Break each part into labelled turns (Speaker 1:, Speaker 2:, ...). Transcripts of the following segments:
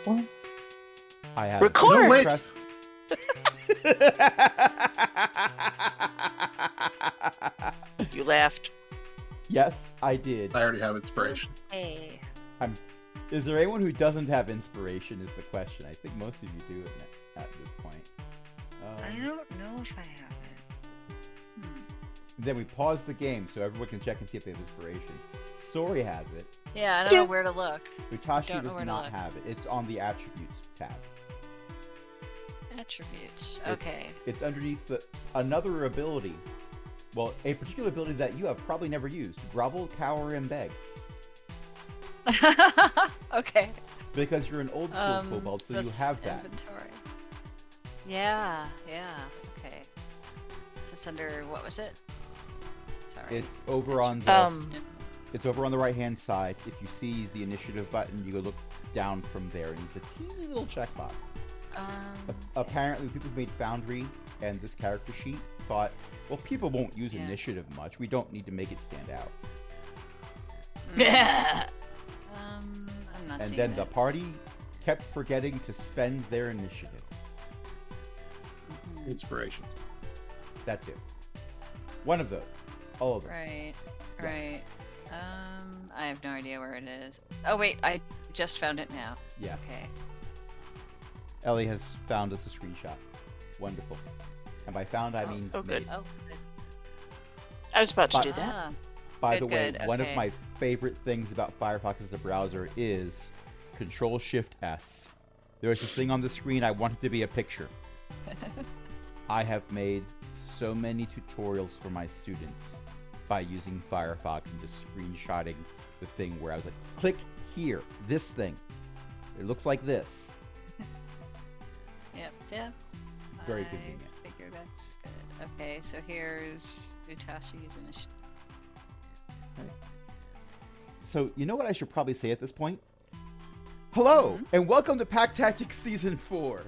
Speaker 1: Well,
Speaker 2: I have
Speaker 1: record!
Speaker 3: No, wait.
Speaker 2: press-
Speaker 1: You laughed.
Speaker 2: Yes, I did.
Speaker 3: I already have inspiration.
Speaker 4: Hey.
Speaker 2: Is there anyone who doesn't have inspiration is the question. I think most of you do at this point.
Speaker 4: I don't know if I have it.
Speaker 2: Then we pause the game so everyone can check and see if they have inspiration. Sori has it.
Speaker 4: Yeah, I don't know where to look.
Speaker 2: Utashi
Speaker 4: Don't know
Speaker 2: does
Speaker 4: where to
Speaker 2: not
Speaker 4: look.
Speaker 2: have it. It's on the attributes tab.
Speaker 4: Attributes. Okay.
Speaker 2: It's underneath another ability. Well, a particular ability that you have probably never used. Grovel, cower, and beg.
Speaker 4: Okay.
Speaker 2: Because you're an old school kobold, so you
Speaker 4: that's
Speaker 2: have that.
Speaker 4: Inventory. Yeah. Okay. It's under, what was it? Sorry.
Speaker 2: It's over on the it's over on the right hand side. If you see the initiative button, you go look down from there, and it's a teeny little checkbox. Apparently, the people who made Foundry and this character sheet thought, well, people won't use initiative much. We don't need to make it stand out.
Speaker 4: I'm not
Speaker 2: And
Speaker 4: seeing
Speaker 2: then
Speaker 4: it.
Speaker 2: the party kept forgetting to spend their initiative.
Speaker 3: Inspiration.
Speaker 2: That's it. One of those. All of them.
Speaker 4: Right.
Speaker 2: Yes.
Speaker 4: Right. I have no idea where it is. Oh wait, I just found it now.
Speaker 2: Yeah.
Speaker 4: Okay.
Speaker 2: Ellie has found us a screenshot. Wonderful. And by found, I mean
Speaker 1: Oh, good.
Speaker 2: made.
Speaker 4: Oh, good.
Speaker 1: I was about to
Speaker 2: But-
Speaker 1: do that.
Speaker 4: Ah,
Speaker 2: By
Speaker 4: Good,
Speaker 2: the way,
Speaker 4: good,
Speaker 2: one of
Speaker 4: okay.
Speaker 2: my favorite things about Firefox as a browser is Control-Shift-S. There is this thing on the screen I want it to be a picture. I have made so many tutorials for my students by using Firefox and just screenshotting the thing where I was like, click here, this thing. It looks like this.
Speaker 4: Yep.
Speaker 2: Very
Speaker 4: I
Speaker 2: convenient.
Speaker 4: figure that's good. Okay, so here's Utashi's initiative.
Speaker 2: So, you know what I should probably say at this point? Hello, and welcome to Pack Tactics Season 4.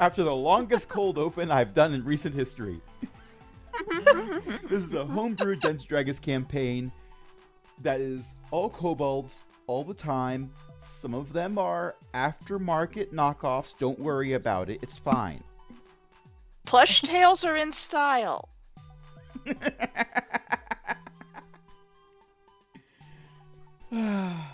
Speaker 2: After the longest cold open I've done in recent history. This is a homebrew Dense Dragons campaign that is all kobolds, all the time. Some of them are aftermarket knockoffs. Don't worry about it. It's fine.
Speaker 1: Plush tails are in style. I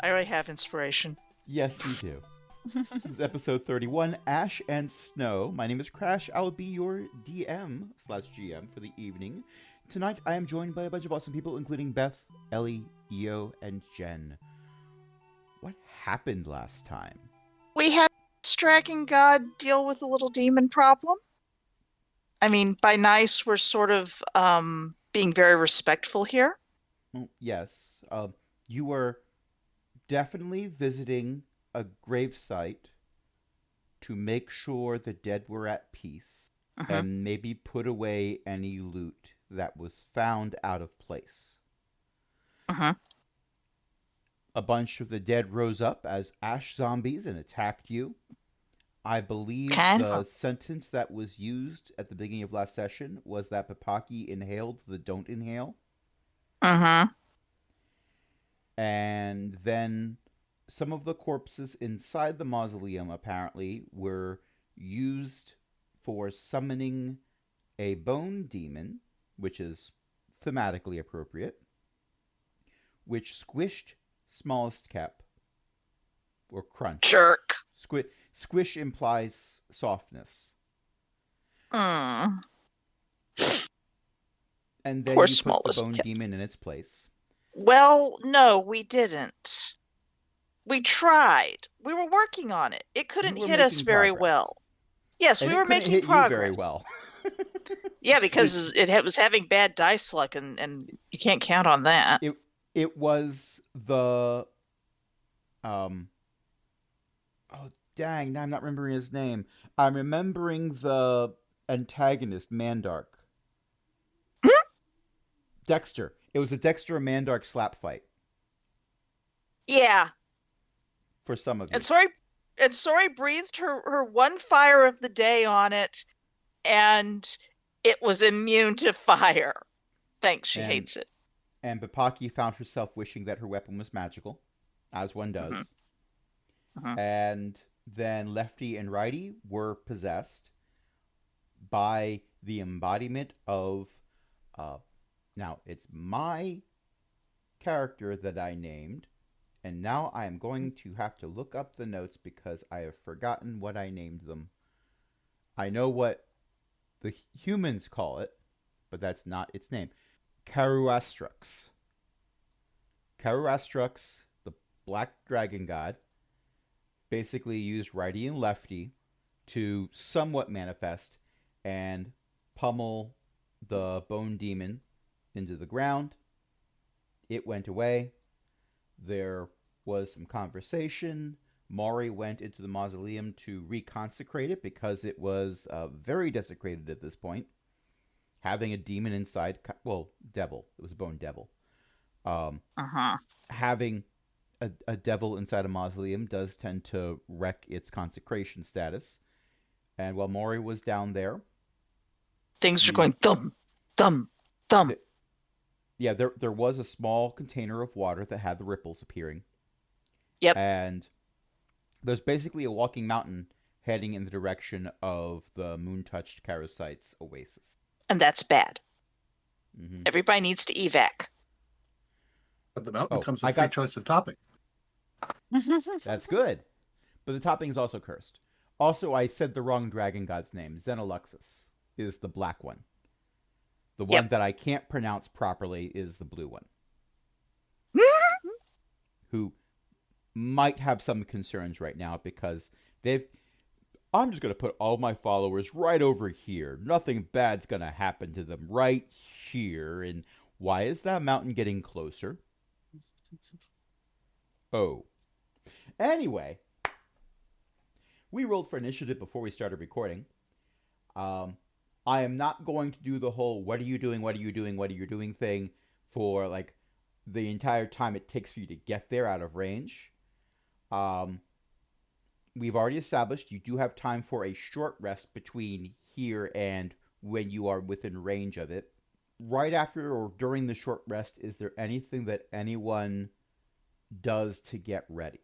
Speaker 1: already have inspiration.
Speaker 2: Yes, you do. This is episode 31, Ash and Snow. My name is Crash. I'll be your DM/GM for the evening. Tonight, I am joined by a bunch of awesome people, including Beth, Ellie, Io, and Jen. What happened last time?
Speaker 1: We had Dragon God deal with a little demon problem. I mean, by nice, we're sort of being very respectful here.
Speaker 2: Well, yes. You were definitely visiting a gravesite to make sure the dead were at peace and maybe put away any loot that was found out of place. A bunch of the dead rose up as ash zombies and attacked you. I believe the sentence that was used at the beginning of last session was that Papaki inhaled the don't inhale. And then some of the corpses inside the mausoleum apparently were used for summoning a bone demon, which is thematically appropriate, which squished Smallest Cap, or crunch.
Speaker 1: Jerk.
Speaker 2: Squish implies softness. And then
Speaker 1: Poor
Speaker 2: you put the
Speaker 1: Smallest
Speaker 2: bone
Speaker 1: Cap.
Speaker 2: demon in its place.
Speaker 1: Well, no, we didn't. We tried. We were working on it. It couldn't
Speaker 2: You were
Speaker 1: hit us
Speaker 2: making
Speaker 1: very
Speaker 2: progress.
Speaker 1: well. Yes,
Speaker 2: And
Speaker 1: we
Speaker 2: it
Speaker 1: were
Speaker 2: couldn't
Speaker 1: making
Speaker 2: hit
Speaker 1: progress.
Speaker 2: you very well.
Speaker 1: Yeah, because it was having bad dice luck, and you can't count on that.
Speaker 2: It was the oh dang, now I'm not remembering his name. I'm remembering the antagonist, Mandark. Dexter. It was a Dexter and Mandark slap fight
Speaker 1: Yeah,
Speaker 2: for some of you.
Speaker 1: and Sori breathed her one fire of the day on it, and it was immune to fire. Thanks, she hates it.
Speaker 2: And Papaki found herself wishing that her weapon was magical, as one does.
Speaker 1: Mhm.
Speaker 2: and then Lefty and Righty were possessed by the embodiment of. Uh, Now, it's my character that I named, and now I am going to have to look up the notes because I have forgotten what I named them. I know what the humans call it, but that's not its name. Caruastrux. Caruastrux, the black dragon god, basically used righty and lefty to somewhat manifest and pummel the bone demon into the ground. It went away. There was some conversation. Maury went into the mausoleum to reconsecrate it because it was very desecrated at this point. Having a demon inside, well, devil. It was a bone devil. Um,
Speaker 1: Uh-huh.
Speaker 2: Having a devil inside a mausoleum does tend to wreck its consecration status. And while Maury was down there,
Speaker 1: Things are
Speaker 2: you,
Speaker 1: going thump, thump, thump.
Speaker 2: th- yeah, there was a small container of water that had the ripples appearing,
Speaker 1: Yep,
Speaker 2: and there's basically a walking mountain heading in the direction of the moon-touched Karasite's oasis.
Speaker 1: and that's bad.
Speaker 2: Hmm.
Speaker 1: Everybody needs to evac.
Speaker 3: But the mountain
Speaker 2: Oh,
Speaker 3: comes
Speaker 2: I
Speaker 3: with free
Speaker 2: got
Speaker 3: choice of topping.
Speaker 2: that's good, but the topping is also cursed. Also, I said the wrong dragon god's name. Xenoloxus is the black one. The one
Speaker 1: Yep.
Speaker 2: that I can't pronounce properly is the blue one, who might have some concerns right now because they've. I'm just going to put all my followers right over here. Nothing bad's going to happen to them right here. And why is that mountain getting closer? Oh. Anyway, we rolled for initiative before we started recording. Um, I am not going to do the whole what are you doing, what are you doing, what are you doing thing for like the entire time it takes for you to get there out of range. Um, we've already established you do have time for a short rest between here and when you are within range of it. Right after or during the short rest, is there anything that anyone does to get ready?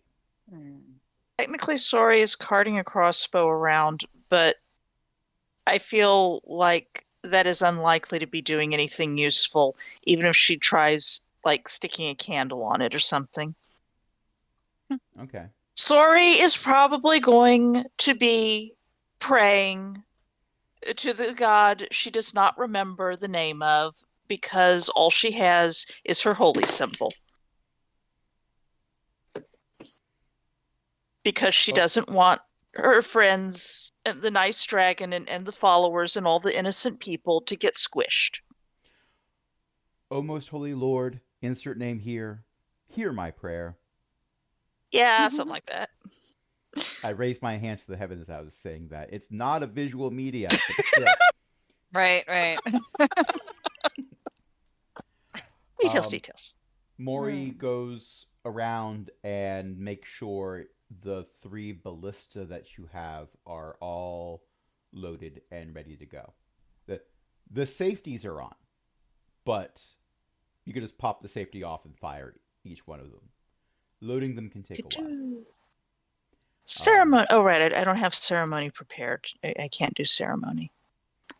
Speaker 1: Technically, Sori is carting a crossbow around, but I feel like that is unlikely to be doing anything useful, even if she tries like sticking a candle on it or something.
Speaker 2: Okay.
Speaker 1: Sori is probably going to be praying to the god she does not remember the name of because all she has is her holy symbol. Because she
Speaker 2: Oh,
Speaker 1: doesn't want her friends and the nice dragon and the followers and all the innocent people to get squished.
Speaker 2: O most holy Lord, insert name here. Hear my prayer.
Speaker 1: Yeah, something like that.
Speaker 2: I raised my hands to the heavens as I was saying that. It's not a visual media, but still.
Speaker 4: Right, right.
Speaker 1: Details,
Speaker 2: Um,
Speaker 1: details.
Speaker 2: Maury goes around and makes sure the 3 ballista that you have are all loaded and ready to go. The the safeties are on, but you can just pop the safety off and fire each one of them. Loading them can take a while. Um,
Speaker 1: Ceremony. Oh, right. I don't have ceremony prepared. I can't do ceremony.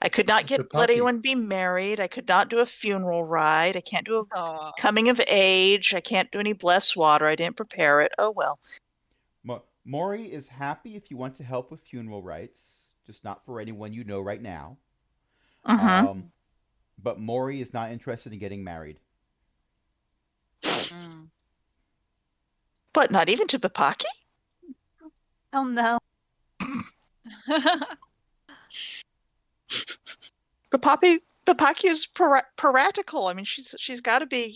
Speaker 1: I could not let
Speaker 3: Pocky,
Speaker 1: anyone be married. I could not do a funeral rite. I can't do a
Speaker 4: Aw.
Speaker 1: coming of age. I can't do any blessed water. I didn't prepare it. Oh, well.
Speaker 2: Maury is happy if you want to help with funeral rites, just not for anyone you know right now.
Speaker 1: Mm-hmm.
Speaker 2: Um, but Maury is not interested in getting married.
Speaker 4: Mm.
Speaker 1: But not even to Bapaki?
Speaker 4: Oh no.
Speaker 1: Bapaki is piratical. I mean, she's got to be,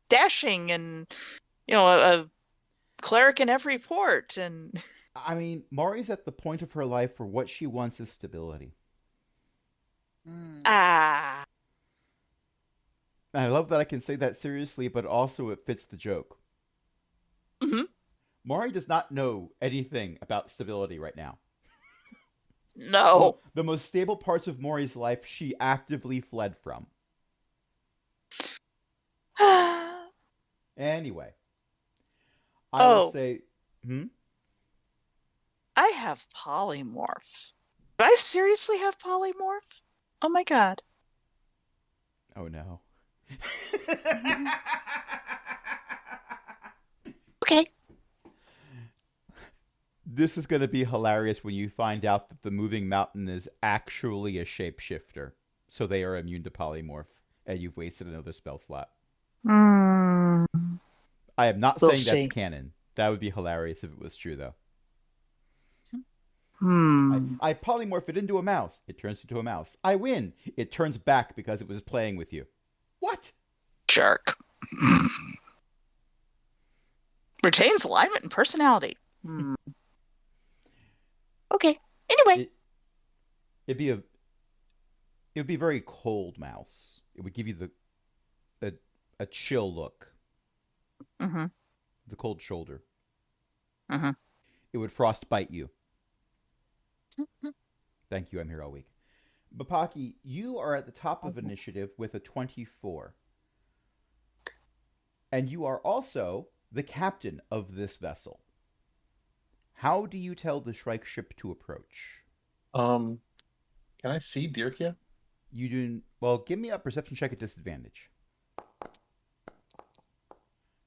Speaker 1: dashing and, a cleric in every port. And
Speaker 2: I mean, Maury's at the point of her life where what she wants is stability.
Speaker 4: Mm.
Speaker 1: ah,
Speaker 2: And I love that I can say that seriously, but also it fits the joke.
Speaker 1: hmm
Speaker 2: Maury does not know anything about stability right now.
Speaker 1: no.
Speaker 2: The most stable parts of Maury's life she actively fled from. Anyway, I will
Speaker 1: Oh,
Speaker 2: say Hmm?
Speaker 1: I have polymorph. Do I seriously have polymorph? Oh my god.
Speaker 2: Oh no.
Speaker 1: Okay.
Speaker 2: This is going to be hilarious when you find out that the moving mountain is actually a shapeshifter. So they are immune to polymorph, and you've wasted another spell slot.
Speaker 1: Hmm.
Speaker 2: I am not
Speaker 1: We'll
Speaker 2: saying that's
Speaker 1: see.
Speaker 2: canon. That would be hilarious if it was true, though.
Speaker 1: Hmm.
Speaker 2: I polymorph it into a mouse. It turns into a mouse. I win. It turns back because it was playing with you. What?
Speaker 1: Jerk. Retains alignment and personality. Hmm. Okay. Anyway.
Speaker 2: It it'd be a it would be a very cold mouse. It would give you a, a chill look,
Speaker 1: Mm-hmm.
Speaker 2: the cold shoulder.
Speaker 1: Mm-hmm.
Speaker 2: It would frostbite you. Thank you. I'm here all week. Bapaki, you are at the top of initiative with a 24. And you are also the captain of this vessel. How do you tell the Shrike ship to approach?
Speaker 3: Can I see Dirkia?
Speaker 2: You do well. Give me a perception check at disadvantage.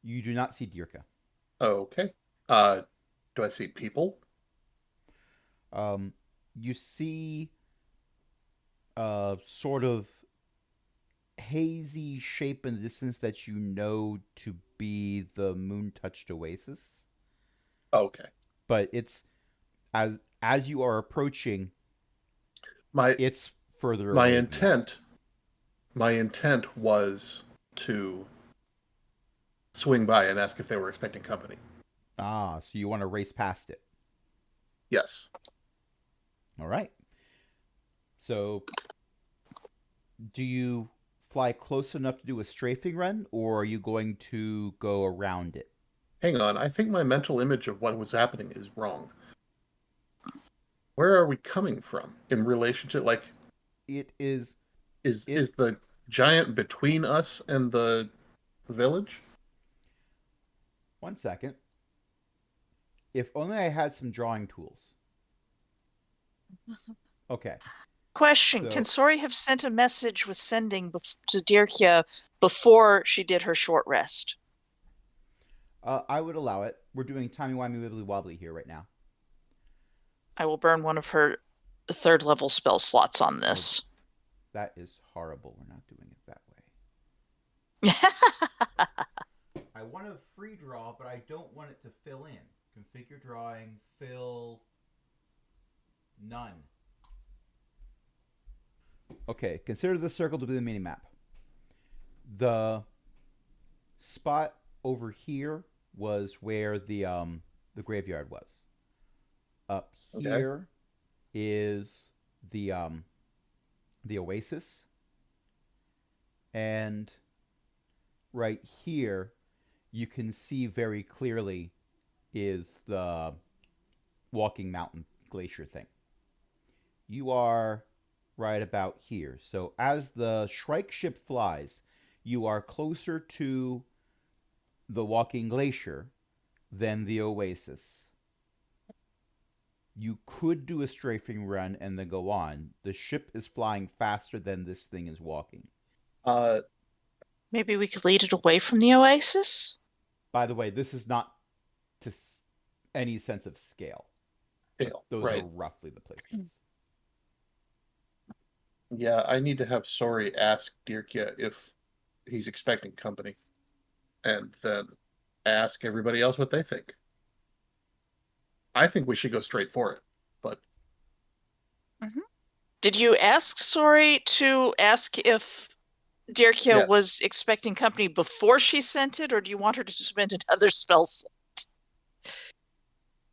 Speaker 2: You do not see Dirka.
Speaker 3: Okay. Do I see people?
Speaker 2: You see a sort of hazy shape in the distance that you know to be the moon-touched oasis,
Speaker 3: Okay.
Speaker 2: but it's as you are approaching,
Speaker 3: My
Speaker 2: it's further
Speaker 3: my
Speaker 2: away than that.
Speaker 3: intent was to swing by and ask if they were expecting company.
Speaker 2: Ah, so you want to race past it.
Speaker 3: Yes.
Speaker 2: All right. So, do you fly close enough to do a strafing run, or are you going to go around it?
Speaker 3: Hang on. I think my mental image of what was happening is wrong. Where are we coming from in relation to
Speaker 2: It is it.
Speaker 3: is the giant between us and the village?
Speaker 2: One second. If only I had some drawing tools. Okay.
Speaker 1: Question. Can
Speaker 2: So,
Speaker 1: Sori have sent a message with sending to Dirkia before she did her short rest?
Speaker 2: I would allow it. We're doing timey-wimey wibbly wobbly here right now.
Speaker 1: I will burn one of her third level spell slots on
Speaker 2: Oh,
Speaker 1: this.
Speaker 2: that is horrible. We're not doing it that way. I want to free draw, but I don't want it to fill in. Configure drawing, fill, none. Okay, consider the circle to be the mini-map. The spot over here was where the graveyard was. Up
Speaker 3: Okay.
Speaker 2: here is the oasis, and right here you can see very clearly is the walking mountain glacier thing. You are right about here. So as the Shrike ship flies, you are closer to the walking glacier than the oasis. You could do a strafing run and then go on. The ship is flying faster than this thing is walking.
Speaker 3: Uh,
Speaker 1: Maybe we could lead it away from the oasis?
Speaker 2: By the way, this is not to any sense of scale. But
Speaker 3: Scale,
Speaker 2: those are
Speaker 3: right.
Speaker 2: roughly the placements.
Speaker 3: Yeah, I need to have Sori ask Dirkia if he's expecting company, and then ask everybody else what they think. I think we should go straight for it, but
Speaker 1: Did you ask Sori to ask if Dirkia
Speaker 3: yes,
Speaker 1: was expecting company before she sent it, or do you want her to spend another spell slot?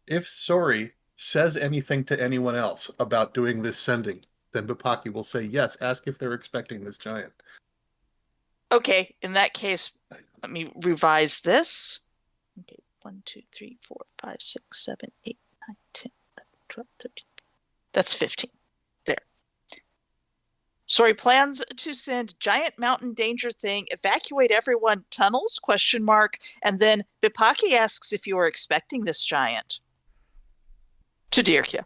Speaker 3: if Sori says anything to anyone else about doing this sending, then Bapaki will say yes. Ask if they're expecting this giant.
Speaker 1: Okay, in that case, let me revise this. Okay, 1, 2, 3, 4, 5, 6, 7, 8, 9, 10, 11, 12, 13. That's 15. There. Sorry, plans to send giant mountain danger thing, evacuate everyone, tunnels, question mark, and then Bipaki asks if you are expecting this giant. To Dirkia.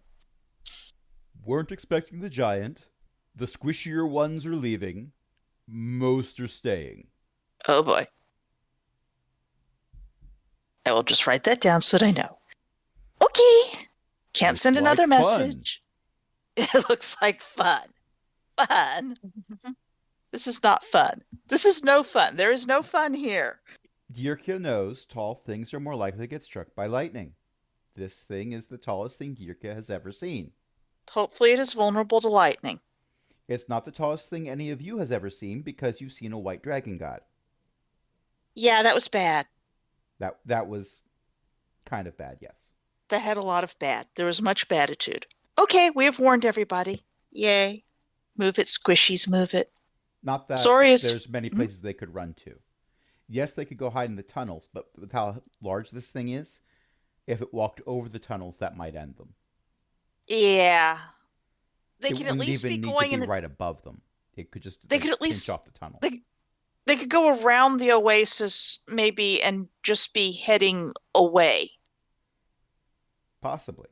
Speaker 2: Weren't expecting the giant. The squishier ones are leaving. Most are staying.
Speaker 1: Oh boy. I will just write that down so that I know. Okay. Can't
Speaker 2: Looks
Speaker 1: send another
Speaker 2: like fun.
Speaker 1: message. It looks like fun. Fun. This is not fun. This is no fun. There is no fun here.
Speaker 2: Dirkia knows tall things are more likely to get struck by lightning. This thing is the tallest thing Dirkia has ever seen.
Speaker 1: Hopefully, it is vulnerable to lightning.
Speaker 2: It's not the tallest thing any of you has ever seen because you've seen a white dragon god.
Speaker 1: Yeah, that was bad.
Speaker 2: That was kind of bad, yes.
Speaker 1: That had a lot of bad. There was much baditude. Okay, we have warned everybody. Yay. Move it, squishies, move it.
Speaker 2: Not that
Speaker 1: Sorry is.
Speaker 2: there's many places they could run to. Yes, they could go hide in the tunnels, but with how large this thing is, if it walked over the tunnels, that might end them.
Speaker 1: Yeah. They
Speaker 2: It
Speaker 1: can at
Speaker 2: wouldn't
Speaker 1: least
Speaker 2: even
Speaker 1: be
Speaker 2: need to
Speaker 1: going
Speaker 2: be
Speaker 1: in.
Speaker 2: right above them. It could just
Speaker 1: They
Speaker 2: like
Speaker 1: could at
Speaker 2: pinch
Speaker 1: least.
Speaker 2: off the tunnel.
Speaker 1: They could go around the oasis, maybe, and just be heading away.
Speaker 2: Possibly.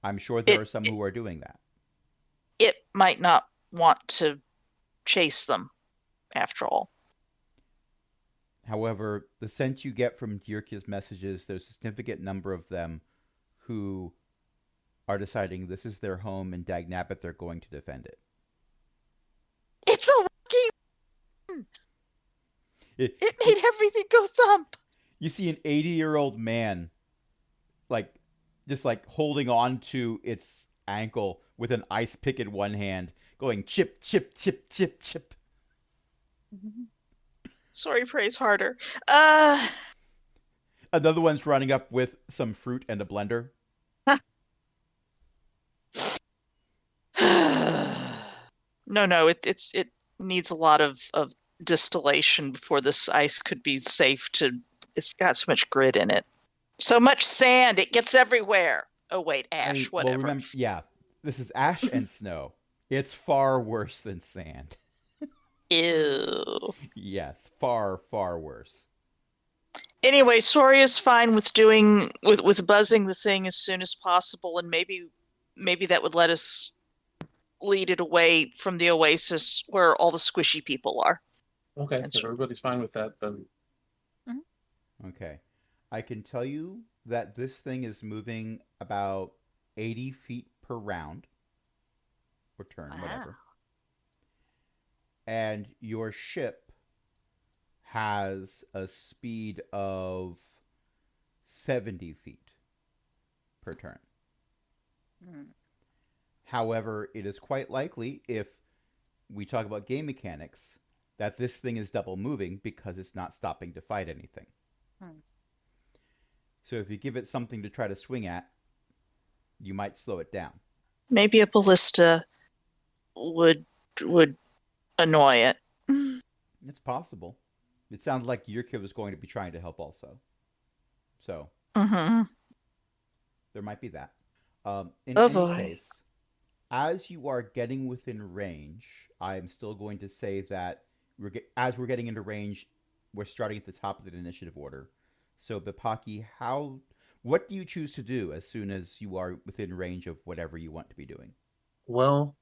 Speaker 2: I'm sure there
Speaker 1: It,
Speaker 2: are some
Speaker 1: it,
Speaker 2: who are doing that.
Speaker 1: it might not want to chase them, after all.
Speaker 2: However, the sense you get from Dirkia's messages, there's a significant number of them who are deciding this is their home and dagnabbit they're going to defend it.
Speaker 1: It's a working.
Speaker 2: It
Speaker 1: made everything go thump.
Speaker 2: You see an 80-year-old man like just like holding on to its ankle with an ice pick in one hand, going chip, chip, chip, chip, chip.
Speaker 1: Sorry, praise harder.
Speaker 2: Another one's running up with some fruit and a blender.
Speaker 1: No, it needs a lot of distillation before this ice could be safe to. It's got so much grit in it, so much sand, it gets everywhere. Oh wait, ash, whatever.
Speaker 2: Well, remember, yeah, this is ash and snow. It's far worse than sand.
Speaker 1: Ew.
Speaker 2: Yes, far, far worse.
Speaker 1: Anyway, Sori is fine with doing with buzzing the thing as soon as possible, and maybe that would let us lead it away from the oasis where all the squishy people are.
Speaker 3: Okay, if everybody's fine with that, then
Speaker 2: Okay. I can tell you that this thing is moving about 80 feet per round or turn,
Speaker 4: Wow.
Speaker 2: whatever. And your ship has a speed of 70 feet per turn.
Speaker 4: Hmm.
Speaker 2: However, it is quite likely, if we talk about game mechanics, that this thing is double moving because it's not stopping to fight anything. So if you give it something to try to swing at, you might slow it down.
Speaker 1: Maybe a ballista would annoy it.
Speaker 2: It's possible. It sounds like Yurka was going to be trying to help also. So there might be that. In
Speaker 1: Oh
Speaker 2: any
Speaker 1: boy.
Speaker 2: case, as you are getting within range, I'm still going to say that as we're getting into range, we're starting at the top of the initiative order. So Bipaki, what do you choose to do as soon as you are within range of whatever you want to be doing?
Speaker 3: well,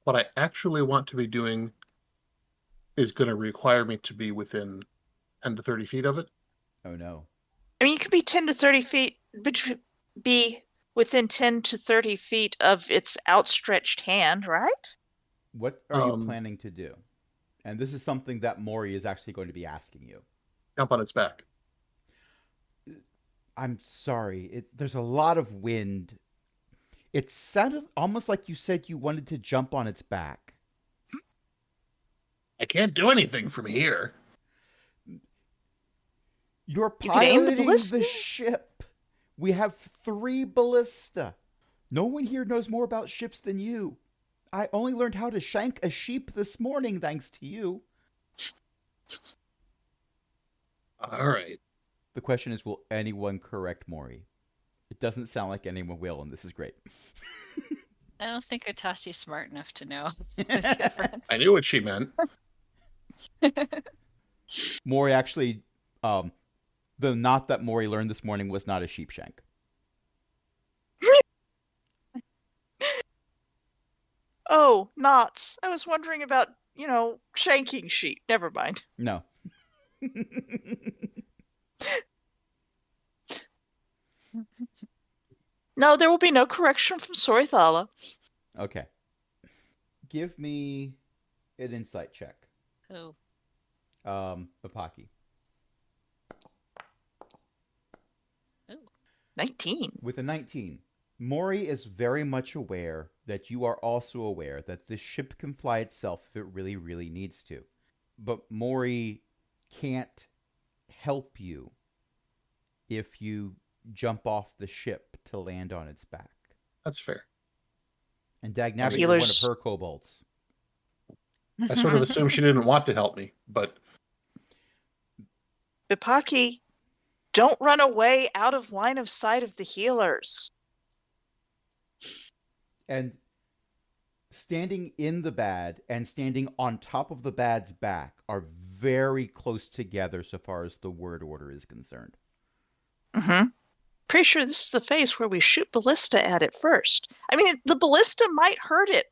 Speaker 3: what I actually want to be doing is going to require me to be within 10 to 30 feet of it.
Speaker 2: Oh no.
Speaker 1: I mean, you could be 10 to 30 feet, be within 10 to 30 feet of its outstretched hand, right?
Speaker 2: What are you planning to do? And this is something that Mori is actually going to be asking you.
Speaker 3: Jump on its back.
Speaker 2: I'm sorry. There's a lot of wind. It sounded almost like you said you wanted to jump on its back.
Speaker 3: I can't do anything from here.
Speaker 2: You're
Speaker 1: You could aim the
Speaker 2: piloting
Speaker 1: ballista?
Speaker 2: the ship. We have 3 ballista. No one here knows more about ships than you. I only learned how to shank a sheep this morning thanks to you.
Speaker 3: All right.
Speaker 2: The question is, will anyone correct Mori? It doesn't sound like anyone will, and this is great.
Speaker 4: I don't think Otashi's smart enough to know the difference.
Speaker 3: I knew what she meant.
Speaker 2: Mori actually, the knot that Mori learned this morning was not a sheep shank.
Speaker 1: Oh, knots. I was wondering about, shanking sheep. Never mind.
Speaker 2: No.
Speaker 1: No, there will be no correction from Sorithala.
Speaker 2: Okay. Give me an insight check.
Speaker 4: Oh.
Speaker 2: Papaki.
Speaker 4: Ooh.
Speaker 1: 19.
Speaker 2: With a 19, Mori is very much aware that you are also aware that this ship can fly itself if it really, really needs to. But Mori can't help you if you jump off the ship to land on its back.
Speaker 3: That's fair.
Speaker 2: And Dagnabbit, you're one of
Speaker 1: Healers.
Speaker 2: her kobolds.
Speaker 3: I sort of assumed she didn't want to help me, but
Speaker 1: Bipaki, don't run away out of line of sight of the healers.
Speaker 2: And standing in the bad and standing on top of the bad's back are very close together so far as the word order is concerned.
Speaker 1: Mm-hmm. Pretty sure this is the phase where we shoot ballista at it first. I mean, the ballista might hurt it.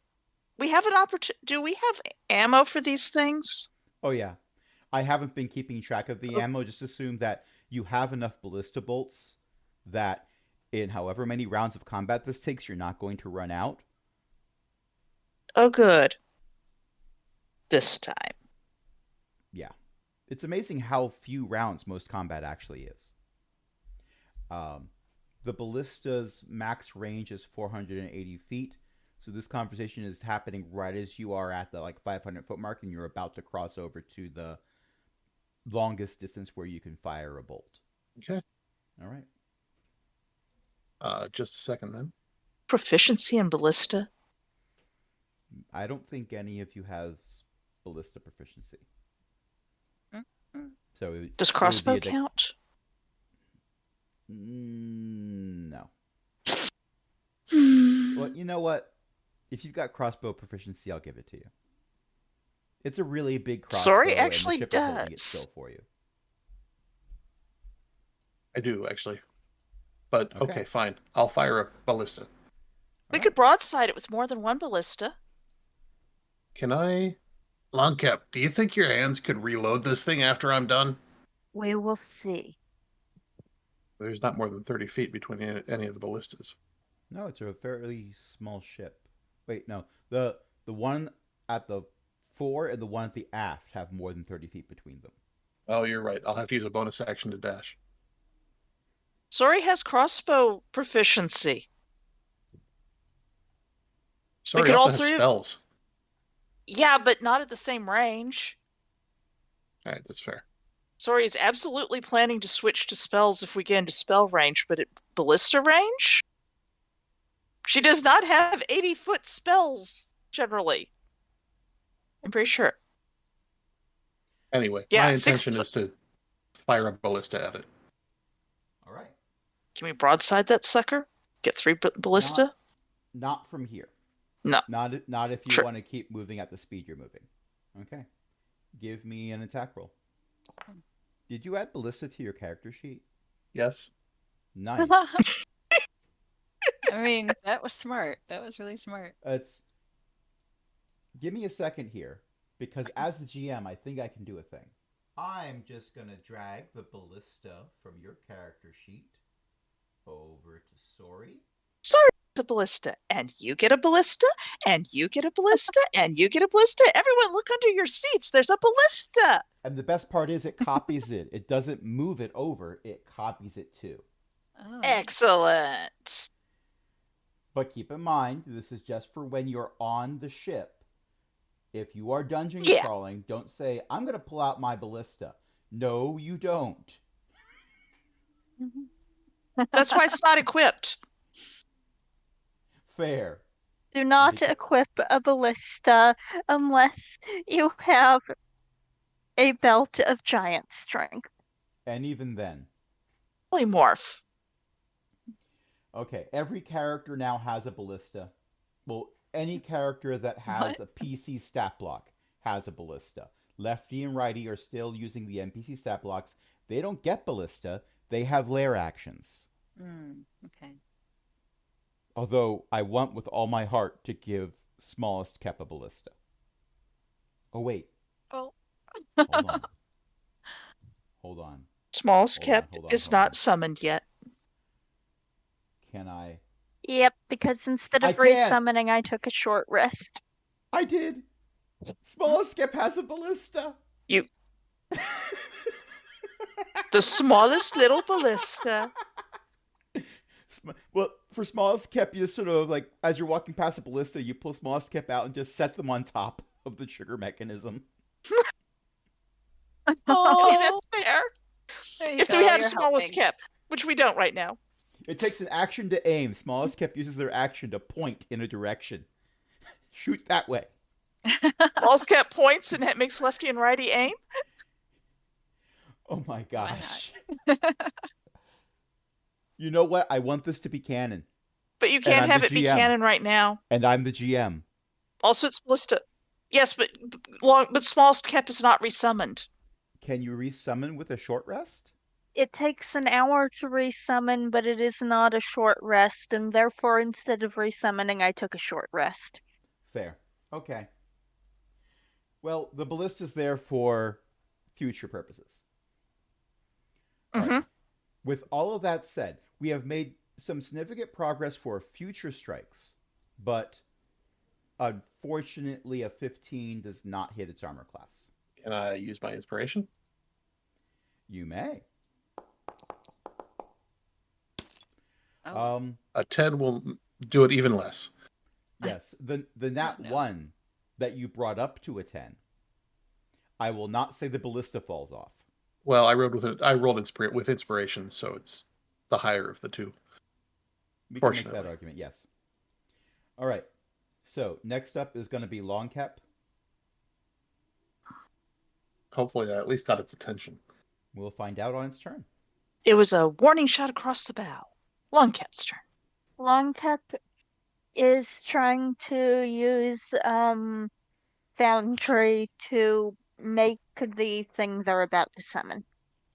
Speaker 1: We have an opportunity. Do we have ammo for these things?
Speaker 2: Oh, yeah. I haven't been keeping track of the ammo. Just assume that you have enough ballista bolts that in however many rounds of combat this takes, you're not going to run out.
Speaker 1: Oh, good. This time.
Speaker 2: Yeah. It's amazing how few rounds most combat actually is. The ballista's max range is 480 feet. So this conversation is happening right as you are at the 500-foot mark and you're about to cross over to the longest distance where you can fire a bolt.
Speaker 3: okay.
Speaker 2: All right.
Speaker 3: Just a second then.
Speaker 1: Proficiency in ballista.
Speaker 2: I don't think any of you has ballista proficiency. So
Speaker 1: Does crossbow count?
Speaker 2: No. Well, you know what? If you've got crossbow proficiency, I'll give it to you. It's a really big crossbow.
Speaker 1: Sorry, actually
Speaker 2: and the ship is holding it
Speaker 1: does.
Speaker 2: still for you.
Speaker 3: I do, actually. But,
Speaker 2: Okay.
Speaker 3: okay, fine. I'll fire a ballista.
Speaker 1: We could broadside it with more than one ballista.
Speaker 3: Can I... Longcap, do you think your hands could reload this thing after I'm done?
Speaker 5: We will see.
Speaker 3: There's not more than 30 feet between any of the ballistas.
Speaker 2: No, it's a fairly small ship. Wait, no. The one at the fore and the one at the aft have more than 30 feet between them.
Speaker 3: Oh, you're right. I'll have to use a bonus action to dash.
Speaker 1: Sori has crossbow proficiency.
Speaker 3: Sorry,
Speaker 1: could
Speaker 3: I
Speaker 1: all
Speaker 3: also have
Speaker 1: three-
Speaker 3: spells.
Speaker 1: Yeah, but not at the same range.
Speaker 3: All right, that's fair.
Speaker 1: Sori is absolutely planning to switch to spells if we get into spell range, but at ballista range? She does not have 80-foot spells, generally. I'm pretty sure.
Speaker 3: Anyway,
Speaker 1: Yeah,
Speaker 3: my
Speaker 1: 6
Speaker 3: intention
Speaker 1: foot.
Speaker 3: is to fire a ballista at it.
Speaker 2: All right.
Speaker 1: Can we broadside that sucker? Get 3 ballista?
Speaker 2: Not from here.
Speaker 1: No.
Speaker 2: Not if you
Speaker 1: Sure.
Speaker 2: want to keep moving at the speed you're moving. Okay. Give me an attack roll. Did you add ballista to your character sheet?
Speaker 3: Yes?
Speaker 2: Nice.
Speaker 4: I mean, that was smart. That was really smart.
Speaker 2: Give me a second here, because as the GM, I think I can do a thing. I'm just gonna drag the ballista from your character sheet over to Sori.
Speaker 1: Sori gets a ballista, and you get a ballista, and you get a ballista, and you get a ballista. Everyone look under your seats. There's a ballista.
Speaker 2: And the best part is it copies it. It doesn't move it over, it copies it too.
Speaker 4: Oh.
Speaker 1: Excellent.
Speaker 2: But keep in mind, this is just for when you're on the ship. If you are dungeon
Speaker 1: Yeah.
Speaker 2: crawling, don't say, I'm going to pull out my ballista. No, you don't.
Speaker 1: That's why it's not equipped.
Speaker 2: Fair.
Speaker 5: Do not
Speaker 2: Because-
Speaker 5: equip a ballista unless you have a belt of giant strength.
Speaker 2: And even then.
Speaker 1: Polymorph.
Speaker 2: Okay, every character now has a ballista. Well, any character that has
Speaker 4: What?
Speaker 2: a PC stat block has a ballista. Lefty and righty are still using the NPC stat blocks. They don't get ballista. They have lair actions.
Speaker 4: Okay.
Speaker 2: Although I want with all my heart to give smallest Kep a ballista. Oh wait,
Speaker 5: Oh.
Speaker 2: hold on, hold on,
Speaker 1: Smallest
Speaker 2: hold on,
Speaker 1: kept
Speaker 2: hold on,
Speaker 1: is
Speaker 2: hold on.
Speaker 1: not summoned yet.
Speaker 2: Can I?
Speaker 5: Yep, because instead
Speaker 2: I
Speaker 5: of
Speaker 2: can't.
Speaker 5: resummoning, I took a short rest.
Speaker 2: I did. Smallest Kep has a ballista.
Speaker 1: You, the smallest little ballista.
Speaker 2: Well, for smallest Kep, you just sort of like as you're walking past a ballista, you pull smallest Kep out and just set them on top of the trigger mechanism.
Speaker 1: Okay,
Speaker 5: Oh,
Speaker 1: that's fair.
Speaker 4: There you
Speaker 1: If
Speaker 4: go.
Speaker 1: we had
Speaker 4: You're
Speaker 1: smallest
Speaker 4: helping.
Speaker 1: kept, which we don't right now.
Speaker 2: It takes an action to aim. Smallest Kep uses their action to point in a direction. Shoot that way.
Speaker 1: Smallest kept points and it makes lefty and righty aim.
Speaker 2: Oh my
Speaker 4: Why
Speaker 2: gosh.
Speaker 4: not?
Speaker 2: You know what? I want this to be canon.
Speaker 1: But you
Speaker 2: And
Speaker 1: can't
Speaker 2: I'm the
Speaker 1: have it be
Speaker 2: GM.
Speaker 1: canon right now.
Speaker 2: And I'm the GM.
Speaker 1: Also, it's ballista. Yes, but smallest kept is not resummoned.
Speaker 2: Can you resummon with a short rest?
Speaker 5: it takes an hour to resummon, but it is not a short rest, and therefore, instead of resummoning, I took a short rest.
Speaker 2: Fair. Okay. Well, the ballista's there for future purposes. All right.
Speaker 1: Mm-hmm.
Speaker 2: With all of that said, we have made some significant progress for future strikes, but unfortunately, a 15 does not hit its armor class.
Speaker 3: Can I use my inspiration?
Speaker 2: You may.
Speaker 4: Oh,
Speaker 3: A 10 will do it even less.
Speaker 2: Yes, the nat
Speaker 4: no.
Speaker 2: 1 that you brought up to a 10, I will not say the ballista falls off.
Speaker 3: Well, I rolled with inspiration, so it's the higher of the two.
Speaker 2: We can make that
Speaker 3: Fortunately.
Speaker 2: argument, yes. All right. So next up is going to be long cap.
Speaker 3: Hopefully, that at least got its attention.
Speaker 2: We'll find out on its turn.
Speaker 1: It was a warning shot across the bow. Long kept's turn.
Speaker 5: Longcap is trying to use Foundry to make the thing they're about to summon.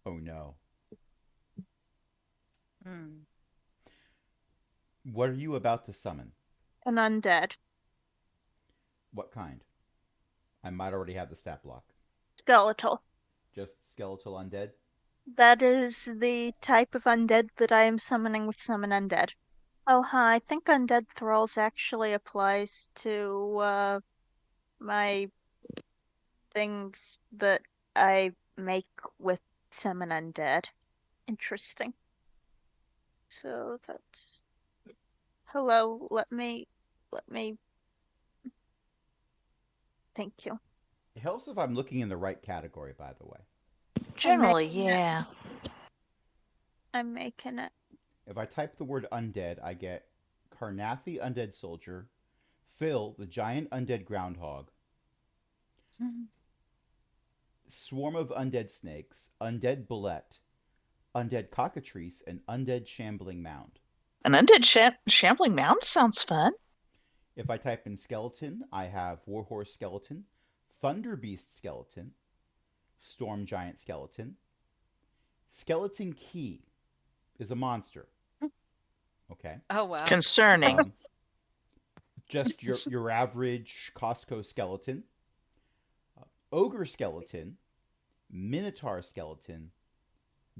Speaker 2: Oh no.
Speaker 4: Hmm.
Speaker 2: What are you about to summon?
Speaker 5: An undead.
Speaker 2: What kind? I might already have the stat block.
Speaker 5: Skeletal.
Speaker 2: Just skeletal undead?
Speaker 5: That is the type of undead that I am summoning with Summon Undead. Oh, hi. I think Undead Thralls actually applies to my things that I make with Summon Undead. Interesting. So that's... Hello, let me... Thank you.
Speaker 2: It helps if I'm looking in the right category, by the way.
Speaker 1: Generally,
Speaker 5: making it.
Speaker 1: yeah.
Speaker 5: I'm making it.
Speaker 2: If I type the word undead, I get Karnathi Undead Soldier, Phil, the Giant Undead Groundhog, Swarm of Undead Snakes, Undead Bullet, Undead Cockatrice, and Undead Shambling Mound.
Speaker 1: An undead shambling mound sounds fun.
Speaker 2: If I type in skeleton, I have Warhorse Skeleton, Thunder Beast Skeleton, Storm Giant Skeleton. Skeleton Key is a monster. Okay.
Speaker 4: Oh wow.
Speaker 1: Concerning.
Speaker 2: Just your average Costco skeleton, ogre skeleton, minotaur skeleton,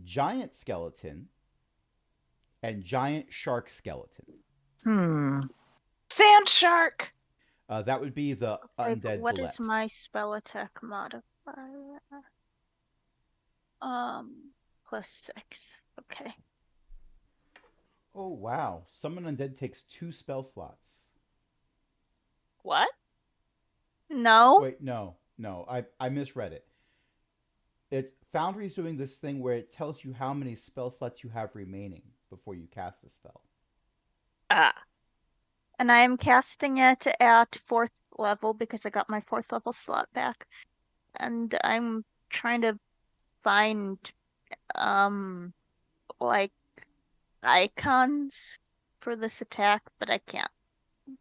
Speaker 2: giant skeleton, and giant shark skeleton.
Speaker 1: Sand shark.
Speaker 2: That would be the
Speaker 5: Okay,
Speaker 2: undead
Speaker 5: but what
Speaker 2: bullet.
Speaker 5: is my spell attack modifier? +6. Okay.
Speaker 2: Oh wow! Summon undead takes 2 spell slots.
Speaker 1: What?
Speaker 5: No?
Speaker 2: Wait, no, I misread it. It's Foundry's doing this thing where it tells you how many spell slots you have remaining before you cast the spell.
Speaker 1: Ah.
Speaker 5: And I am casting it at 4th level because I got my 4th level slot back. And I'm trying to find, like, icons for this attack, but I can't.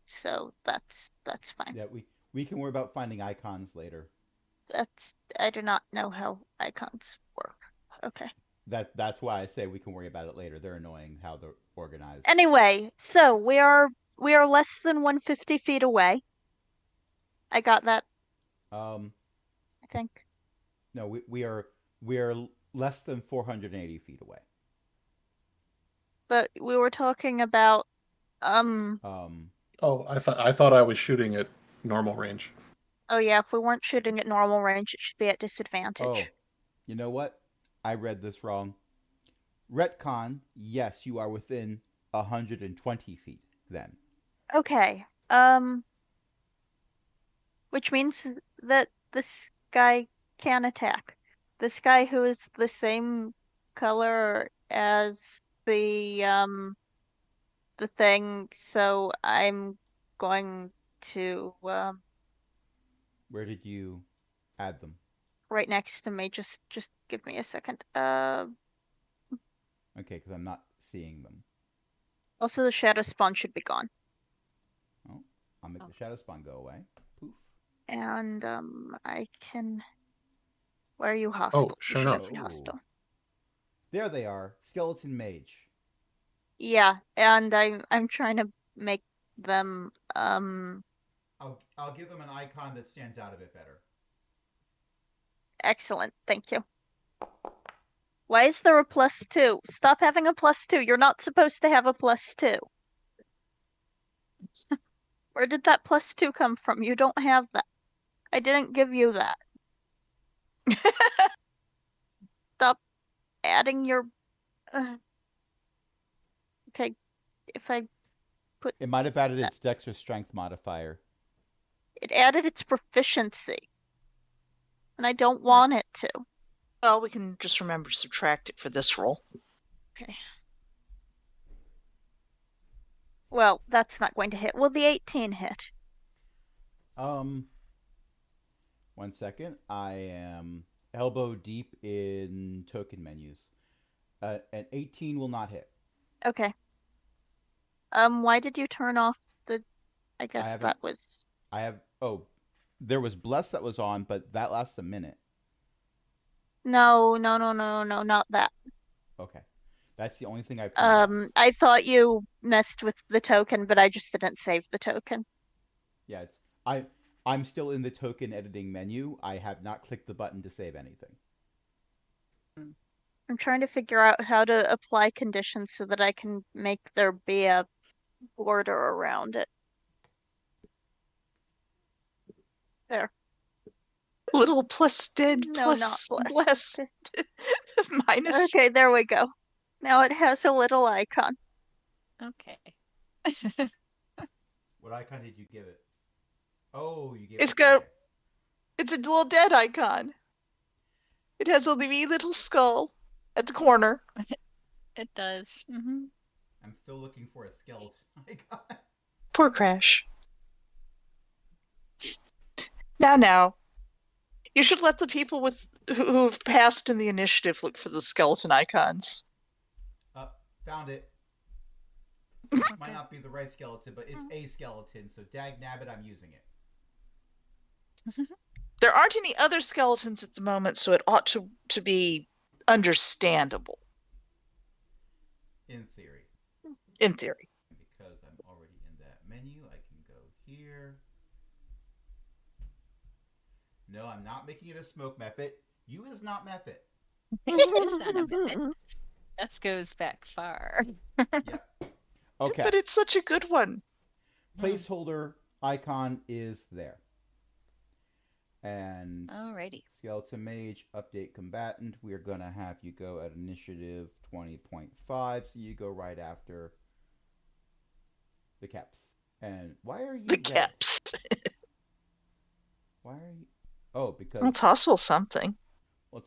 Speaker 5: so that's fine.
Speaker 2: Yeah, we can worry about finding icons later.
Speaker 5: I do not know how icons work. Okay.
Speaker 2: That's why I say we can worry about it later. They're annoying how they're organized.
Speaker 5: Anyway, so we are less than 150 feet away. I got that,
Speaker 2: Um,
Speaker 5: I think.
Speaker 2: no, we are less than 480 feet away.
Speaker 5: But we were talking about um
Speaker 2: Um,
Speaker 3: Oh, I thought I was shooting at normal range.
Speaker 5: oh yeah, if we weren't shooting at normal range, it should be at
Speaker 2: oh,
Speaker 5: disadvantage.
Speaker 2: you know what? I read this wrong. Retcon, yes, you are within 120 feet then.
Speaker 5: Okay. Which means that this guy can attack. This guy who is the same color as the thing, so I'm going to
Speaker 2: Where did you add them?
Speaker 5: right next to me. Just give me a second.
Speaker 2: Okay, because I'm not seeing them.
Speaker 5: Also the shadow spawn should be gone.
Speaker 2: Oh, I'll make
Speaker 4: Oh.
Speaker 2: the shadow spawn go away. Poof.
Speaker 5: And I can. Why are you
Speaker 3: Oh,
Speaker 5: hostile? You
Speaker 3: sure
Speaker 5: shouldn't
Speaker 3: enough.
Speaker 5: be
Speaker 2: Oh,
Speaker 5: hostile.
Speaker 2: there they are. Skeleton mage.
Speaker 5: Yeah, and I'm trying to make them
Speaker 2: I'll give them an icon that stands out a bit better.
Speaker 5: excellent. Thank you. Why is there a +2? Stop having a +2. You're not supposed to have a +2. Where did that +2 come from? You don't have that. I didn't give you that. Stop adding your. Okay, if I put
Speaker 2: It might have added
Speaker 5: that,
Speaker 2: its dex or strength modifier.
Speaker 5: it added its proficiency, and I don't want it to.
Speaker 1: Well, we can just remember to subtract it for this roll.
Speaker 5: Okay. Well, that's not going to hit. Will the 18 hit?
Speaker 2: Um, 1 second. I am elbow deep in token menus. An 18 will not hit.
Speaker 5: Okay. Why did you turn off the? I
Speaker 2: I
Speaker 5: guess
Speaker 2: haven't.
Speaker 5: that was.
Speaker 2: I have. Oh, there was bless that was on, but that lasts a minute.
Speaker 5: No, no, no, no, no, not that.
Speaker 2: Okay, that's the only thing I've turned off.
Speaker 5: I thought you messed with the token, but I just didn't save the token.
Speaker 2: Yeah, it's I. I'm still in the token editing menu. I have not clicked the button to save anything.
Speaker 5: I'm trying to figure out how to apply conditions so that I can make there be a border around it. There.
Speaker 1: Little plus dead
Speaker 5: No, not
Speaker 1: plus
Speaker 5: blessed.
Speaker 1: blessed minus.
Speaker 5: Okay, there we go. Now it has a little icon.
Speaker 4: Okay.
Speaker 2: What icon did you give it? Oh, you gave
Speaker 1: It's
Speaker 2: it.
Speaker 1: got.
Speaker 2: Okay.
Speaker 1: It's a little dead icon. It has a wee little skull at the corner.
Speaker 4: It does.
Speaker 2: I'm still looking for a skeleton icon.
Speaker 1: Poor Crash. Now. You should let the people who've passed in the initiative look for the skeleton icons.
Speaker 2: Found it. Might not be the right skeleton, but it's a skeleton, so dag nabbit, I'm using it.
Speaker 1: There aren't any other skeletons at the moment, so it ought to be understandable.
Speaker 2: In theory.
Speaker 1: In theory.
Speaker 2: Because I'm already in that menu, I can go here. No, I'm not making it a smoke method. You is not method.
Speaker 4: It's not a minute. That goes back far.
Speaker 2: Yeah. Okay.
Speaker 1: But it's such a good one.
Speaker 2: Placeholder icon is there. And
Speaker 4: Alrighty.
Speaker 2: skeleton mage, update combatant. We are going to have you go at initiative 20.5, so you go right after the caps. And why are you
Speaker 1: The
Speaker 2: red?
Speaker 1: caps.
Speaker 2: Why are you? Oh, because
Speaker 1: Well, it's also something.
Speaker 2: well,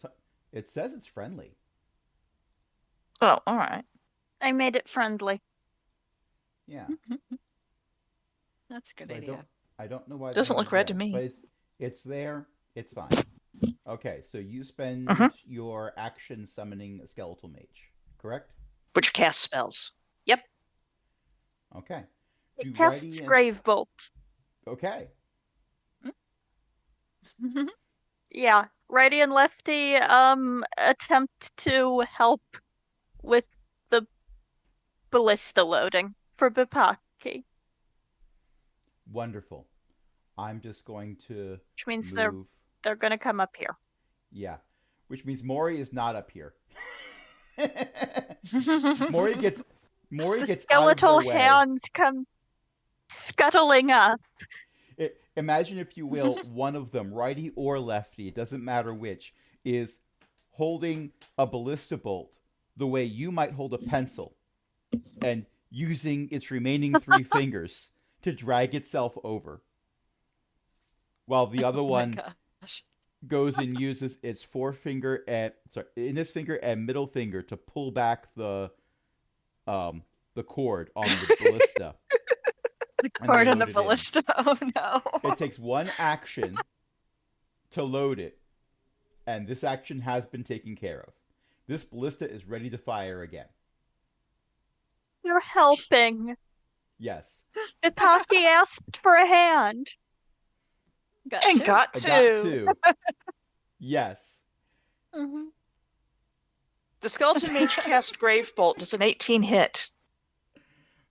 Speaker 2: it says it's friendly.
Speaker 1: Oh, all right.
Speaker 5: I made it friendly.
Speaker 2: Yeah.
Speaker 4: That's a good
Speaker 2: So
Speaker 4: idea.
Speaker 2: I don't know why.
Speaker 1: Doesn't
Speaker 2: they
Speaker 1: look
Speaker 2: have
Speaker 1: red to me.
Speaker 2: but it's there. It's fine. Okay, so you spend your action summoning a skeletal mage, correct?
Speaker 1: Which cast spells. Yep.
Speaker 2: Okay. Do
Speaker 5: It casts
Speaker 2: Righty and
Speaker 5: Grave Bolt.
Speaker 2: okay.
Speaker 5: Yeah, righty and lefty attempt to help with the ballista loading for Bupaki,
Speaker 2: Wonderful. I'm just going to
Speaker 5: which means
Speaker 2: move.
Speaker 5: they're gonna come up here.
Speaker 2: Yeah, which means Mori is not up here. Mori gets Mori
Speaker 5: The
Speaker 2: gets out of their
Speaker 5: skeletal
Speaker 2: way.
Speaker 5: hands come scuttling up.
Speaker 2: Imagine, if you will, one of them, righty or lefty, it doesn't matter which, is holding a ballista bolt the way you might hold a pencil, and using its remaining 3 fingers to drag itself over, while the other
Speaker 4: Oh my
Speaker 2: one
Speaker 4: gosh.
Speaker 2: goes and uses its index finger and middle finger to pull back the cord on the ballista.
Speaker 4: The
Speaker 2: And they
Speaker 4: cord on the
Speaker 2: load it in.
Speaker 4: ballista. Oh no.
Speaker 2: It takes one action to load it, and this action has been taken care of. This ballista is ready to fire again.
Speaker 5: You're helping.
Speaker 2: Yes.
Speaker 5: Bupaki asked for a hand.
Speaker 4: Got
Speaker 1: And
Speaker 4: two.
Speaker 1: got
Speaker 2: I got
Speaker 1: to.
Speaker 2: 2. Yes.
Speaker 4: Mhm.
Speaker 1: The skeleton mage cast Grave Bolt. Does an 18 hit?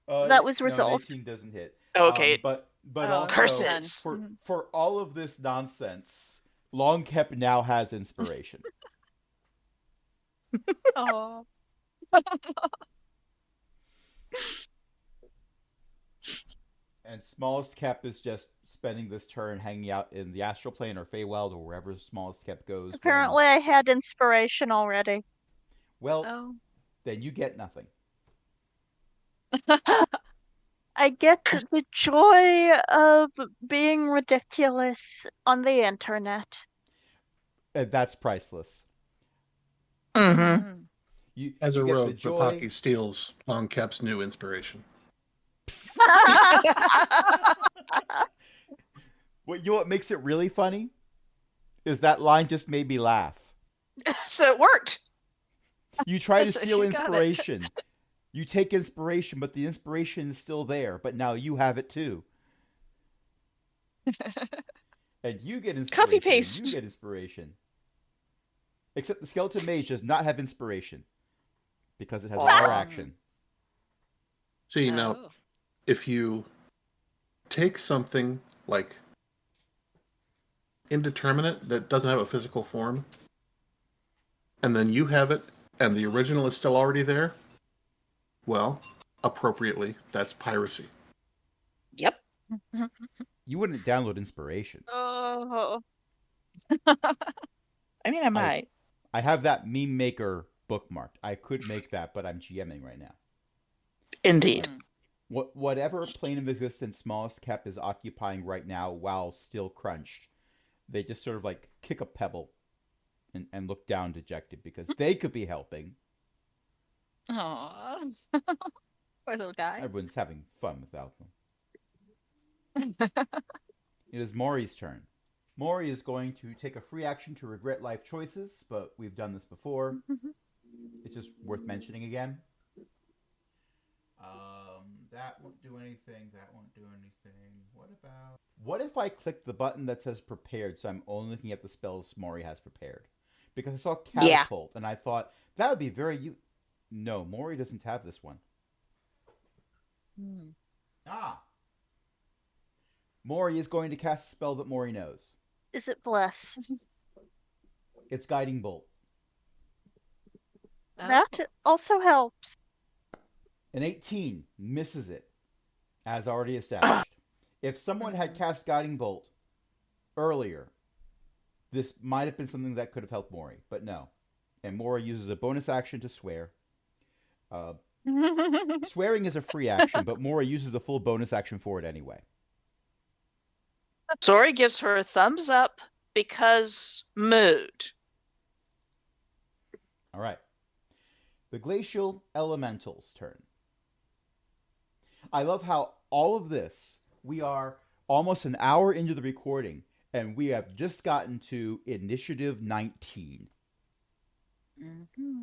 Speaker 5: That was
Speaker 2: No,
Speaker 5: resolved.
Speaker 2: an 18 doesn't hit.
Speaker 1: Okay.
Speaker 2: But
Speaker 4: Oh,
Speaker 2: also
Speaker 1: Curses.
Speaker 2: for all of this nonsense, Longkept now has inspiration.
Speaker 4: Oh.
Speaker 2: And Smallest Kep is just spending this turn hanging out in the astral plane or Feywild or wherever Smallest Kep goes.
Speaker 5: Apparently, I had inspiration already.
Speaker 2: Well,
Speaker 4: Oh.
Speaker 2: then you get nothing.
Speaker 5: I get the joy of being ridiculous on the internet.
Speaker 2: That's priceless.
Speaker 1: Mm-hmm.
Speaker 4: Mm.
Speaker 2: You
Speaker 3: As
Speaker 2: you
Speaker 3: a
Speaker 2: get the
Speaker 3: rogue,
Speaker 2: joy.
Speaker 3: Papaki steals Longkep's new inspiration.
Speaker 2: What makes it really funny is that line just made me laugh.
Speaker 1: So it worked.
Speaker 2: You try to
Speaker 4: So
Speaker 2: steal
Speaker 4: you got it.
Speaker 2: inspiration. You take inspiration, but the inspiration is still there. But now you have it too. And you get inspiration.
Speaker 1: Copy
Speaker 2: And
Speaker 1: paste.
Speaker 2: you get inspiration. Except the skeleton mage does not have inspiration because it has
Speaker 1: Wow.
Speaker 2: fire action.
Speaker 3: See, now,
Speaker 4: Oh.
Speaker 3: if you take something like indeterminate that doesn't have a physical form, and then you have it, and the original is still already there, well, appropriately, that's piracy.
Speaker 1: Yep.
Speaker 2: You wouldn't download inspiration.
Speaker 5: Oh,
Speaker 1: I mean, I might.
Speaker 2: I have that meme maker bookmarked. I could make that, but I'm GMing right now.
Speaker 1: Indeed.
Speaker 2: Whatever plane of existence Smallest Kep is occupying right now while still crunched, they just sort of like kick a pebble and look down dejected because they could be helping.
Speaker 4: Aw. Poor little guy.
Speaker 2: Everyone's having fun without them. It is Mori's turn. Mori is going to take a free action to regret life choices, but we've done this before. It's just worth mentioning again. That won't do anything. That won't do anything. What if I click the button that says prepared, so I'm only looking at the spells Mori has prepared? Because I saw catapult, and I thought that would be very. No, Mori doesn't have this one.
Speaker 4: Hmm.
Speaker 2: Ah. Mori is going to cast a spell that Mori knows.
Speaker 5: is it bless?
Speaker 2: It's Guiding Bolt.
Speaker 4: Oh.
Speaker 5: That also helps.
Speaker 2: An 18 misses it, as already established. If someone had cast Guiding Bolt earlier, this might have been something that could have helped Mori, but no. And Mori uses a bonus action to swear. Swearing is a free action, but Mori uses a full bonus action for it anyway.
Speaker 1: Sori gives her a thumbs up because mood.
Speaker 2: All right. The Glacial Elemental's turn. I love how all of this, we are almost an hour into the recording, and we have just gotten to Initiative 19.
Speaker 4: Mm-hmm.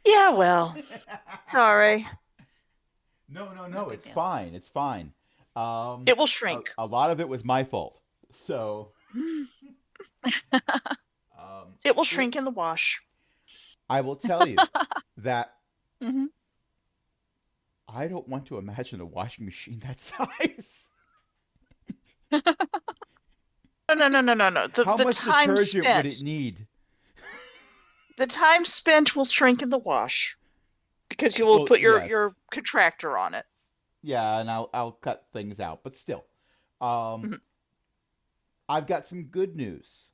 Speaker 1: Yeah, well.
Speaker 5: Sorry.
Speaker 2: No,
Speaker 4: No big
Speaker 2: it's
Speaker 4: deal.
Speaker 2: fine. It's fine.
Speaker 1: It will
Speaker 2: a,
Speaker 1: shrink.
Speaker 2: a lot of it was my fault. So,
Speaker 1: It will
Speaker 2: it,
Speaker 1: shrink in the wash.
Speaker 2: I will tell you that
Speaker 4: Hmm.
Speaker 2: I don't want to imagine a washing machine that size.
Speaker 1: No. The
Speaker 2: How
Speaker 1: the
Speaker 2: much
Speaker 1: time
Speaker 2: detergent would
Speaker 1: spent.
Speaker 2: it need?
Speaker 1: The time spent will shrink in the wash because you will
Speaker 2: Well,
Speaker 1: put
Speaker 2: yes.
Speaker 1: your contractor on it.
Speaker 2: Yeah, and I'll cut things out, but still. Um,
Speaker 1: Mhm.
Speaker 2: I've got some good news.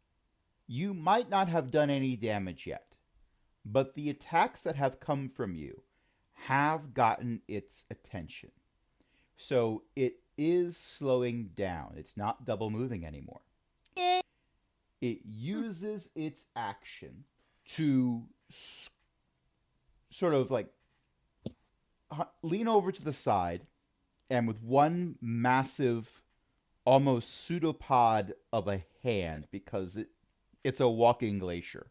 Speaker 2: You might not have done any damage yet, but the attacks that have come from you have gotten its attention. So it is slowing down. It's not double moving anymore.
Speaker 1: Yay.
Speaker 2: It uses its action to sort of like lean over to the side and with one massive, almost pseudopod of a hand, because it's a walking glacier.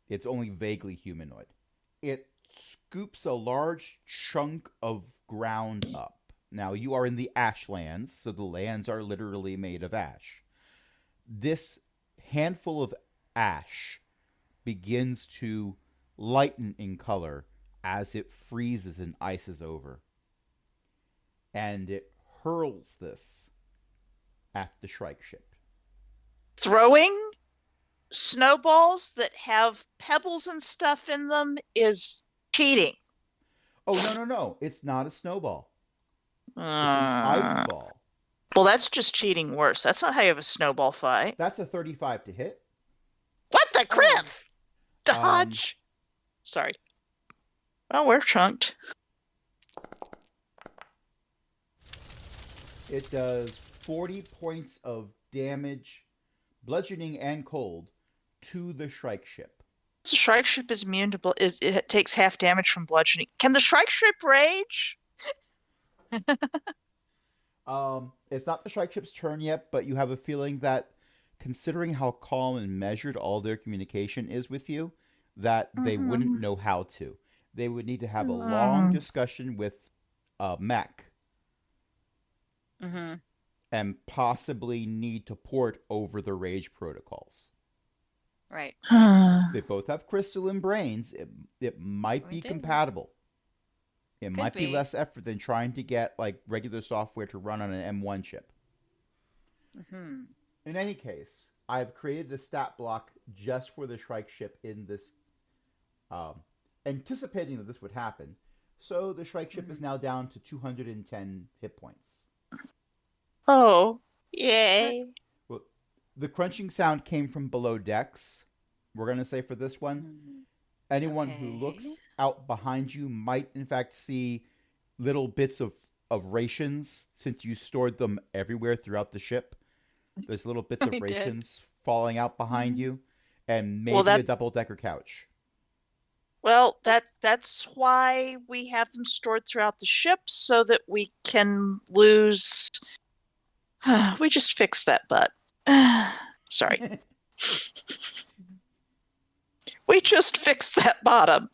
Speaker 2: It's only vaguely humanoid. It scoops a large chunk of ground up. Now, you are in the ashlands, so the lands are literally made of ash. This handful of ash begins to lighten in color as it freezes and ices over. And it hurls this at the Shrike ship.
Speaker 1: Throwing snowballs that have pebbles and stuff in them is cheating.
Speaker 2: Oh, no, no, no. It's not a snowball. It's an ice
Speaker 1: Uh,
Speaker 2: ball.
Speaker 1: well, that's just cheating worse. That's not how you have a snowball fight.
Speaker 2: That's a 35 to hit.
Speaker 1: What the
Speaker 4: Oh.
Speaker 1: criff?
Speaker 2: Um,
Speaker 1: Dodge. Sorry. Well, we're chunked.
Speaker 2: It does 40 points of damage, bludgeoning and cold, to the Shrike ship.
Speaker 1: The Shrike ship is immune to it takes half damage from bludgeoning. Can the Shrike ship rage?
Speaker 2: It's not the Shrike ship's turn yet, but you have a feeling that, considering how calm and measured all their communication is with you, that they wouldn't know how to. They would need to have a long discussion with Mech
Speaker 4: Hmm.
Speaker 2: and possibly need to port over the rage protocols.
Speaker 4: Right.
Speaker 2: They both have crystalline brains. It might
Speaker 4: We
Speaker 2: be
Speaker 4: do.
Speaker 2: compatible. It
Speaker 4: Could
Speaker 2: might be
Speaker 4: be.
Speaker 2: less effort than trying to get like regular software to run on an M1 chip.
Speaker 4: Hmm.
Speaker 2: In any case, I've created a stat block just for the Shrike ship in this, anticipating that this would happen. So the Shrike ship is now down to 210 hit points.
Speaker 1: Oh, yay.
Speaker 2: Well, the crunching sound came from below decks. We're going to say for this one.
Speaker 4: Mhm.
Speaker 2: Anyone who looks out behind you might, in fact, see little bits of rations, since you stored them everywhere throughout the ship. There's little bits
Speaker 4: I
Speaker 2: of
Speaker 4: did.
Speaker 2: rations falling out behind you, and
Speaker 1: Well,
Speaker 2: maybe a double-decker couch.
Speaker 1: that's why we have them stored throughout the ship so that we can lose. We just fixed that butt. Sorry. We just fixed that bottom.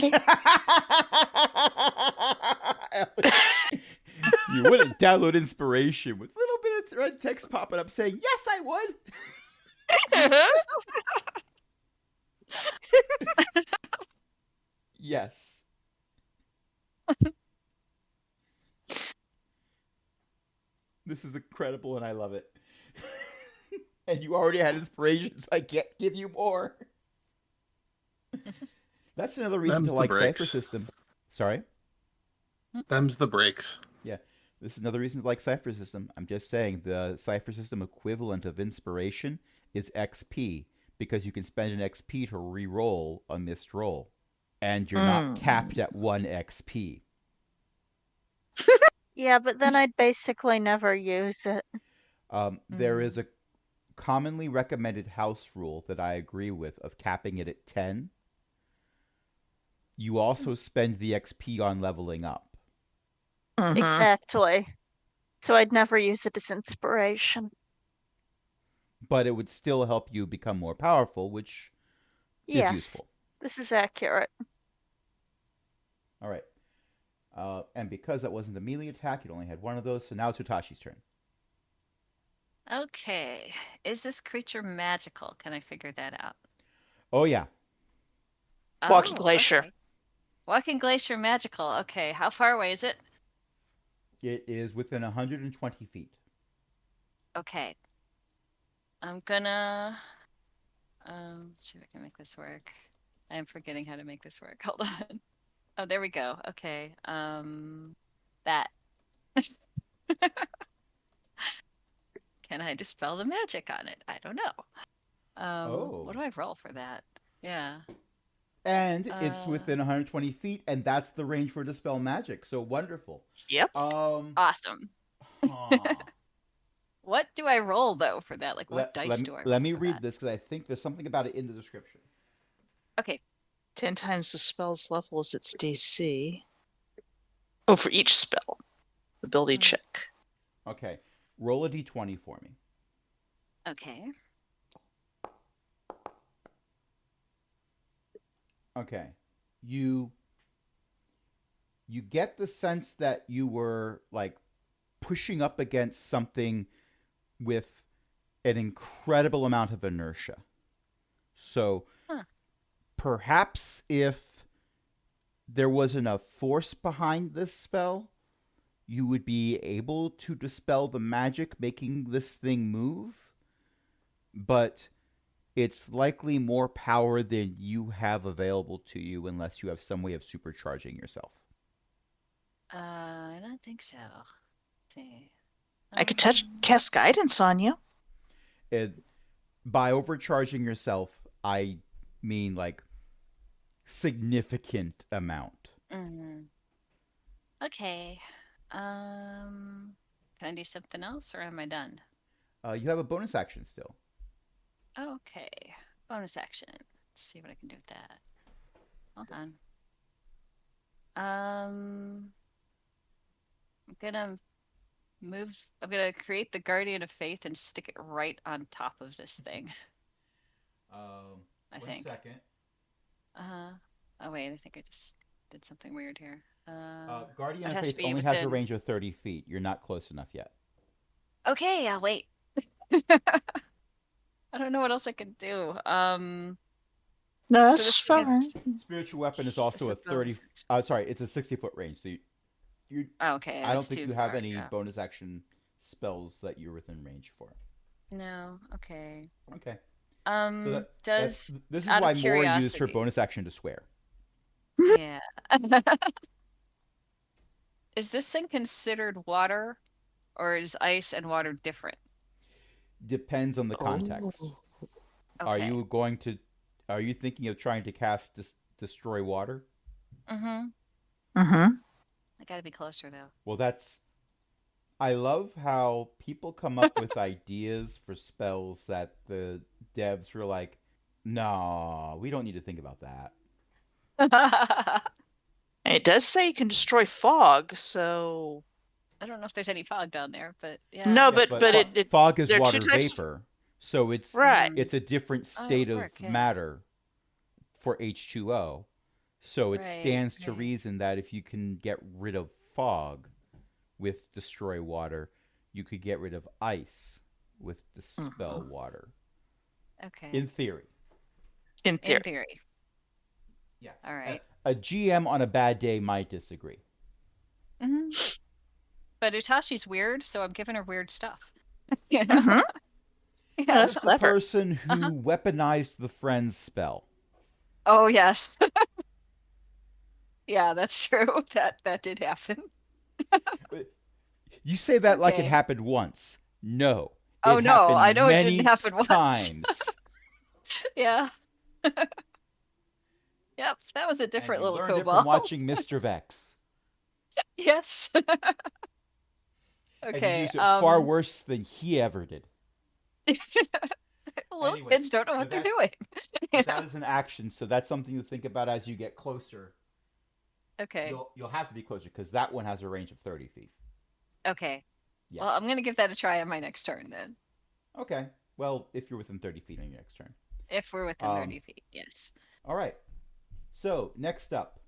Speaker 1: Okay.
Speaker 2: You wouldn't download inspiration with little bit of red text popping up saying, "Yes, I would." Yes. This is incredible and I love it. And you already had inspiration, so I can't give you more. That's another reason
Speaker 3: Them's
Speaker 2: to
Speaker 3: the
Speaker 2: like Cipher
Speaker 3: breaks.
Speaker 2: System. Sorry?
Speaker 3: Them's the breaks.
Speaker 2: Yeah. This is another reason to like Cipher System. I'm just saying the Cipher System equivalent of inspiration is XP, because you can spend an XP to re-roll a missed roll. And you're not capped at 1 XP.
Speaker 5: Yeah, but then I'd basically never use it.
Speaker 2: There is a commonly recommended house rule that I agree with of capping it at 10. You also spend the XP on leveling up.
Speaker 5: Exactly. So I'd never use it as inspiration.
Speaker 2: But it would still help you become more powerful, which is
Speaker 5: Yes,
Speaker 2: useful.
Speaker 5: this is accurate.
Speaker 2: All right. And because that wasn't a melee attack, it only had one of those. So now it's Utashi's turn.
Speaker 4: Okay. Is this creature magical? Can I figure that out?
Speaker 2: Oh yeah,
Speaker 1: Walking
Speaker 4: Oh,
Speaker 1: glacier.
Speaker 4: okay. Walking glacier magical. Okay. How far away is it?
Speaker 2: it is within 120 feet.
Speaker 4: Okay. I'm gonna let's see if I can make this work. I am forgetting how to make this work. Hold on. Oh, there we go. Okay. That. Can I dispel the magic on it? I don't know. What
Speaker 2: Oh.
Speaker 4: do I roll for that? Yeah.
Speaker 2: And it's
Speaker 4: Uh,
Speaker 2: within 120 feet, and that's the range for dispel magic. So wonderful.
Speaker 1: Yep.
Speaker 4: awesome.
Speaker 2: Huh.
Speaker 4: What do I roll though for that? Like what
Speaker 2: let,
Speaker 4: dice
Speaker 2: let, me,
Speaker 4: do I
Speaker 2: let
Speaker 4: roll
Speaker 2: me
Speaker 4: for
Speaker 2: read
Speaker 4: that?
Speaker 2: this because I think there's something about it in the description.
Speaker 4: Okay.
Speaker 1: 10 times the spell's level is its DC. Oh, for each spell. Ability
Speaker 4: Mm.
Speaker 1: check.
Speaker 2: Okay. Roll a d20 for me.
Speaker 4: Okay.
Speaker 2: Okay. You get the sense that you were like pushing up against something with an incredible amount of inertia. So
Speaker 4: Huh.
Speaker 2: perhaps if there was enough force behind this spell, you would be able to dispel the magic making this thing move. But it's likely more power than you have available to you unless you have some way of supercharging yourself.
Speaker 4: I don't think so. Let's see.
Speaker 1: I could cast guidance on you.
Speaker 2: It, by overcharging yourself, I mean like significant amount.
Speaker 4: Mm, okay. Can I do something else or am I done?
Speaker 2: You have a bonus action still.
Speaker 4: Okay. Bonus action. Let's see what I can do with that. Hold on. I'm gonna create the Guardian of Faith and stick it right on top of this thing. I
Speaker 2: One
Speaker 4: think.
Speaker 2: second.
Speaker 4: Uh-huh. Oh wait, I think I just did something weird here.
Speaker 2: Guardian
Speaker 4: It
Speaker 2: of
Speaker 4: has to
Speaker 2: Faith
Speaker 4: be
Speaker 2: only has a
Speaker 4: within.
Speaker 2: range of 30 feet. You're not close enough yet.
Speaker 4: Okay, I'll wait. I don't know what else I could do.
Speaker 1: No,
Speaker 4: So
Speaker 1: that's
Speaker 4: this thing
Speaker 1: fine.
Speaker 4: is
Speaker 2: Spiritual weapon is
Speaker 4: this
Speaker 2: also
Speaker 4: is
Speaker 2: a
Speaker 4: a bonus
Speaker 2: 30.
Speaker 4: action.
Speaker 2: Sorry, it's a 60-foot range. So you,
Speaker 4: Oh, okay,
Speaker 2: I don't
Speaker 4: that's
Speaker 2: think
Speaker 4: too
Speaker 2: you have
Speaker 4: far.
Speaker 2: any
Speaker 4: Yeah.
Speaker 2: bonus action spells that you're within range for.
Speaker 4: No, okay.
Speaker 2: Okay. So
Speaker 4: Does
Speaker 2: this is
Speaker 4: out of
Speaker 2: why Mora used her
Speaker 4: curiosity.
Speaker 2: bonus action to swear.
Speaker 4: Yeah. Is this thing considered water or is ice and water different?
Speaker 2: Depends on the context.
Speaker 1: Oh.
Speaker 2: Are
Speaker 4: Okay.
Speaker 2: you going to? Are you thinking of trying to cast destroy water?
Speaker 4: Mm-hmm.
Speaker 1: Mm-hmm.
Speaker 4: I gotta be closer though.
Speaker 2: Well, that's. I love how people come up with ideas for spells that the devs were like, "No, we don't need to think about that."
Speaker 1: And it does say you can destroy fog, so
Speaker 4: I don't know if there's any fog down there, but yeah.
Speaker 1: no,
Speaker 2: Yes,
Speaker 1: but
Speaker 2: but
Speaker 1: it
Speaker 2: fog is
Speaker 1: there are two
Speaker 2: water
Speaker 1: types of
Speaker 2: vapor, so
Speaker 1: right.
Speaker 4: Mm.
Speaker 2: it's a different
Speaker 4: Oh, it
Speaker 2: state
Speaker 4: would
Speaker 2: of
Speaker 4: work, yeah.
Speaker 2: matter for H2O. So it
Speaker 4: Right,
Speaker 2: stands to
Speaker 4: right.
Speaker 2: reason that if you can get rid of fog with destroy water, you could get rid of ice with dispel
Speaker 1: Mhm.
Speaker 2: water.
Speaker 4: Okay.
Speaker 2: In theory.
Speaker 1: In
Speaker 4: In
Speaker 1: theory.
Speaker 4: theory.
Speaker 2: Yeah.
Speaker 4: All right.
Speaker 2: A GM on a bad day might disagree.
Speaker 4: Mm-hmm. But Utashi's weird, so I'm giving her weird stuff. You know?
Speaker 1: Mm-hmm.
Speaker 4: Yeah.
Speaker 1: No, that's
Speaker 2: Who's the
Speaker 1: clever.
Speaker 2: person
Speaker 4: Uh-huh.
Speaker 2: who weaponized the friend's spell?
Speaker 4: Oh yes. Yeah, that's true. That did happen.
Speaker 2: You say that like it
Speaker 4: Okay.
Speaker 2: happened once. No,
Speaker 4: Oh
Speaker 2: it
Speaker 4: no, I
Speaker 2: happened
Speaker 4: know it didn't
Speaker 2: many
Speaker 4: happen once.
Speaker 2: times.
Speaker 4: Yeah. Yep, that was a
Speaker 2: And
Speaker 4: different
Speaker 2: you
Speaker 4: little
Speaker 2: learned it from
Speaker 4: kobold.
Speaker 2: watching Mr. Vex.
Speaker 4: Yes.
Speaker 2: And you
Speaker 4: Okay.
Speaker 2: used it far worse than he ever did.
Speaker 4: Little
Speaker 2: Anyway,
Speaker 4: kids don't know what
Speaker 2: but
Speaker 4: they're
Speaker 2: that's
Speaker 4: doing. You
Speaker 2: but that is an action, so that's something to think about as you get closer.
Speaker 4: Okay.
Speaker 2: You'll have to be closer because that one has a range of 30 feet.
Speaker 4: Okay.
Speaker 2: Yeah.
Speaker 4: Well, I'm gonna give that a try on my next turn then.
Speaker 2: Okay. Well, if you're within 30 feet on your next turn.
Speaker 4: If we're within
Speaker 2: Um,
Speaker 4: 30 feet, yes.
Speaker 2: all right. So next up,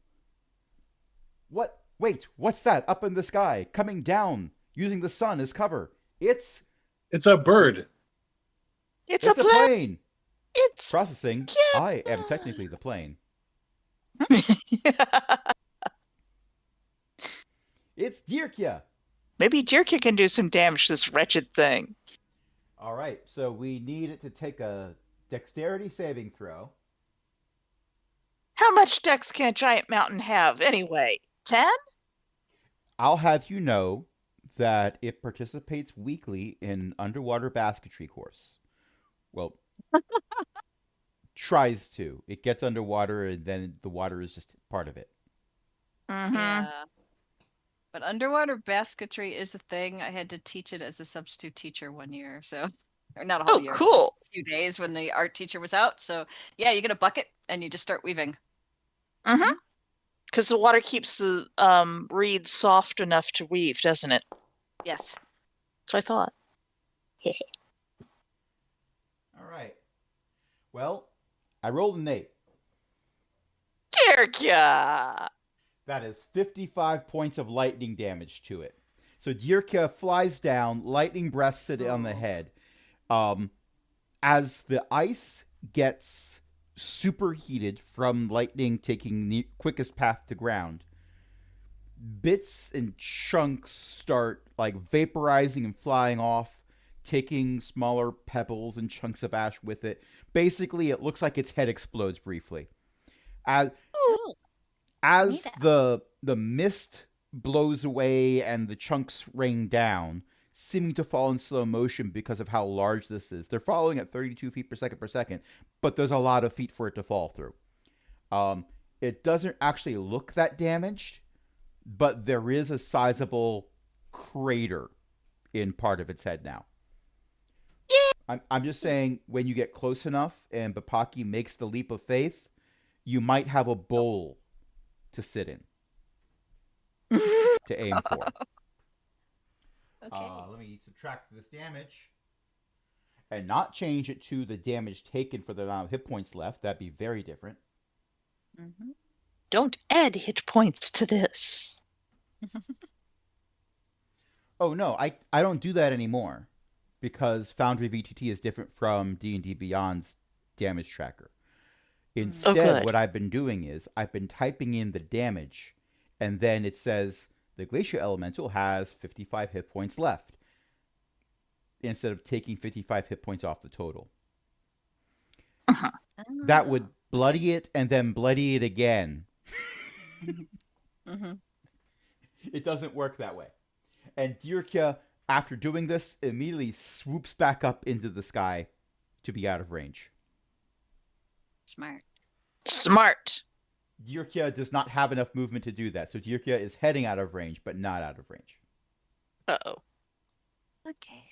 Speaker 2: What? Wait, what's that up in the sky, coming down, using the sun as cover? It's
Speaker 3: It's a bird.
Speaker 1: It's a
Speaker 2: it's a
Speaker 1: plane.
Speaker 2: plane.
Speaker 1: It's
Speaker 2: Processing.
Speaker 1: yeah.
Speaker 2: I am technically the plane. It's Dirkia.
Speaker 1: Maybe Dirkia can do some damage to this wretched thing.
Speaker 2: All right, so we need it to take a dexterity saving throw.
Speaker 1: How much dex can a giant mountain have anyway? 10?
Speaker 2: I'll have you know that it participates weekly in underwater basketry course. Well, tries to. It gets underwater and then the water is just part of it.
Speaker 1: Mm-hmm.
Speaker 4: Yeah. But underwater basketry is a thing. I had to teach it as a substitute teacher one year, so or not a whole
Speaker 1: Oh,
Speaker 4: year, but
Speaker 1: cool.
Speaker 4: a few days when the art teacher was out. So yeah, you get a bucket and you just start weaving.
Speaker 1: Mm-hmm. Because the water keeps the reed soft enough to weave, doesn't it?
Speaker 4: Yes.
Speaker 1: That's what I thought.
Speaker 2: All right. Well, I rolled an 8.
Speaker 1: Dirkia!
Speaker 2: That is 55 points of lightning damage to it. So Dirkia flies down, lightning breaths it on the head. As the ice gets superheated from lightning taking the quickest path to ground, bits and chunks start like vaporizing and flying off, taking smaller pebbles and chunks of ash with it. Basically, it looks like its head explodes briefly. As
Speaker 4: Oh,
Speaker 2: as
Speaker 4: neat.
Speaker 2: the mist blows away and the chunks rain down, seeming to fall in slow motion because of how large this is. They're falling at 32 feet per second, but there's a lot of feet for it to fall through. It doesn't actually look that damaged, but there is a sizable crater in part of its head now. I'm just saying, when you get close enough and Bapaki makes the leap of faith, you might have a bowl to sit in, to aim for.
Speaker 4: Okay.
Speaker 2: Let me subtract this damage and not change it to the damage taken for the amount of hit points left. That'd be very different.
Speaker 4: Mm-hmm.
Speaker 1: Don't add hit points to this.
Speaker 2: Oh no, I don't do that anymore because Foundry VTT is different from D&D Beyond's damage tracker. Instead,
Speaker 1: good.
Speaker 2: what I've been doing is I've been typing in the damage, and then it says the glacial elemental has 55 hit points left, instead of taking 55 hit points off the total. That would bloody it and then bloody it again.
Speaker 4: Mm-hmm.
Speaker 2: It doesn't work that way. And Dirkia, after doing this, immediately swoops back up into the sky to be out of range.
Speaker 4: Smart.
Speaker 1: Smart.
Speaker 2: Dirkia does not have enough movement to do that, so Dirkia is heading out of range, but not out of range.
Speaker 1: Uh-oh.
Speaker 4: Okay.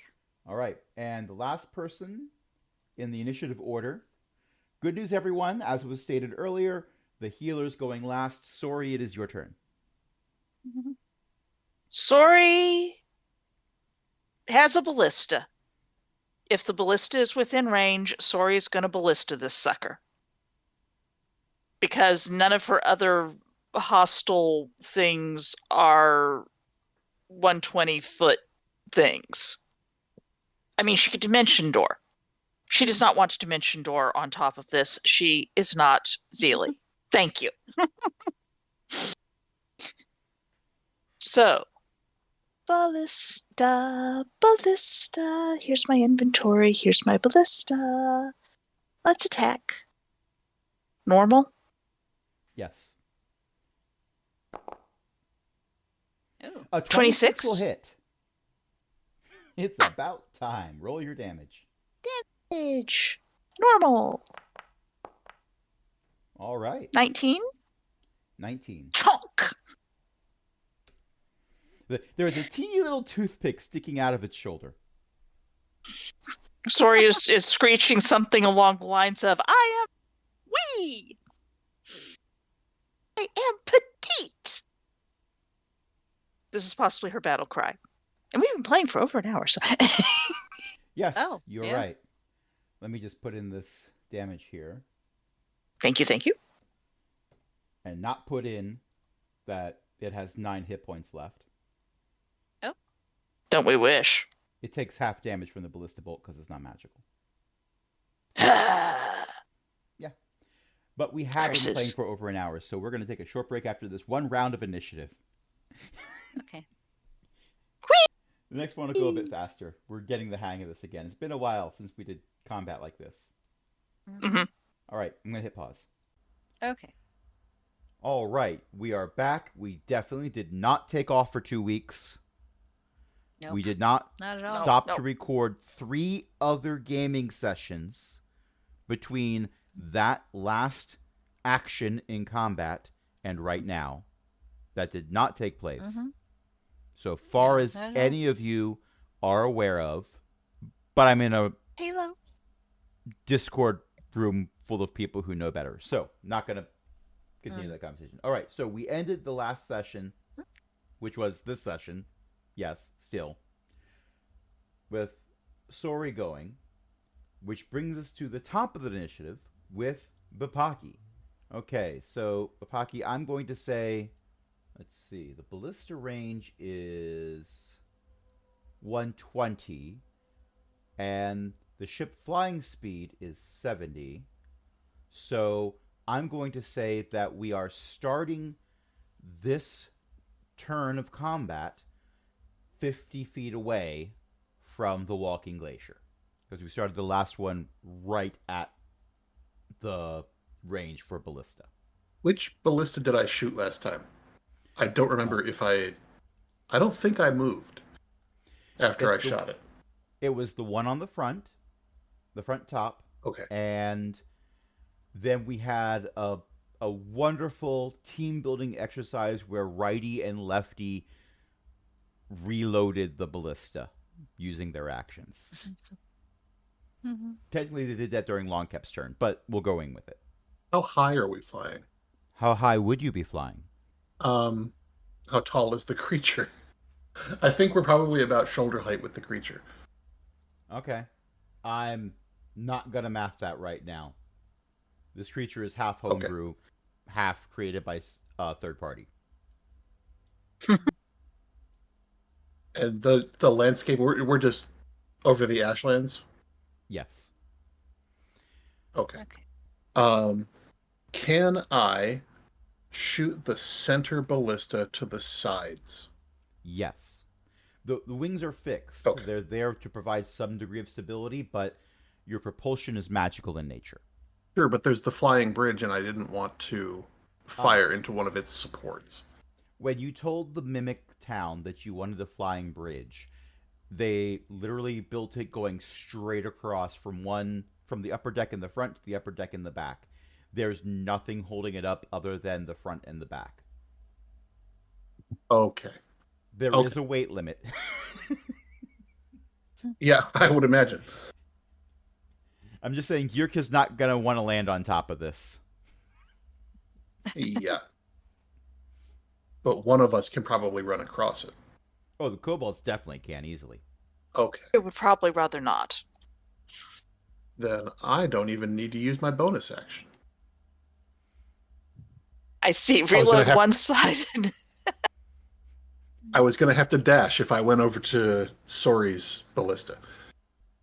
Speaker 2: All right, and the last person in the initiative order. Good news, everyone. As was stated earlier, the healer's going last. Sorry, it is your turn.
Speaker 1: Sorry has a ballista. If the ballista is within range, Sorry is going to ballista this sucker. Because none of her other hostile things are 120-foot things. I mean, she could dimension door. She does not want to dimension door on top of this. She is not Zeely. Thank you. So, ballista, ballista. Here's my inventory. Here's my ballista. Let's attack. Normal.
Speaker 2: Yes.
Speaker 4: Ooh.
Speaker 2: A 26 will hit. It's about time. Roll your damage.
Speaker 1: Damage. Normal.
Speaker 2: All right.
Speaker 1: 19.
Speaker 2: 19.
Speaker 1: Chunk.
Speaker 2: There is a teeny little toothpick sticking out of its shoulder.
Speaker 1: Sorry is screeching something along the lines of, I am wee. I am petite. This is possibly her battle cry. And we've been playing for over an hour, so.
Speaker 2: Yes,
Speaker 4: Oh,
Speaker 2: you're
Speaker 4: yeah.
Speaker 2: right. Let me just put in this damage here
Speaker 1: Thank you, thank you.
Speaker 2: and not put in that It has 9 hit points left.
Speaker 4: Oh.
Speaker 1: Don't we wish?
Speaker 2: It takes half damage from the ballista bolt because it's not magical. Yeah. But we have been playing for over an hour, so we're going to take a short break after this one round of initiative.
Speaker 4: Okay.
Speaker 2: The next one will go a bit faster. We're getting the hang of this again. It's been a while since we did combat like this.
Speaker 1: Mm-hmm.
Speaker 2: All right, I'm going to hit pause.
Speaker 4: Okay.
Speaker 2: All right, we are back. We definitely did not take off for 2 weeks.
Speaker 4: Nope.
Speaker 2: We did not
Speaker 4: Not at all.
Speaker 2: stop
Speaker 1: Nope.
Speaker 2: to record 3 other gaming sessions between that last action in combat and right now. That did not take place. So far as
Speaker 4: not at all.
Speaker 2: any of you are aware of, but I'm in a
Speaker 1: Halo.
Speaker 2: Discord room full of people who know better. So, not going to continue that conversation. All right, so we ended the last session, which was this session. Yes, still. With Sori going, which brings us to the top of the initiative with Bapaki. Okay, so Bapaki, I'm going to say, let's see, the ballista range is 120, and the ship flying speed is 70. So I'm going to say that we are starting this turn of combat 50 feet away from the walking glacier. Because we started the last one right at the range for ballista.
Speaker 3: Which ballista did I shoot last time? I don't remember if I don't think I moved after I shot it.
Speaker 2: It was the one on the front top.
Speaker 3: Okay.
Speaker 2: And then we had a wonderful team building exercise where righty and lefty reloaded the ballista using their actions. Technically, they did that during Longcap's turn, but we'll go in with it.
Speaker 3: How high are we flying?
Speaker 2: How high would you be flying?
Speaker 3: How tall is the creature? I think we're probably about shoulder height with the creature.
Speaker 2: Okay. I'm not going to math that right now. This creature is half homebrew, half created by third party.
Speaker 3: And the landscape, we're just over the ashlands?
Speaker 2: Yes.
Speaker 3: Okay. Can I shoot the center ballista to the sides?
Speaker 2: Yes. The wings are fixed.
Speaker 3: Okay.
Speaker 2: They're there to provide some degree of stability, but your propulsion is magical in nature.
Speaker 3: Sure, but there's the flying bridge, and I didn't want to fire into one of its supports.
Speaker 2: When you told the Mimic Town that you wanted a flying bridge, they literally built it going straight across from the upper deck in the front to the upper deck in the back. There's nothing holding it up other than the front and the back.
Speaker 3: Okay.
Speaker 2: There is a weight limit.
Speaker 3: Yeah, I would imagine.
Speaker 2: I'm just saying, Dirk not going to want to land on top of this.
Speaker 3: Yeah. But one of us can probably run across it.
Speaker 2: Oh, the kobolds definitely can easily.
Speaker 3: Okay.
Speaker 1: It would probably rather not.
Speaker 3: Then I don't even need to use my bonus action.
Speaker 1: I see. Reload one side.
Speaker 3: I was going to have to dash if I went over to Sori's ballista.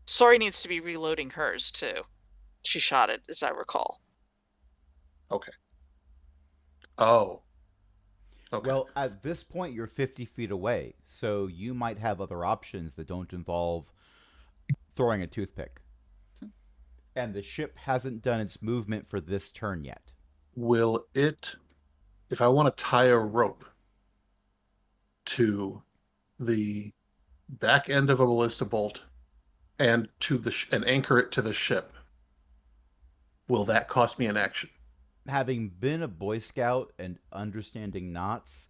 Speaker 1: Sori needs to be reloading hers, too. She shot it, as I recall.
Speaker 3: Okay. Oh. Okay.
Speaker 2: Well, at this point, you're 50 feet away, so you might have other options that don't involve throwing a toothpick. And the ship hasn't done its movement for this turn yet.
Speaker 3: Will it, if I want to tie a rope to the back end of a ballista bolt and to and anchor it to the ship, will that cost me an action?
Speaker 2: Having been a Boy Scout and understanding knots,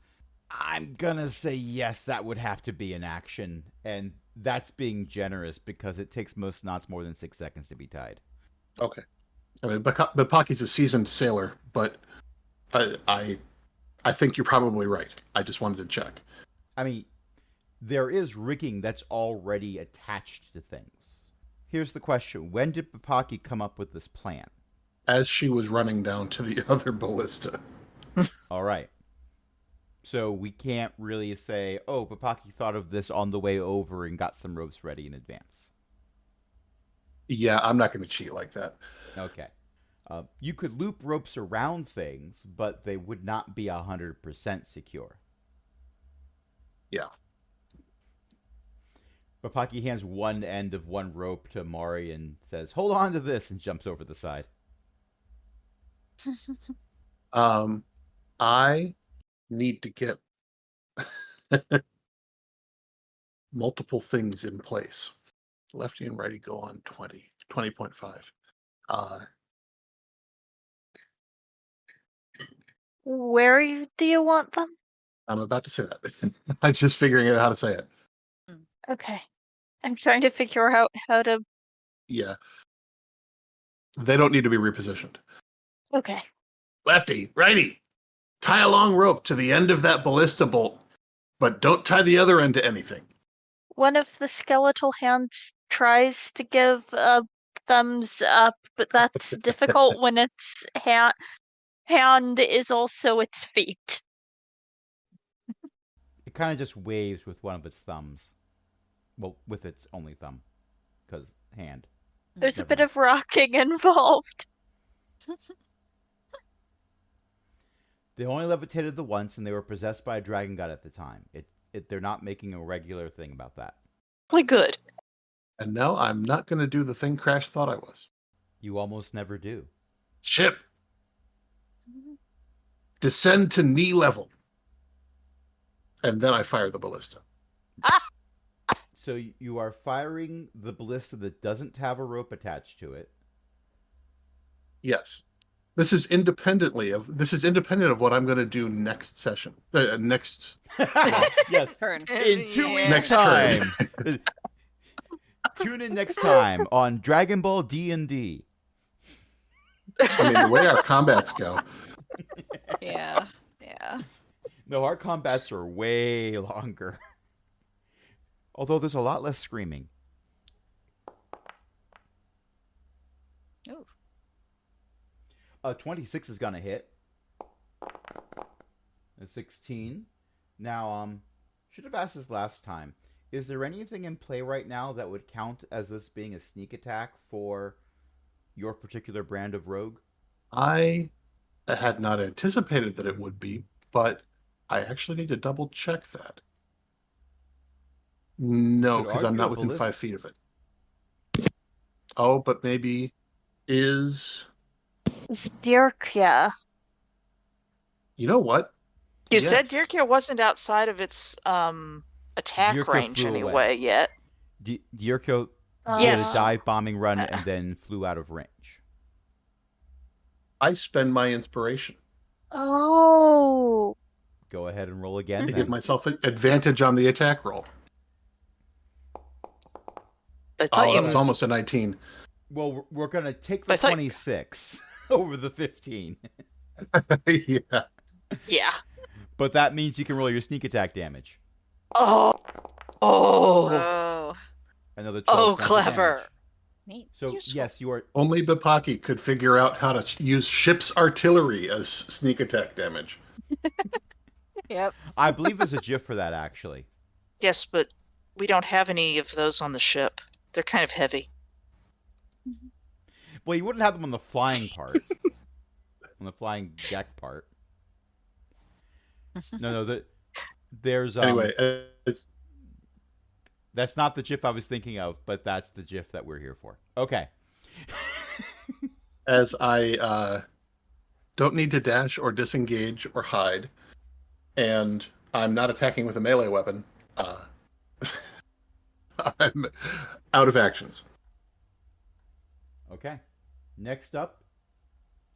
Speaker 2: I'm gonna say yes, that would have to be an action. And that's being generous because it takes most knots more than 6 seconds to be tied.
Speaker 3: Okay. I mean, Bapaki's a seasoned sailor, but I think you're probably right. I just wanted to check.
Speaker 2: I mean, there is rigging that's already attached to things. Here's the question. When did Bapaki come up with this plan?
Speaker 3: As she was running down to the other ballista.
Speaker 2: All right. So we can't really say, oh, Papaki thought of this on the way over and got some ropes ready in advance.
Speaker 3: Yeah, I'm not going to cheat like that.
Speaker 2: Okay. You could loop ropes around things, but they would not be 100% secure.
Speaker 3: Yeah.
Speaker 2: Papaki hands one end of one rope to Mari and says, hold on to this, and jumps over the side.
Speaker 3: I need to get multiple things in place. Lefty and righty go on 20.5.
Speaker 5: Where do you want them?
Speaker 3: I'm about to say that. I'm just figuring out how to say it.
Speaker 5: Okay. I'm trying to figure out how to.
Speaker 3: Yeah. They don't need to be repositioned.
Speaker 5: Okay.
Speaker 3: Lefty, righty, tie a long rope to the end of that ballista bolt, but don't tie the other end to anything.
Speaker 5: One of the skeletal hands tries to give a thumbs up, but that's difficult when its hand is also its feet.
Speaker 2: It kind of just waves with one of its thumbs. Well, with its only thumb. Because hand.
Speaker 5: There's a
Speaker 2: Never
Speaker 5: bit
Speaker 2: mind.
Speaker 5: of rocking involved.
Speaker 2: They only levitated the once, and they were possessed by a dragon god at the time. They're not making a regular thing about that.
Speaker 1: Really good.
Speaker 3: And now I'm not going to do the thing Crash thought I was.
Speaker 2: You almost never do.
Speaker 3: Ship, descend to knee level. And then I fire the ballista.
Speaker 2: So you are firing the ballista that doesn't have a rope attached to it.
Speaker 3: Yes. This is independent of what I'm going to do next session. Next.
Speaker 2: Yes.
Speaker 4: Turn.
Speaker 2: In 2 weeks'
Speaker 3: Next
Speaker 2: time.
Speaker 3: turn.
Speaker 2: Tune in next time on Dragon Ball D&D.
Speaker 3: I mean, the way our combats go.
Speaker 4: Yeah. Yeah.
Speaker 2: No, our combats are way longer. Although there's a lot less screaming.
Speaker 4: Ooh.
Speaker 2: 26 is gonna hit. A 16. Now, should have asked this last time. Is there anything in play right now that would count as this being a sneak attack for your particular brand of rogue?
Speaker 3: I had not anticipated that it would be, but I actually need to double check that. No,
Speaker 2: Could
Speaker 3: because I'm
Speaker 2: argue
Speaker 3: not
Speaker 2: a
Speaker 3: within
Speaker 2: ballist-
Speaker 3: 5 feet of it. Oh, but maybe is.
Speaker 5: Zdirkia.
Speaker 3: You know what?
Speaker 1: You said
Speaker 3: Yes.
Speaker 1: Dirkia wasn't outside of its attack
Speaker 2: Dirkia
Speaker 1: range
Speaker 2: flew
Speaker 1: anyway
Speaker 2: away.
Speaker 1: yet.
Speaker 2: Diurko did
Speaker 1: Yes.
Speaker 2: a dive bombing run and then flew out of range.
Speaker 3: I spend my inspiration
Speaker 5: Oh.
Speaker 2: Go ahead and roll again
Speaker 3: to give
Speaker 2: then.
Speaker 3: myself an advantage on the attack roll.
Speaker 1: I thought
Speaker 3: Oh,
Speaker 1: you
Speaker 3: it was almost a 19.
Speaker 2: Well, we're going to take the
Speaker 1: I thought-
Speaker 2: 26 over the 15.
Speaker 3: Yeah.
Speaker 1: Yeah.
Speaker 2: But that means you can roll your sneak attack damage.
Speaker 1: Oh. Oh.
Speaker 4: Oh.
Speaker 2: Another 12
Speaker 1: Oh,
Speaker 2: points of
Speaker 1: clever.
Speaker 2: damage.
Speaker 4: Neat.
Speaker 2: So,
Speaker 1: Useful.
Speaker 2: yes, you are.
Speaker 3: Only Bapaki could figure out how to use ship's artillery as sneak attack damage.
Speaker 4: Yep.
Speaker 2: I believe there's a GIF for that, actually.
Speaker 1: Yes, but we don't have any of those on the ship. They're kind of heavy.
Speaker 2: Well, you wouldn't have them on the flying part. On the flying deck part. No, there's...
Speaker 3: Anyway,
Speaker 2: That's not the GIF I was thinking of, but that's the GIF that we're here for. Okay.
Speaker 3: as I don't need to dash or disengage or hide, and I'm not attacking with a melee weapon, I'm out of actions.
Speaker 2: Okay. Next up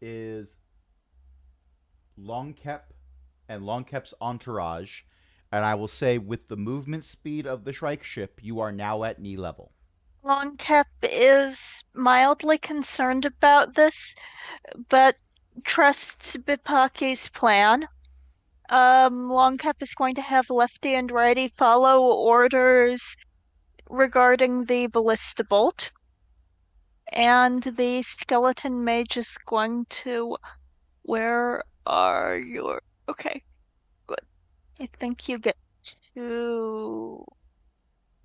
Speaker 2: is Longkep and Longkep's entourage. And I will say, with the movement speed of the Shrike ship, you are now at knee level.
Speaker 5: Longcap is mildly concerned about this, but trusts Bipaki's plan. Longcap is going to have Lefty and Righty follow orders regarding the ballista bolt. And the skeleton mage is going to... Where are your... Okay, good. I think you get 2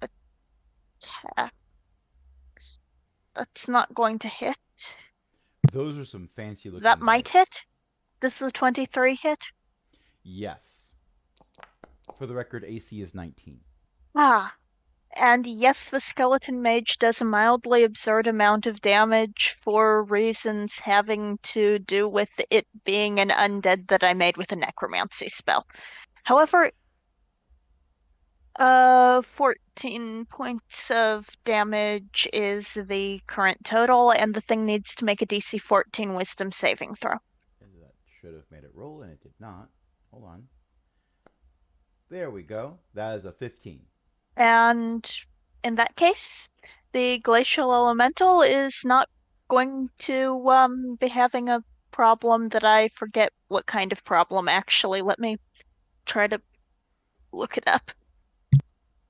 Speaker 5: attacks. That's not going to hit.
Speaker 2: Those are some fancy
Speaker 5: That
Speaker 2: looking
Speaker 5: might
Speaker 2: dice.
Speaker 5: hit. Does the 23 hit?
Speaker 2: Yes. For the record, AC is 19.
Speaker 5: Ah. And yes, the skeleton mage does a mildly absurd amount of damage for reasons having to do with it being an undead that I made with a necromancy spell. However, 14 points of damage is the current total, and the thing needs to make a DC 14 wisdom saving throw.
Speaker 2: That should have made it roll, and it did not. Hold on. There we go. That is a 15.
Speaker 5: And in that case, the glacial elemental is not going to be having a problem that I forget what kind of problem actually. Let me try to look it up.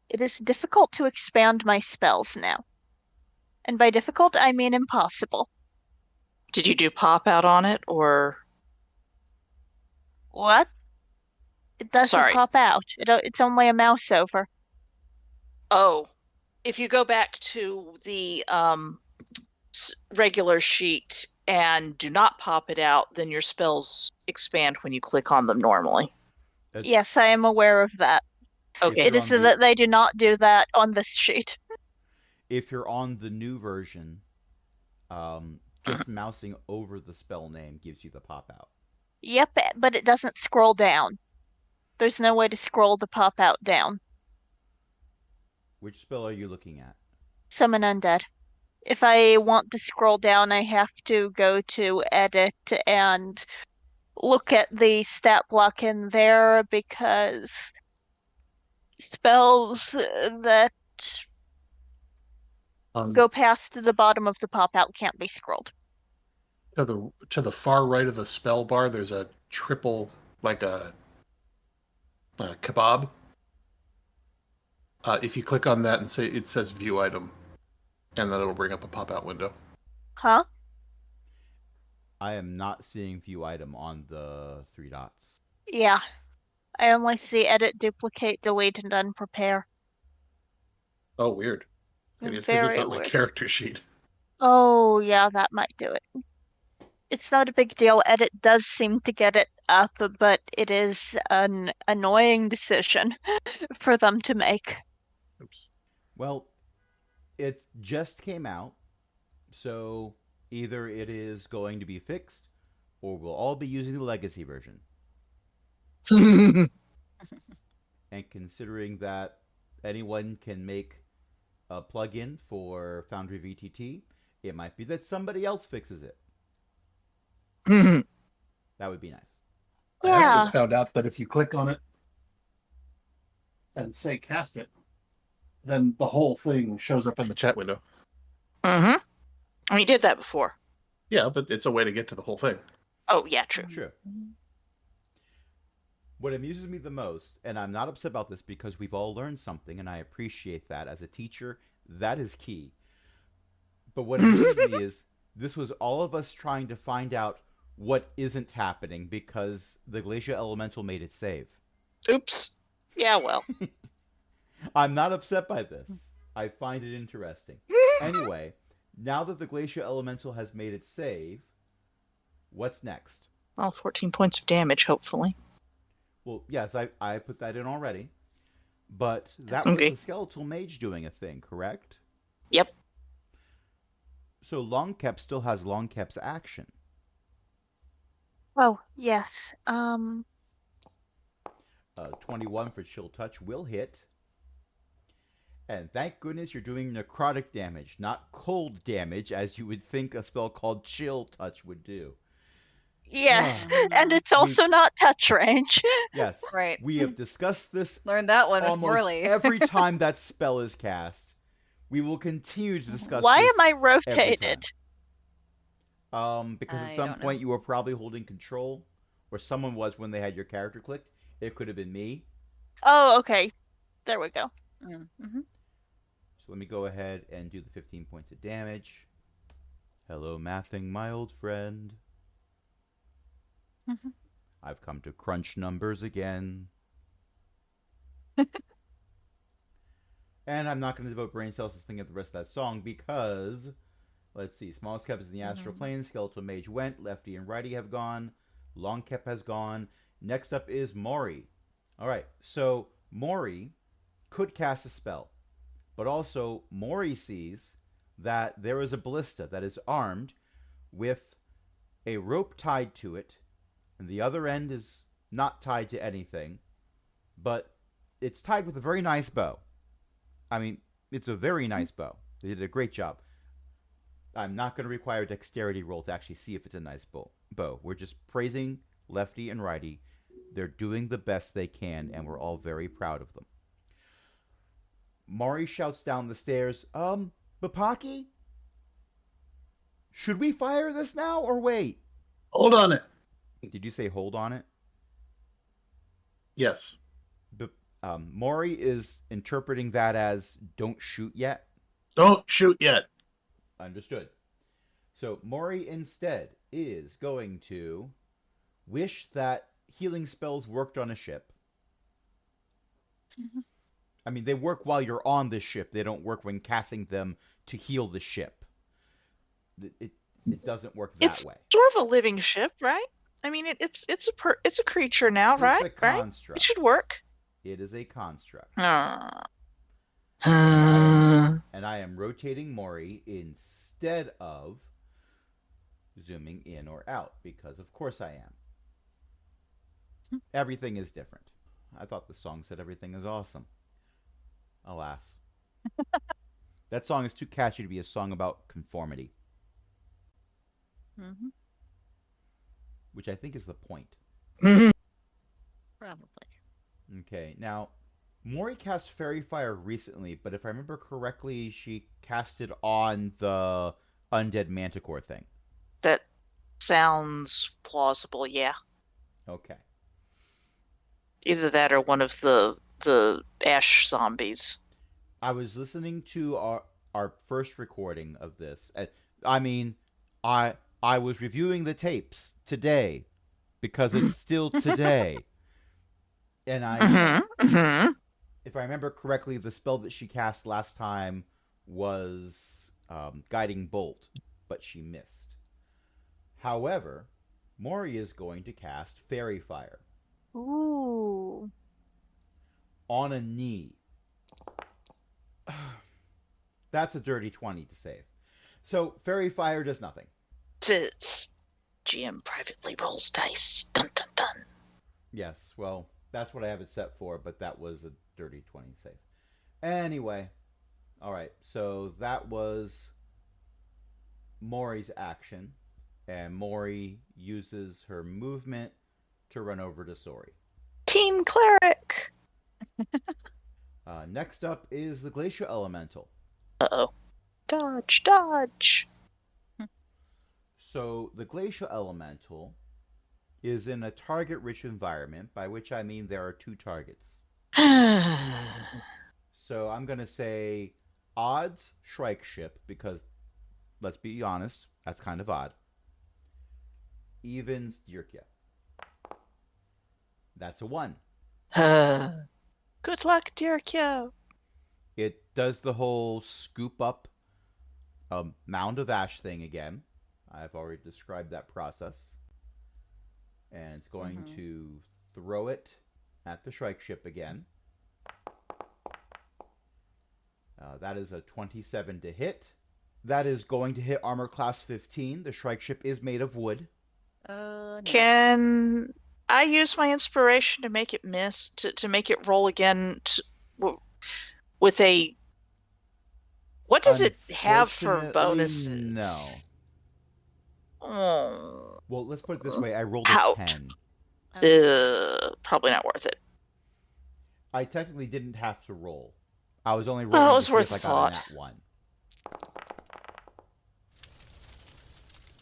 Speaker 5: It is difficult to expand my spells now. And by difficult, I mean impossible.
Speaker 1: Did you do pop out on it or?
Speaker 5: What? It doesn't
Speaker 1: Sorry.
Speaker 5: pop out. It's only a mouse over.
Speaker 1: Oh, if you go back to the regular sheet and do not pop it out, then your spells expand when you click on them normally.
Speaker 2: It's,
Speaker 5: Yes, I am aware of that.
Speaker 1: Okay.
Speaker 2: If
Speaker 5: It
Speaker 2: you're
Speaker 5: is
Speaker 2: on the,
Speaker 5: that they do not do that on this sheet.
Speaker 2: if you're on the new version, just mousing over the spell name gives you the pop out.
Speaker 5: Yep, but it doesn't scroll down. There's no way to scroll the pop out down.
Speaker 2: Which spell are you looking at?
Speaker 5: Summon undead. If I want to scroll down, I have to go to edit and look at the stat block in there because spells that go past the bottom of the pop out can't be scrolled.
Speaker 3: To the far right of the spell bar, there's a triple, like a kebab. If you click on that and say it says view item, and then it'll bring up a pop-out window.
Speaker 5: Huh?
Speaker 2: I am not seeing view item on the 3 dots.
Speaker 5: Yeah. I only see edit, duplicate, delete, and unprepare.
Speaker 3: Oh, weird. Maybe it's because it's
Speaker 5: Very
Speaker 3: not my
Speaker 5: weird.
Speaker 3: character sheet.
Speaker 5: Oh, yeah, that might do it. It's not a big deal. Edit does seem to get it up, but it is an annoying decision for them to make.
Speaker 3: Oops.
Speaker 2: Well, it just came out, so either it is going to be fixed, or we'll all be using the legacy version. And considering that anyone can make a plugin for Foundry VTT, it might be that somebody else fixes it. That would be nice.
Speaker 3: I have
Speaker 5: Yeah.
Speaker 3: just found out that if you click on it and say cast it, then the whole thing shows up in the chat window.
Speaker 1: Mm-hmm. I mean, you did that before.
Speaker 3: Yeah, but it's a way to get to the whole thing.
Speaker 1: Oh, yeah, true.
Speaker 2: True. What amuses me the most, and I'm not upset about this because we've all learned something, and I appreciate that. As a teacher, that is key. But what amuses me is this was all of us trying to find out what isn't happening because the glacial elemental made it save.
Speaker 1: Oops. Yeah, well.
Speaker 2: I'm not upset by this. I find it interesting. Anyway, now that the glacial elemental has made it save, what's next?
Speaker 1: Well, 14 points of damage, hopefully.
Speaker 2: Well, yes, I put that in already. But that
Speaker 1: Okay.
Speaker 2: was the skeletal mage doing a thing, correct?
Speaker 1: Yep.
Speaker 2: So Longcap still has Longcap's action.
Speaker 5: Oh, yes.
Speaker 2: 21 for chill touch will hit. And thank goodness you're doing necrotic damage, not cold damage, as you would think a spell called chill touch would do.
Speaker 5: Yes, and it's also not touch range.
Speaker 2: Yes.
Speaker 4: Right.
Speaker 2: We have discussed this
Speaker 4: Learned that one with
Speaker 2: almost
Speaker 4: Morley.
Speaker 2: every time that spell is cast. We will continue to discuss
Speaker 5: Why
Speaker 2: this
Speaker 5: am I
Speaker 2: every
Speaker 5: rotated?
Speaker 2: time. Because at
Speaker 4: I
Speaker 2: some
Speaker 4: don't
Speaker 2: point
Speaker 4: know.
Speaker 2: you were probably holding control, or someone was when they had your character clicked. It could have been me.
Speaker 5: Oh, okay. There we go.
Speaker 4: Mm-hmm.
Speaker 2: So let me go ahead and do the 15 points of damage. Hello, mathing, my old friend. I've come to crunch numbers again. And I'm not going to devote brain cells to thinking of the rest of that song because, let's see, Smallest Kev is in the astral plane, Skeletal Mage went, Lefty and Righty have gone, Long Kep has gone. Next up is Mori. All right, so Mori could cast a spell, but also Mori sees that there is a ballista that is armed with a rope tied to it, and the other end is not tied to anything, but it's tied with a very nice bow. I mean, it's a very nice bow. They did a great job. I'm not going to require a dexterity roll to actually see if it's a nice bow. We're just praising Lefty and Righty. They're doing the best they can, and we're all very proud of them. Mari shouts down the stairs, Bapaki? Should we fire this now or wait?
Speaker 3: Hold on it.
Speaker 2: Did you say hold on it?
Speaker 3: Yes.
Speaker 2: Maury is interpreting that as don't shoot yet.
Speaker 3: Don't shoot yet.
Speaker 2: Understood. So Maury instead is going to wish that healing spells worked on a ship. I mean, they work while you're on the ship. They don't work when casting them to heal the ship. It doesn't work that
Speaker 1: It's
Speaker 2: way.
Speaker 1: sort of a living ship, right? I mean, it's a creature now, right?
Speaker 2: It's a construct.
Speaker 1: Right? It should work.
Speaker 2: It is a construct.
Speaker 1: Uh.
Speaker 2: And I am rotating Mori instead of zooming in or out, because of course I am. Everything is different. I thought the song said everything is awesome. Alas. That song is too catchy to be a song about conformity.
Speaker 4: Mm-hmm.
Speaker 2: Which I think is the point.
Speaker 4: Probably.
Speaker 2: Okay, now, Mori cast Fairy Fire recently, but if I remember correctly, she cast it on the Undead Manticore thing.
Speaker 1: That sounds plausible, yeah.
Speaker 2: Okay.
Speaker 1: Either that or one of the ash zombies.
Speaker 2: I was listening to our first recording of this. I mean, I was reviewing the tapes today because it's still today. And if I remember correctly, the spell that she cast last time was Guiding Bolt, but she missed. However, Mori is going to cast Fairy Fire.
Speaker 5: Ooh.
Speaker 2: On a knee. That's a dirty 20 to save. So, Fairy Fire does nothing.
Speaker 1: It's GM privately rolls dice. Dun dun dun.
Speaker 2: Yes, well, that's what I have it set for, but that was a dirty 20 save. Anyway, alright, so that was Mori's action, and Mori uses her movement to run over to Sori.
Speaker 1: Team Cleric!
Speaker 2: Next up is the Glacial Elemental.
Speaker 1: Uh-oh. Dodge, dodge!
Speaker 2: So, the Glacial Elemental is in a target-rich environment, by which I mean there are two targets. So I'm going to say odds Shrike Ship, because, let's be honest, that's kind of odd. Evens Dirkia. That's a 1.
Speaker 1: Good luck, Dirkia.
Speaker 2: It does the whole scoop up a mound of ash thing again. I've already described that process. And it's going to throw it at the Shrike Ship again. That is a 27 to hit. That is going to hit armor class 15. The Shrike Ship is made of wood.
Speaker 4: No.
Speaker 1: Can I use my inspiration to make it miss? To make it roll again with a... What does it have for bonuses?
Speaker 2: No.
Speaker 1: Oh.
Speaker 2: Well, let's put it this way. I rolled a 10.
Speaker 1: Probably not worth it.
Speaker 2: I technically didn't have to roll. I was only rolling
Speaker 1: Well, it
Speaker 2: to
Speaker 1: was
Speaker 2: see
Speaker 1: worth
Speaker 2: if
Speaker 1: a
Speaker 2: I got a
Speaker 1: thought.
Speaker 2: nat 1.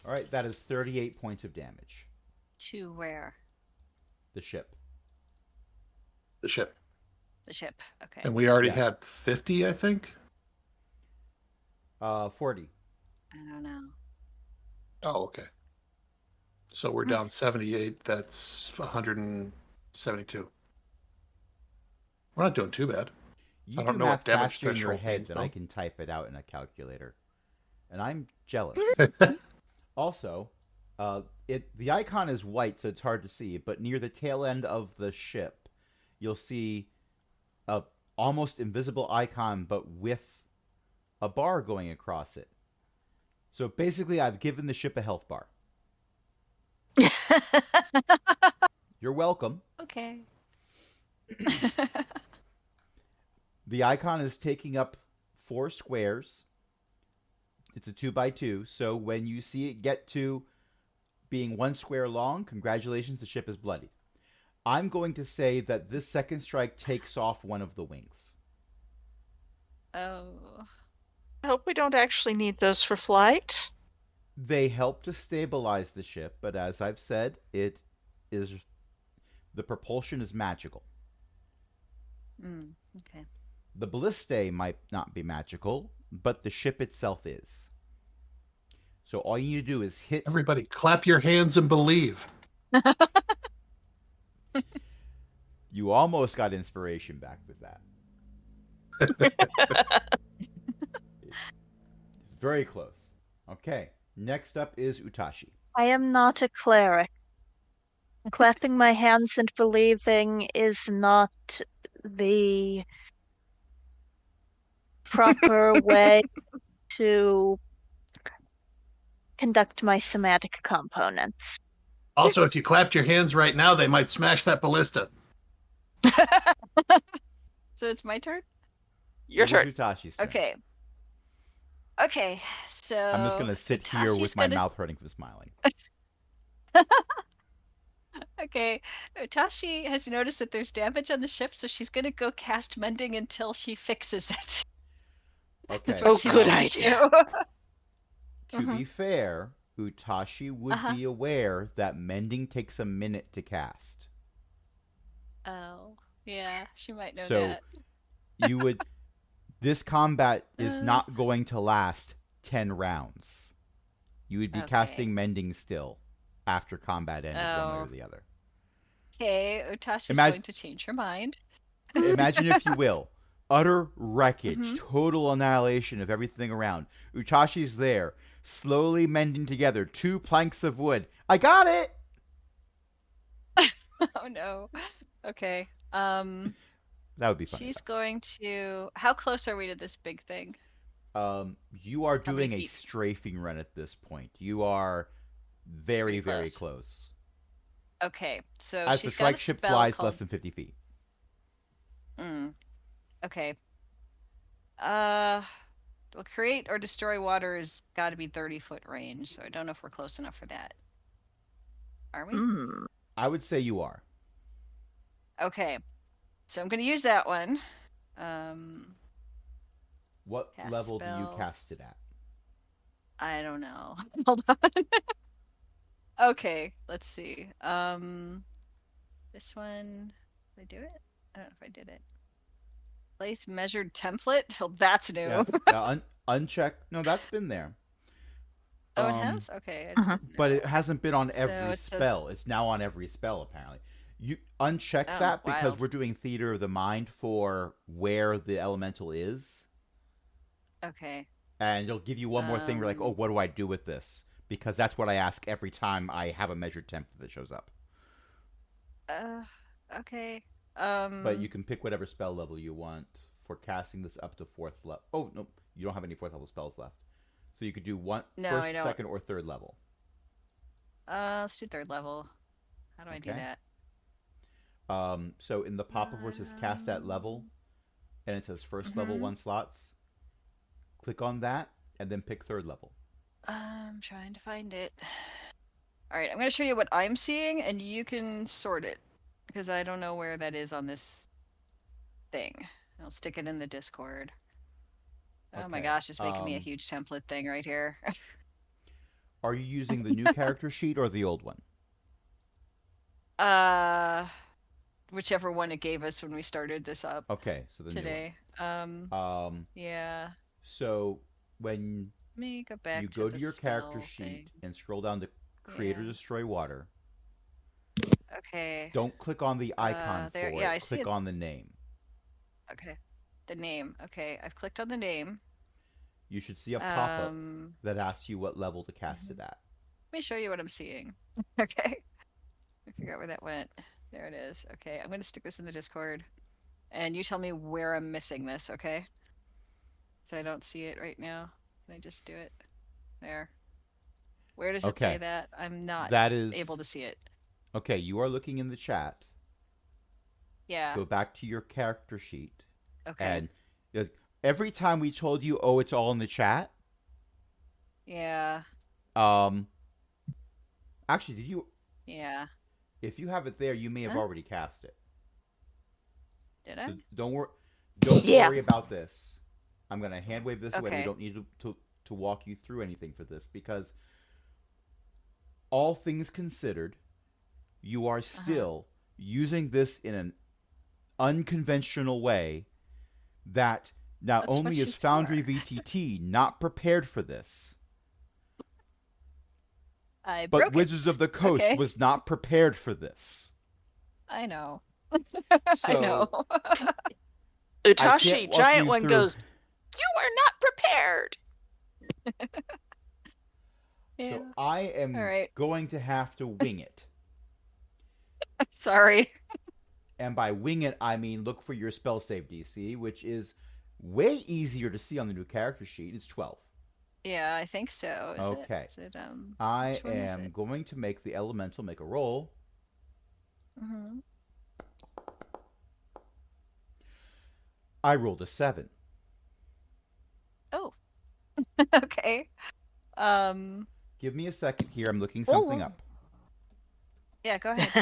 Speaker 2: Alright, that is 38 points of damage.
Speaker 4: To where?
Speaker 2: The ship.
Speaker 3: The ship.
Speaker 4: The ship. Okay.
Speaker 3: And we already
Speaker 2: Yeah.
Speaker 3: had 50, I think.
Speaker 2: 40.
Speaker 4: I don't know.
Speaker 3: Oh, okay. So we're down 78. That's 172. We're not doing too bad.
Speaker 2: You
Speaker 3: I
Speaker 2: do
Speaker 3: don't know what
Speaker 2: math
Speaker 3: damage
Speaker 2: faster in your
Speaker 3: threshold
Speaker 2: head
Speaker 3: means,
Speaker 2: than I
Speaker 3: though.
Speaker 2: can type it out in a calculator, and I'm jealous. Also, the icon is white, so it's hard to see. But near the tail end of the ship, you'll see a almost invisible icon, but with a bar going across it. So basically, I've given the ship a health bar. You're welcome.
Speaker 4: Okay.
Speaker 2: The icon is taking up 4 squares. It's a 2x2, so when you see it get to being 1 square long, congratulations, the ship is bloody. I'm going to say that this second strike takes off one of the wings.
Speaker 4: Oh.
Speaker 1: I hope we don't actually need those for flight.
Speaker 2: They help to stabilize the ship, but as I've said, it is the propulsion is magical.
Speaker 4: Okay.
Speaker 2: The ballistae might not be magical, but the ship itself is. So all you need to do is hit.
Speaker 3: Everybody, clap your hands and believe.
Speaker 2: You almost got inspiration back with that. It's very close. Okay, next up is Utashi.
Speaker 5: I am not a cleric. Clapping my hands and believing is not the proper way to conduct my somatic components.
Speaker 3: Also, if you clapped your hands right now, they might smash that ballista.
Speaker 4: So it's my turn?
Speaker 1: Your
Speaker 2: It is
Speaker 1: turn.
Speaker 2: Utashi's turn.
Speaker 4: Okay. Okay, so
Speaker 2: I'm just gonna sit here with
Speaker 4: Utashi's
Speaker 2: my
Speaker 4: gonna-
Speaker 2: mouth hurting from smiling.
Speaker 4: Okay, Utashi has noticed that there's damage on the ship, so she's gonna go cast mending until she fixes it.
Speaker 2: Okay.
Speaker 4: That's what
Speaker 1: Oh,
Speaker 4: she's
Speaker 1: good
Speaker 4: gonna
Speaker 1: idea.
Speaker 4: do.
Speaker 2: To be fair, Utashi would
Speaker 4: Uh-huh.
Speaker 2: be aware that mending takes a minute to cast.
Speaker 4: Oh, yeah, she might know
Speaker 2: So
Speaker 4: that.
Speaker 2: you would. This combat is
Speaker 4: Uh.
Speaker 2: not going to last 10 rounds. You would be
Speaker 4: Okay.
Speaker 2: casting mending still after combat ended, one way or
Speaker 4: Oh.
Speaker 2: the other.
Speaker 4: Okay, Utashi's
Speaker 2: Imag-
Speaker 4: going to change her mind.
Speaker 2: Imagine, if you will, utter wreckage,
Speaker 4: Mhm.
Speaker 2: total annihilation of everything around. Utashi's there, slowly mending together 2 planks of wood. I got it!
Speaker 4: Oh no. Okay.
Speaker 2: That would be funny.
Speaker 4: She's going to. How close are we to this big thing?
Speaker 2: You are
Speaker 4: How many
Speaker 2: doing a
Speaker 4: feet?
Speaker 2: strafing run at this point. You are very,
Speaker 4: Pretty
Speaker 2: very
Speaker 4: close.
Speaker 2: close.
Speaker 4: Okay, so
Speaker 2: As the
Speaker 4: she's got
Speaker 2: strike
Speaker 4: a
Speaker 2: ship
Speaker 4: spell
Speaker 2: flies
Speaker 4: called.
Speaker 2: less than 50 feet.
Speaker 4: Okay. Well, create or destroy water has got to be 30-foot range, so I don't know if we're close enough for that. Are we?
Speaker 1: Mm.
Speaker 2: I would say you are.
Speaker 4: Okay, so I'm gonna use that one.
Speaker 2: What
Speaker 4: Cast
Speaker 2: level do you
Speaker 4: spell.
Speaker 2: cast it at?
Speaker 4: I don't know. Hold on. Okay, let's see. This one. Did I do it? I don't know if I did it. Place measured template. Well, that's new.
Speaker 2: Yeah, uncheck. No, that's been there.
Speaker 4: Oh, it has? Okay. I just
Speaker 1: Uh-huh.
Speaker 4: didn't
Speaker 2: But
Speaker 4: know.
Speaker 2: it hasn't been on
Speaker 4: So
Speaker 2: every
Speaker 4: it's a-
Speaker 2: spell. It's now on every spell, apparently. You uncheck
Speaker 4: Oh,
Speaker 2: that because
Speaker 4: wild.
Speaker 2: we're doing Theater of the Mind for where the elemental is.
Speaker 4: Okay.
Speaker 2: And it'll give you one more thing. You're like, oh, what do I do with this? Because that's what I ask every time I have a measured template that shows up.
Speaker 4: Okay.
Speaker 2: But you can pick whatever spell level you want for casting this up to 4th level. Oh, no, you don't have any 4th level spells left. So you could do
Speaker 4: No, I
Speaker 2: first,
Speaker 4: don't.
Speaker 2: second, or 3rd level.
Speaker 4: Let's do 3rd level. How do I do
Speaker 2: Okay.
Speaker 4: that?
Speaker 2: So in the pop-up where it says cast at level, and it says first level 1 slots, click on that, and then pick 3rd level.
Speaker 4: I'm trying to find it. All right, I'm going to show you what I'm seeing, and you can sort it, because I don't know where that is on this thing. I'll stick it in the Discord. Oh my
Speaker 2: Okay,
Speaker 4: gosh, it's making me a huge template thing right here.
Speaker 2: Are you using the new character sheet or the old one?
Speaker 4: Whichever one it gave us when we started this up
Speaker 2: Okay, so the
Speaker 4: today.
Speaker 2: new one.
Speaker 4: Yeah.
Speaker 2: So when
Speaker 4: Let me go back
Speaker 2: you
Speaker 4: to
Speaker 2: go
Speaker 4: the
Speaker 2: to your character
Speaker 4: spell
Speaker 2: sheet
Speaker 4: thing.
Speaker 2: and scroll down to Create or
Speaker 4: Yeah.
Speaker 2: Destroy Water,
Speaker 4: Okay.
Speaker 2: don't click on the icon
Speaker 4: there-
Speaker 2: for
Speaker 4: yeah,
Speaker 2: it.
Speaker 4: I see
Speaker 2: Click
Speaker 4: it.
Speaker 2: on the name.
Speaker 4: Okay. The name. Okay, I've clicked on the name.
Speaker 2: You should see a pop-up
Speaker 4: Um,
Speaker 2: that asks you what level to cast
Speaker 4: mhm.
Speaker 2: it at.
Speaker 4: Let me show you what I'm seeing. Okay. I figure out where that went. There it is. Okay, I'm gonna stick this in the Discord, and you tell me where I'm missing this, okay? So I don't see it right now. Can I just do it? There. Where does it say
Speaker 2: Okay.
Speaker 4: that? I'm not
Speaker 2: That
Speaker 4: able
Speaker 2: is
Speaker 4: to see it.
Speaker 2: okay. You are looking in the chat.
Speaker 4: Yeah.
Speaker 2: Go back to your character sheet,
Speaker 4: Okay.
Speaker 2: and every time we told you, "Oh, it's all in the chat."
Speaker 4: Yeah.
Speaker 2: Um, actually, did you?
Speaker 4: Yeah.
Speaker 2: If you have it there, you may have
Speaker 4: Huh?
Speaker 2: already cast it.
Speaker 4: Did
Speaker 2: So
Speaker 4: I?
Speaker 2: don't worry. Don't
Speaker 1: Yeah.
Speaker 2: worry about this. I'm gonna hand wave this away. We
Speaker 4: Okay.
Speaker 2: don't need to walk you through anything for this because all things considered, you are still using this in an unconventional way that not
Speaker 4: That's what
Speaker 2: only is
Speaker 4: she's
Speaker 2: Foundry
Speaker 4: for.
Speaker 2: VTT not prepared for this,
Speaker 4: I
Speaker 2: but
Speaker 4: broke it.
Speaker 2: Wizards of the Coast
Speaker 4: Okay.
Speaker 2: was not prepared for this.
Speaker 4: I know. I know.
Speaker 2: So I can't
Speaker 1: Utashi,
Speaker 2: walk
Speaker 1: Giant
Speaker 2: you
Speaker 1: One
Speaker 2: through.
Speaker 1: goes, "You are not prepared."
Speaker 4: Yeah.
Speaker 2: So I
Speaker 4: All
Speaker 2: am
Speaker 4: right.
Speaker 2: going to have to wing it.
Speaker 4: Sorry.
Speaker 2: And by wing it, I mean look for your spell save DC, which is way easier to see on the new character sheet. It's 12.
Speaker 4: Yeah, I think so. Is it?
Speaker 2: Okay.
Speaker 4: Is it
Speaker 2: I
Speaker 4: which one is
Speaker 2: am
Speaker 4: it?
Speaker 2: going to make the elemental make a roll.
Speaker 4: Mm-hmm.
Speaker 2: I rolled a 7.
Speaker 4: Oh. Okay. Um,
Speaker 2: Give me a second here. I'm looking
Speaker 1: Roll
Speaker 2: something
Speaker 1: low.
Speaker 2: up.
Speaker 4: yeah, go ahead.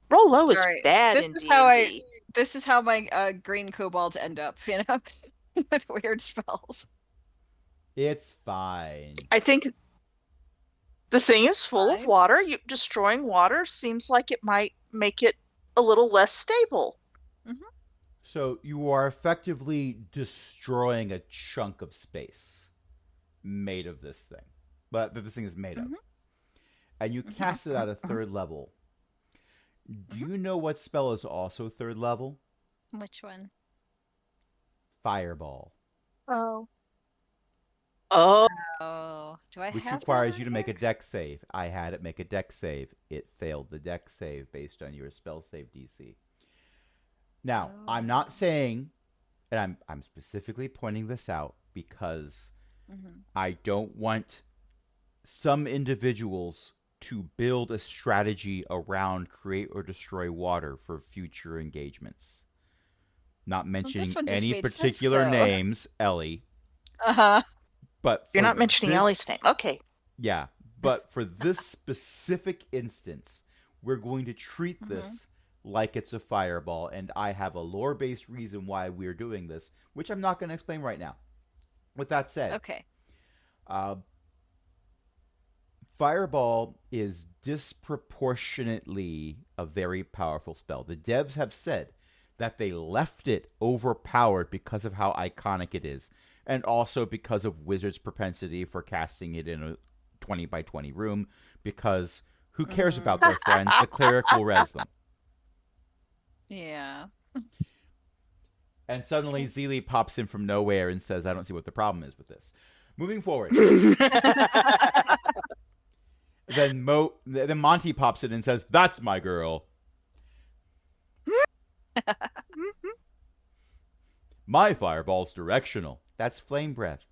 Speaker 1: Roll low is
Speaker 4: Sorry.
Speaker 1: bad
Speaker 4: This
Speaker 1: in
Speaker 4: is how
Speaker 1: D&D.
Speaker 4: this is how my green kobolds end up, you know, with weird spells.
Speaker 2: It's fine.
Speaker 1: I think the thing is full of
Speaker 4: Fine.
Speaker 1: water. Destroying water seems like it might make it a little less stable.
Speaker 4: Mm-hmm.
Speaker 2: So you are effectively destroying a chunk of space made of this thing, but that this thing is made of.
Speaker 4: Mm-hmm.
Speaker 2: And you cast it at a third level. Do you know what spell is also third level?
Speaker 4: Which one?
Speaker 2: Fireball,
Speaker 5: Oh.
Speaker 1: Oh,
Speaker 4: Oh, do I
Speaker 2: which
Speaker 4: have that
Speaker 2: requires
Speaker 4: on
Speaker 2: you to make a
Speaker 4: here?
Speaker 2: dex save. I had it make a dex save. It failed the dex save based on your spell save DC. Now, I'm
Speaker 4: Oh.
Speaker 2: not saying, and I'm specifically pointing this out because
Speaker 4: Mm-hmm.
Speaker 2: I don't want some individuals to build a strategy around create or destroy water for future engagements. Not
Speaker 4: Well, this
Speaker 2: mentioning
Speaker 4: one just
Speaker 2: any
Speaker 4: made sense,
Speaker 2: particular
Speaker 4: though.
Speaker 2: names, Ellie,
Speaker 4: Uh-huh.
Speaker 2: but
Speaker 1: you're
Speaker 2: for
Speaker 1: not mentioning
Speaker 2: this,
Speaker 1: Ellie's name. Okay.
Speaker 2: yeah, but for this specific instance, we're going to treat
Speaker 4: Mm-hmm.
Speaker 2: this like it's a fireball, and I have a lore-based reason why we're doing this, which I'm not going to explain right now. With that said,
Speaker 4: Okay.
Speaker 2: uh, Fireball is disproportionately a very powerful spell. The devs have said that they left it overpowered because of how iconic it is, and also because of Wizards' propensity for casting it in a 20 by 20 room, because who cares
Speaker 4: Mm-hmm.
Speaker 2: about their friends? The cleric will res them.
Speaker 4: Yeah.
Speaker 2: And suddenly Zeely pops in from nowhere and says, I don't see what the problem is with this. Moving forward. Then Monty pops in and says, "That's my girl." My fireball's directional. That's flame breath.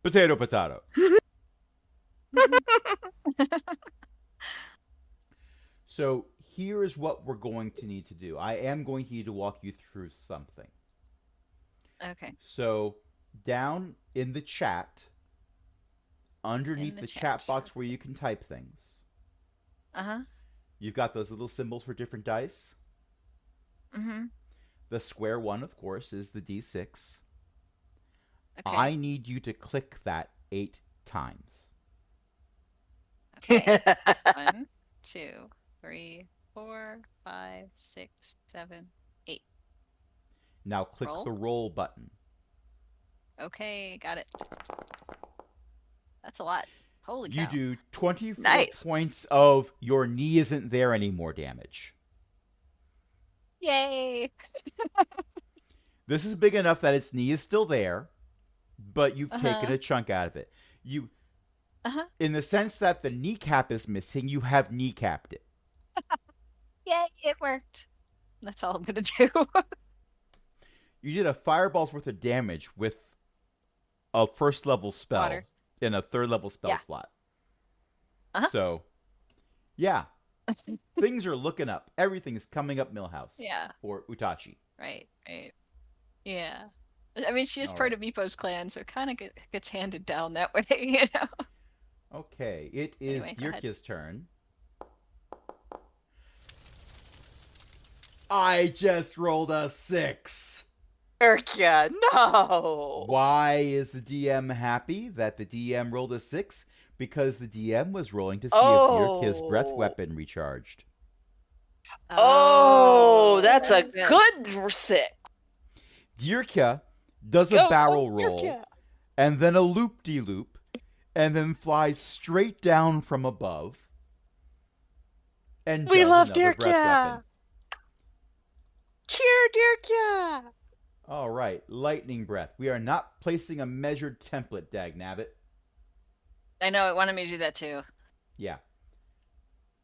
Speaker 2: Potato, potato. So here is what we're going to need to do. I am going to need to walk you through something.
Speaker 4: Okay.
Speaker 2: So down in the chat, underneath
Speaker 4: the
Speaker 2: the
Speaker 4: chat.
Speaker 2: chat box where you can type things,
Speaker 4: Uh-huh.
Speaker 2: you've got those little symbols for different dice.
Speaker 4: Mm-hmm.
Speaker 2: The square one, of course, is the D6.
Speaker 4: Okay.
Speaker 2: I need you to click that 8 times.
Speaker 4: Okay. 1, 2, 3, 4, 5, 6, 7, 8.
Speaker 2: Now click
Speaker 4: Roll.
Speaker 2: the roll button.
Speaker 4: Okay, got it. That's a lot. Holy
Speaker 2: You
Speaker 4: cow.
Speaker 2: do 24
Speaker 1: Nice.
Speaker 2: points of your knee isn't there anymore damage.
Speaker 4: Yay.
Speaker 2: This is big enough that its knee is still there, but you've taken
Speaker 4: Uh-huh.
Speaker 2: a chunk out of it. You,
Speaker 4: Uh-huh.
Speaker 2: in the sense that the kneecap is missing, you have kneecapped it.
Speaker 4: Yay, it worked. That's all I'm gonna do.
Speaker 2: You did a fireball's worth of damage with a first level spell
Speaker 4: Water.
Speaker 2: in a third level spell
Speaker 4: Yeah.
Speaker 2: slot.
Speaker 4: Uh-huh.
Speaker 2: So, yeah, things are looking up. Everything is coming up Millhouse.
Speaker 4: Yeah.
Speaker 2: Or Utachi.
Speaker 4: Right. Yeah. I mean, she is
Speaker 2: All
Speaker 4: part
Speaker 2: right.
Speaker 4: of Meepo's clan, so it kind of gets handed down that way.
Speaker 2: Okay, it is
Speaker 4: Anyway, go ahead.
Speaker 2: Dirkya's turn. I just rolled a 6.
Speaker 1: Dirkia, no.
Speaker 2: Why is the DM happy that the DM rolled a 6? Because the DM was rolling to see if Dirkya's breath weapon recharged.
Speaker 1: Oh, that's a
Speaker 4: good.
Speaker 1: good 6.
Speaker 2: Dirkya does a barrel roll, and then a loop-de-loop, and then flies straight down from above. And
Speaker 1: We
Speaker 2: does
Speaker 1: love
Speaker 2: another breath weapon.
Speaker 1: Dirkia. Cheer, Dirkia.
Speaker 2: All right, lightning breath. We are not placing a measured template, Dagnabbit.
Speaker 4: I know, it wanted me to do that too.
Speaker 2: Yeah.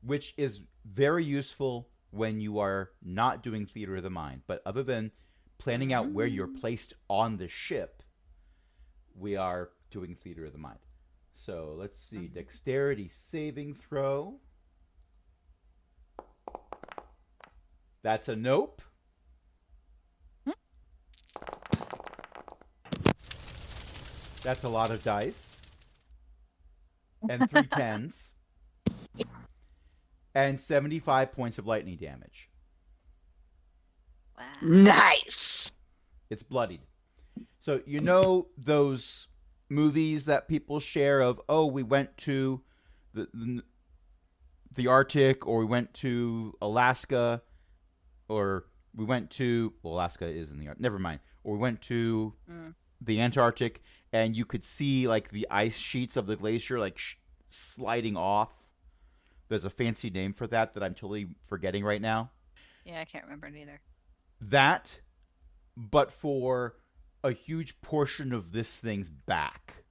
Speaker 2: Which is very useful when you are not doing theater of the mind. But other than planning out where you're placed on the ship, we are doing theater of the mind. So let's see. Dexterity saving throw. That's a nope. That's a lot of dice. And 3 10s. And 75 points of lightning damage.
Speaker 4: Wow.
Speaker 1: Nice.
Speaker 2: It's bloodied. So you know those movies that people share of, oh, we went to the Arctic, or we went to Alaska, or we went to, well, Alaska is in the Arctic. Never mind. Or we went to the Antarctic, and you could see like the ice sheets of the glacier like sliding off. There's a fancy name for that I'm totally forgetting right now.
Speaker 4: Yeah, I can't remember it either.
Speaker 2: That, but for a huge portion of this thing's back.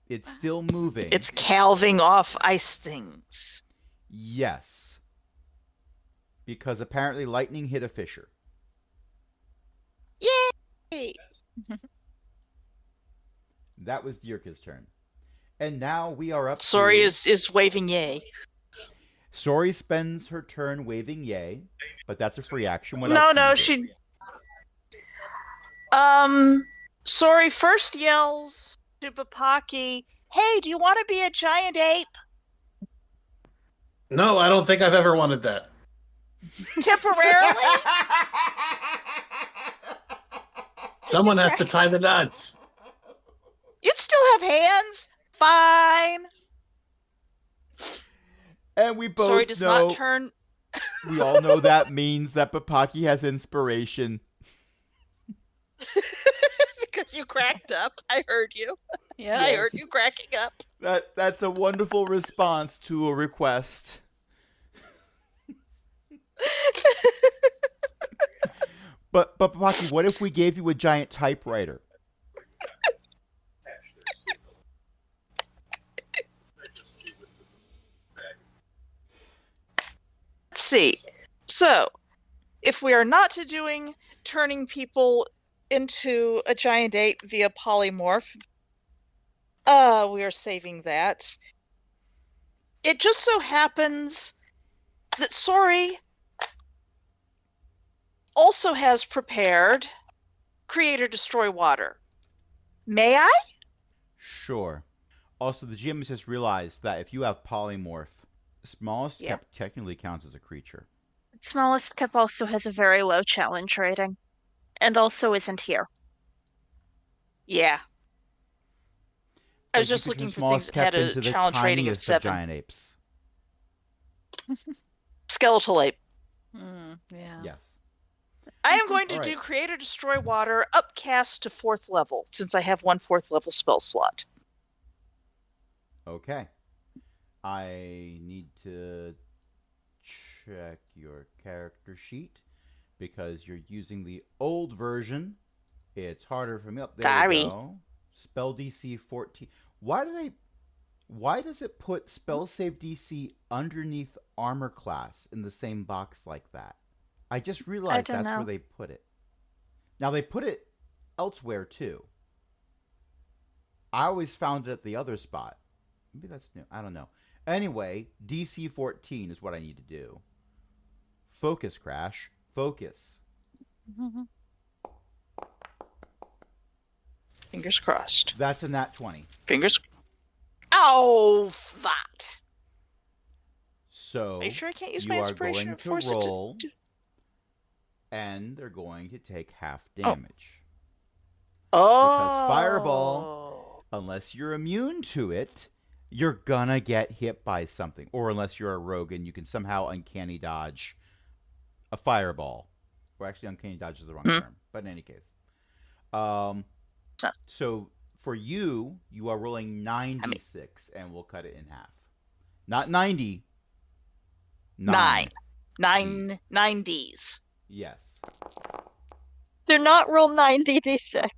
Speaker 2: It's still moving.
Speaker 1: It's calving off ice things.
Speaker 2: Yes. Because apparently lightning hit a fissure.
Speaker 1: Yay!
Speaker 2: That was Dirka's turn. And now we are up
Speaker 1: Sori
Speaker 2: to...
Speaker 1: is waving yay.
Speaker 2: Sori spends her turn waving yay, but that's a free action. What
Speaker 1: No,
Speaker 2: else
Speaker 1: no,
Speaker 2: do you do?
Speaker 1: Sori first yells to Papaki, "Hey, do you want to be a giant ape?"
Speaker 3: No, I don't think I've ever wanted that.
Speaker 1: Temporarily?
Speaker 3: Someone has to tie the knots.
Speaker 1: You'd still have hands. Fine.
Speaker 2: And we both
Speaker 1: Sori does
Speaker 2: know...
Speaker 1: not turn...
Speaker 2: We all know that means that Papaki has inspiration.
Speaker 1: Because you cracked up. I heard you.
Speaker 4: Yeah.
Speaker 1: I heard you cracking up.
Speaker 2: That's a wonderful response to a request. But Papaki, what if we gave you a giant typewriter?
Speaker 1: Let's see. So, if we are not doing turning people into a giant ape via polymorph, we are saving that. It just so happens that Sori also has prepared Create or Destroy Water. May I?
Speaker 2: Sure. Also, the GM has just realized that if you have polymorph, smallest cap technically counts as a creature.
Speaker 5: Smallest Cap also has a very low challenge rating, and also isn't here.
Speaker 1: Yeah. I was
Speaker 2: Like,
Speaker 1: just
Speaker 2: you could
Speaker 1: looking
Speaker 2: turn
Speaker 1: for things that had
Speaker 2: smallest
Speaker 1: a
Speaker 2: cap into the
Speaker 1: challenge rating of
Speaker 2: tiniest
Speaker 1: 7.
Speaker 2: giant apes.
Speaker 1: Skeletal ape.
Speaker 4: Yeah.
Speaker 2: Yes.
Speaker 1: I am going to
Speaker 2: All
Speaker 1: do
Speaker 2: right.
Speaker 1: Create or Destroy Water upcast to 4th level, since I have 1 4th level spell slot.
Speaker 2: Okay. I need to check your character sheet because you're using the old version It's harder for me. Up there we
Speaker 1: Sorry.
Speaker 2: go. Spell DC 14. Why does it put spell save DC underneath armor class in the same box like that? I just realized
Speaker 5: don't
Speaker 2: that's where
Speaker 5: know.
Speaker 2: they put it. Now they put it elsewhere too. I always found it at the other spot. Maybe that's new. I don't know. Anyway, DC 14 is what I need to do. Focus, Crash. Focus.
Speaker 1: Fingers crossed.
Speaker 2: That's a nat 20.
Speaker 1: Fingers. Oh, that.
Speaker 2: So
Speaker 1: Are you sure I can't use
Speaker 2: you
Speaker 1: my
Speaker 2: are
Speaker 1: inspiration
Speaker 2: going
Speaker 1: and
Speaker 2: to
Speaker 1: force it
Speaker 2: roll,
Speaker 1: to?
Speaker 2: and they're going to take half damage.
Speaker 1: Oh.
Speaker 2: Fireball, unless you're immune to it, you're gonna get hit by something. Or unless you're a rogue and you can somehow uncanny dodge a fireball. Or actually, uncanny dodge is the wrong term. But in any case. So for you, you are rolling 96, and we'll cut it in half. Not 90. 9.
Speaker 1: 90s.
Speaker 2: Yes.
Speaker 5: Do not roll 90d6.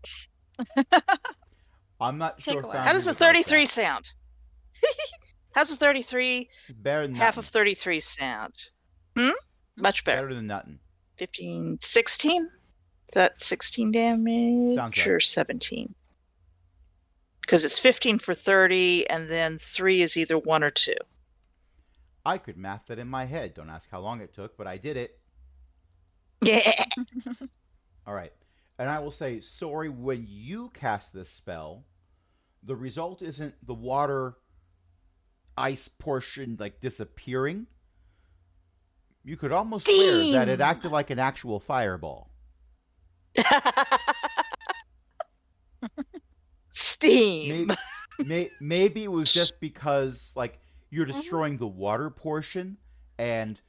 Speaker 2: I'm not
Speaker 4: Take
Speaker 2: sure.
Speaker 4: away.
Speaker 1: How does the 33 sound? How's the 33
Speaker 2: Better than
Speaker 1: half
Speaker 2: nothing.
Speaker 1: of 33 sound? Much better.
Speaker 2: Better than nothing.
Speaker 1: 15, 16? Is that 16 damage?
Speaker 2: Sounds
Speaker 1: or
Speaker 2: right.
Speaker 1: 17? Because it's 15 for 30, and then 3 is either 1 or 2.
Speaker 2: I could math that in my head. Don't ask how long it took, but I did it.
Speaker 1: Yeah.
Speaker 2: All right. And I will say, sorry, when you cast this spell, the result isn't the water ice portion like disappearing. You could almost swear that it acted like an actual fireball.
Speaker 1: Steam.
Speaker 2: Maybe it was just because like you're destroying the water portion, and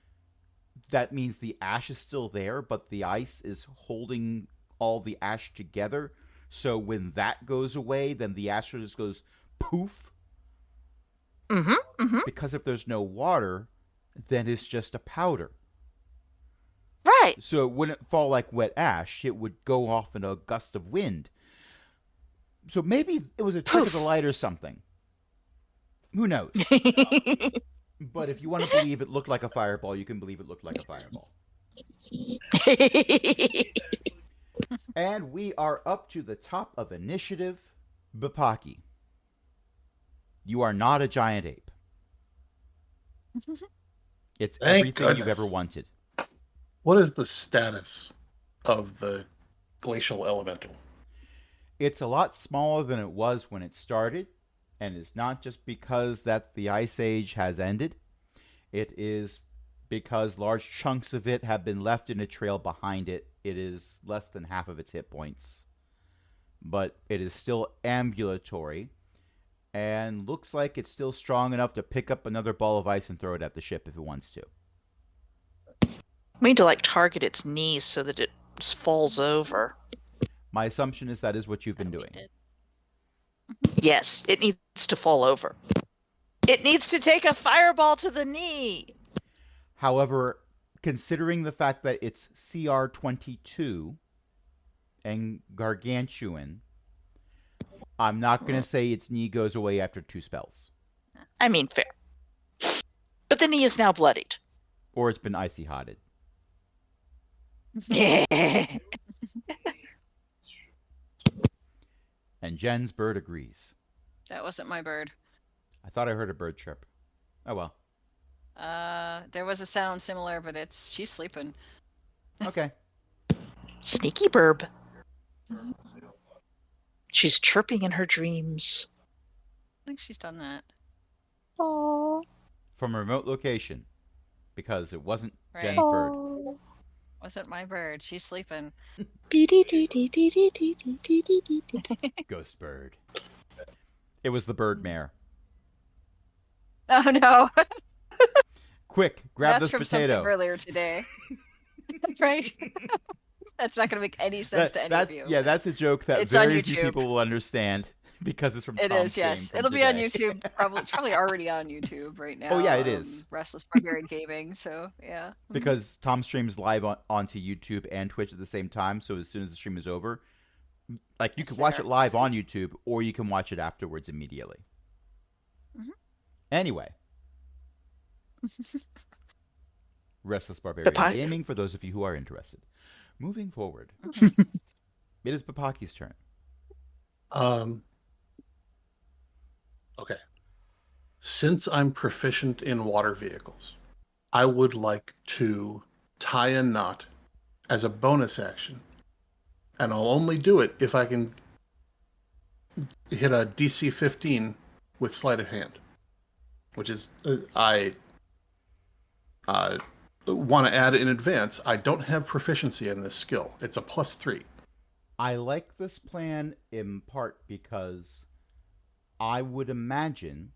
Speaker 2: that means the ash is still there, but the ice is holding all the ash together. So when that goes away, then the ash just goes poof. Because if there's no water, then it's just a powder.
Speaker 1: Right.
Speaker 2: So it wouldn't fall like wet ash. It would go off in a gust of wind. So maybe it was a trick of the light or something. Who knows? But if you want to believe it looked like a fireball, you can believe it looked like a fireball. And we are up to the top of initiative. Bapaki, you are not a giant ape. It's
Speaker 3: Thank
Speaker 2: everything you've
Speaker 3: goodness.
Speaker 2: ever wanted.
Speaker 3: What is the status of the glacial elemental?
Speaker 2: It's a lot smaller than it was when it started, and it's not just because that the Ice Age has ended. It is because large chunks of it have been left in a trail behind it. It is less than half of its hit points, but it is still ambulatory and looks like it's still strong enough to pick up another ball of ice and throw it at the ship if it wants to.
Speaker 1: We need to like target its knees so that it just falls over.
Speaker 2: My assumption is that is what you've been doing.
Speaker 1: Yes, it needs to fall over. It needs to take a fireball to the knee.
Speaker 2: However, considering the fact that it's CR 22 and gargantuan, I'm not going to say its knee goes away after 2 spells.
Speaker 1: I mean, fair. But the knee is now bloodied.
Speaker 2: Or it's been icy hotted. And Jen's bird agrees.
Speaker 4: That wasn't my bird.
Speaker 2: I thought I heard a bird chirp. Oh well.
Speaker 4: There was a sound similar, but she's sleeping.
Speaker 2: Okay.
Speaker 1: Sneaky burb. She's chirping in her dreams.
Speaker 4: I think she's done that.
Speaker 5: Oh.
Speaker 2: From a remote location. Because it wasn't
Speaker 4: Right.
Speaker 2: Jen's bird.
Speaker 5: Oh.
Speaker 4: Wasn't my bird. She's sleeping.
Speaker 2: Ghost bird. It was the bird mare.
Speaker 4: Oh no.
Speaker 2: Quick, grab
Speaker 4: That's
Speaker 2: this
Speaker 4: from
Speaker 2: potato.
Speaker 4: something earlier today. Right? That's not going to make any sense to any of you.
Speaker 2: Yeah, that's a joke that
Speaker 4: It's on
Speaker 2: very few
Speaker 4: YouTube.
Speaker 2: people will understand because it's from
Speaker 4: It
Speaker 2: Tom's
Speaker 4: is, yes.
Speaker 2: game from
Speaker 4: It'll be on
Speaker 2: today.
Speaker 4: YouTube. It's probably already on YouTube right now.
Speaker 2: Oh, yeah, it is.
Speaker 4: Restless Barbarian Gaming, so yeah.
Speaker 2: Because Tom streams live onto YouTube and Twitch at the same time, so as soon as the stream is over, Like, you
Speaker 4: Is
Speaker 2: could watch
Speaker 4: there-
Speaker 2: it live on YouTube, or you can watch it afterwards immediately.
Speaker 4: Mhm.
Speaker 2: Anyway, Restless
Speaker 1: The
Speaker 2: Barbarian
Speaker 1: pie.
Speaker 2: Gaming, for those of you who are interested. Moving forward,
Speaker 4: Mhm.
Speaker 2: it is Papaki's turn.
Speaker 3: Okay. Since I'm proficient in water vehicles, I would like to tie a knot as a bonus action. And I'll only do it if I can hit a DC 15 with sleight of hand, which is, I want to add in advance, I don't have proficiency in this skill. It's a +3.
Speaker 2: I like this plan in part because I would imagine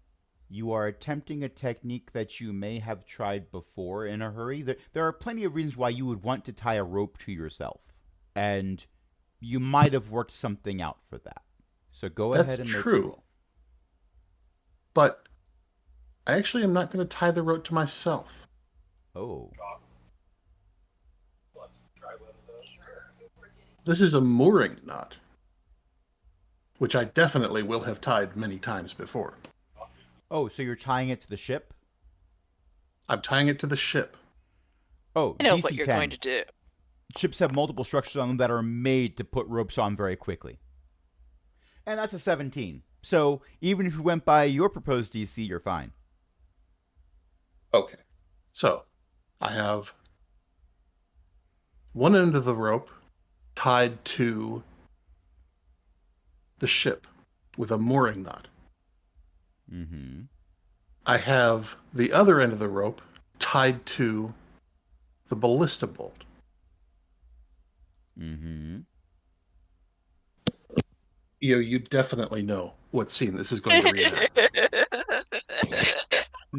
Speaker 2: you are attempting a technique that you may have tried before in a hurry. There are plenty of reasons why you would want to tie a rope to yourself, and you might have worked something out for that. So go
Speaker 3: That's
Speaker 2: ahead and make a
Speaker 3: true.
Speaker 2: roll.
Speaker 3: But I actually am not going to tie the rope to myself.
Speaker 2: Oh,
Speaker 3: This is a mooring knot, which I definitely will have tied many times before.
Speaker 2: oh, so you're tying it to the ship?
Speaker 3: I'm tying it to the ship.
Speaker 2: Oh,
Speaker 1: I know
Speaker 2: DC
Speaker 1: what you're
Speaker 2: 10.
Speaker 1: going to do.
Speaker 2: Ships have multiple structures on them that are made to put ropes on very quickly. And that's a 17. So even if you went by your proposed DC, you're fine.
Speaker 3: Okay. So I have one end of the rope tied to the ship with a mooring knot.
Speaker 2: Mm-hmm.
Speaker 3: I have the other end of the rope tied to the ballista bolt.
Speaker 2: Mm-hmm.
Speaker 3: You definitely know what scene this is going to reenact.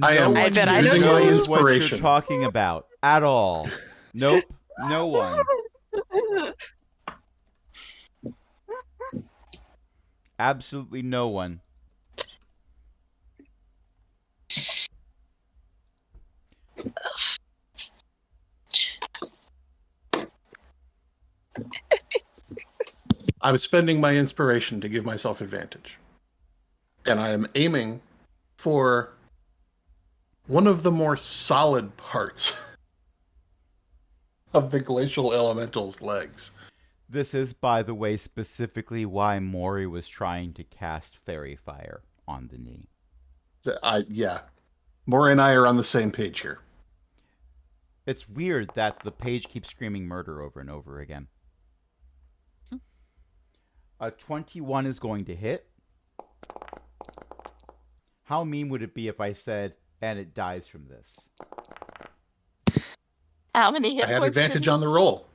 Speaker 3: I
Speaker 2: No
Speaker 3: am
Speaker 2: one
Speaker 1: I bet I
Speaker 2: here
Speaker 3: using my
Speaker 2: knows what you're
Speaker 3: inspiration.
Speaker 2: talking about at all. Nope, no one. Absolutely no one.
Speaker 3: I'm spending my inspiration to give myself advantage. And I am aiming for one of the more solid parts of the glacial elemental's legs.
Speaker 2: This is, by the way, specifically why Mori was trying to cast Fairy Fire on the knee.
Speaker 3: Yeah. Maury and I are on the same page here.
Speaker 2: It's weird that the page keeps screaming murder over and over again. A 21 is going to hit. How mean would it be if I said, and it dies from this?
Speaker 1: How many hit
Speaker 3: I had
Speaker 1: points
Speaker 3: advantage
Speaker 1: did
Speaker 3: on the roll.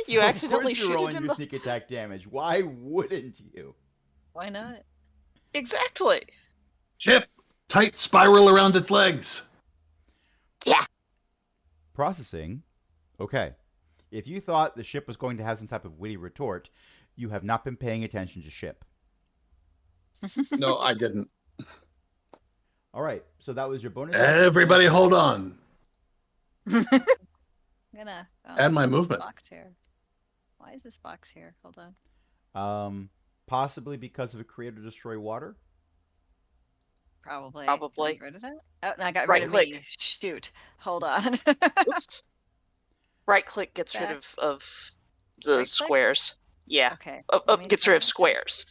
Speaker 1: You
Speaker 2: So
Speaker 1: accidentally
Speaker 2: of course you're
Speaker 1: shoot it
Speaker 2: rolling
Speaker 1: in
Speaker 2: your
Speaker 1: the...
Speaker 2: sneak attack damage. Why wouldn't you?
Speaker 4: Why not?
Speaker 1: Exactly.
Speaker 3: Ship! Tight spiral around its legs!
Speaker 2: Processing. Okay. If you thought the ship was going to have some type of witty retort, you have not been paying attention to ship.
Speaker 3: No, I didn't.
Speaker 2: All right. So that was your bonus.
Speaker 3: Everybody hold on.
Speaker 4: I'm gonna
Speaker 3: Add my
Speaker 4: there's this
Speaker 3: movement.
Speaker 4: box here. Why is this box here? Hold on.
Speaker 2: Possibly because of a create or destroy water.
Speaker 4: Probably.
Speaker 1: Probably.
Speaker 4: Get rid of it? Oh, no, I got
Speaker 1: Right
Speaker 4: rid of
Speaker 1: click.
Speaker 4: me. Shoot. Hold on.
Speaker 1: Oops. Right click gets rid
Speaker 4: Back.
Speaker 1: of the
Speaker 4: Right click?
Speaker 1: squares. Yeah.
Speaker 4: Okay.
Speaker 1: Up
Speaker 4: let me
Speaker 1: gets rid of
Speaker 4: try.
Speaker 1: squares.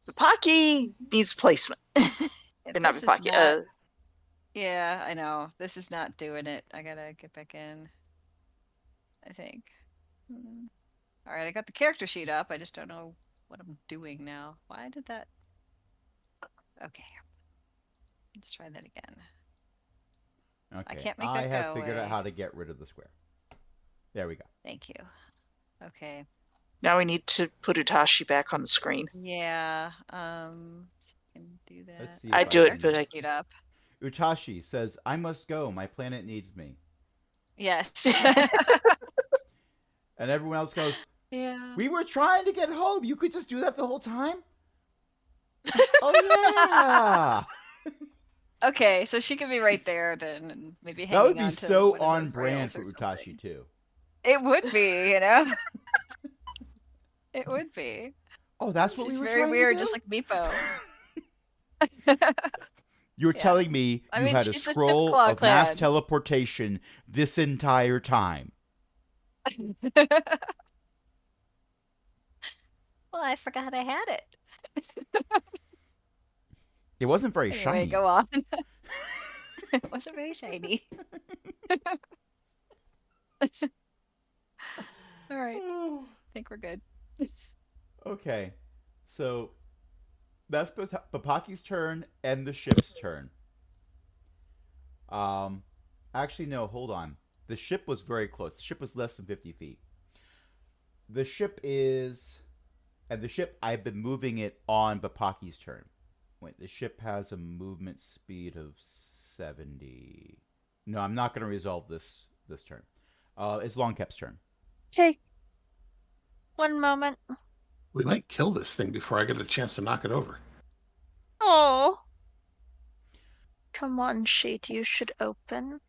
Speaker 1: The Pocky needs placement.
Speaker 4: If
Speaker 1: Or not
Speaker 4: this is
Speaker 1: Pocky.
Speaker 4: not- Yeah, I know. This is not doing it. I gotta get back in. I think. All right, I got the character sheet up. I just don't know what I'm doing now. Why did that? Okay. Let's try that again.
Speaker 2: Okay.
Speaker 4: can't make
Speaker 2: I
Speaker 4: that
Speaker 2: have
Speaker 4: go
Speaker 2: figured out
Speaker 4: away.
Speaker 2: how to get rid of the square. There we go.
Speaker 4: Thank you. Okay.
Speaker 1: Now we need to put Utashi back on the screen.
Speaker 4: Yeah. So you can do that.
Speaker 2: Let's see.
Speaker 1: I
Speaker 2: if
Speaker 1: do it,
Speaker 2: can-
Speaker 1: but I
Speaker 4: Sheet up.
Speaker 2: Utashi says, "I must go. My planet needs me."
Speaker 4: Yes.
Speaker 2: And everyone else goes,
Speaker 4: Yeah.
Speaker 2: "We were trying to get home. You could just do that the whole time." Oh yeah.
Speaker 4: Okay, so she could be right there then, and maybe hanging
Speaker 2: That would be
Speaker 4: on to
Speaker 2: so
Speaker 4: one of
Speaker 2: on
Speaker 4: those
Speaker 2: brand
Speaker 4: rails
Speaker 2: for
Speaker 4: or
Speaker 2: Utashi
Speaker 4: something.
Speaker 2: too.
Speaker 4: It would be, It would be.
Speaker 2: Oh, that's what we
Speaker 4: She's
Speaker 2: were
Speaker 4: very
Speaker 2: trying to
Speaker 4: weird,
Speaker 2: do?
Speaker 4: just like Meepo.
Speaker 2: You're
Speaker 4: Yeah.
Speaker 2: telling me
Speaker 4: I
Speaker 2: you
Speaker 4: mean,
Speaker 2: had a
Speaker 4: she's the
Speaker 2: scroll
Speaker 4: Chipclaw
Speaker 2: of mass
Speaker 4: clan.
Speaker 2: teleportation this entire time.
Speaker 4: Well, I forgot I had it.
Speaker 2: It wasn't very
Speaker 4: Anyway,
Speaker 2: shiny.
Speaker 4: go on. It wasn't very shiny. All right, I think we're good.
Speaker 2: Okay, so that's Papaki's turn and the ship's turn. Um, Actually, no, hold on. The ship was very close. The ship was less than 50 feet. The ship is. And the ship, I've been moving it on Papaki's turn. Wait, the ship has a movement speed of 70. No, I'm not going to resolve this turn. It's Longcap's turn.
Speaker 5: Okay. One moment.
Speaker 3: We might kill this thing before I get a chance to knock it over.
Speaker 5: Oh. Come on, sheet. You should open.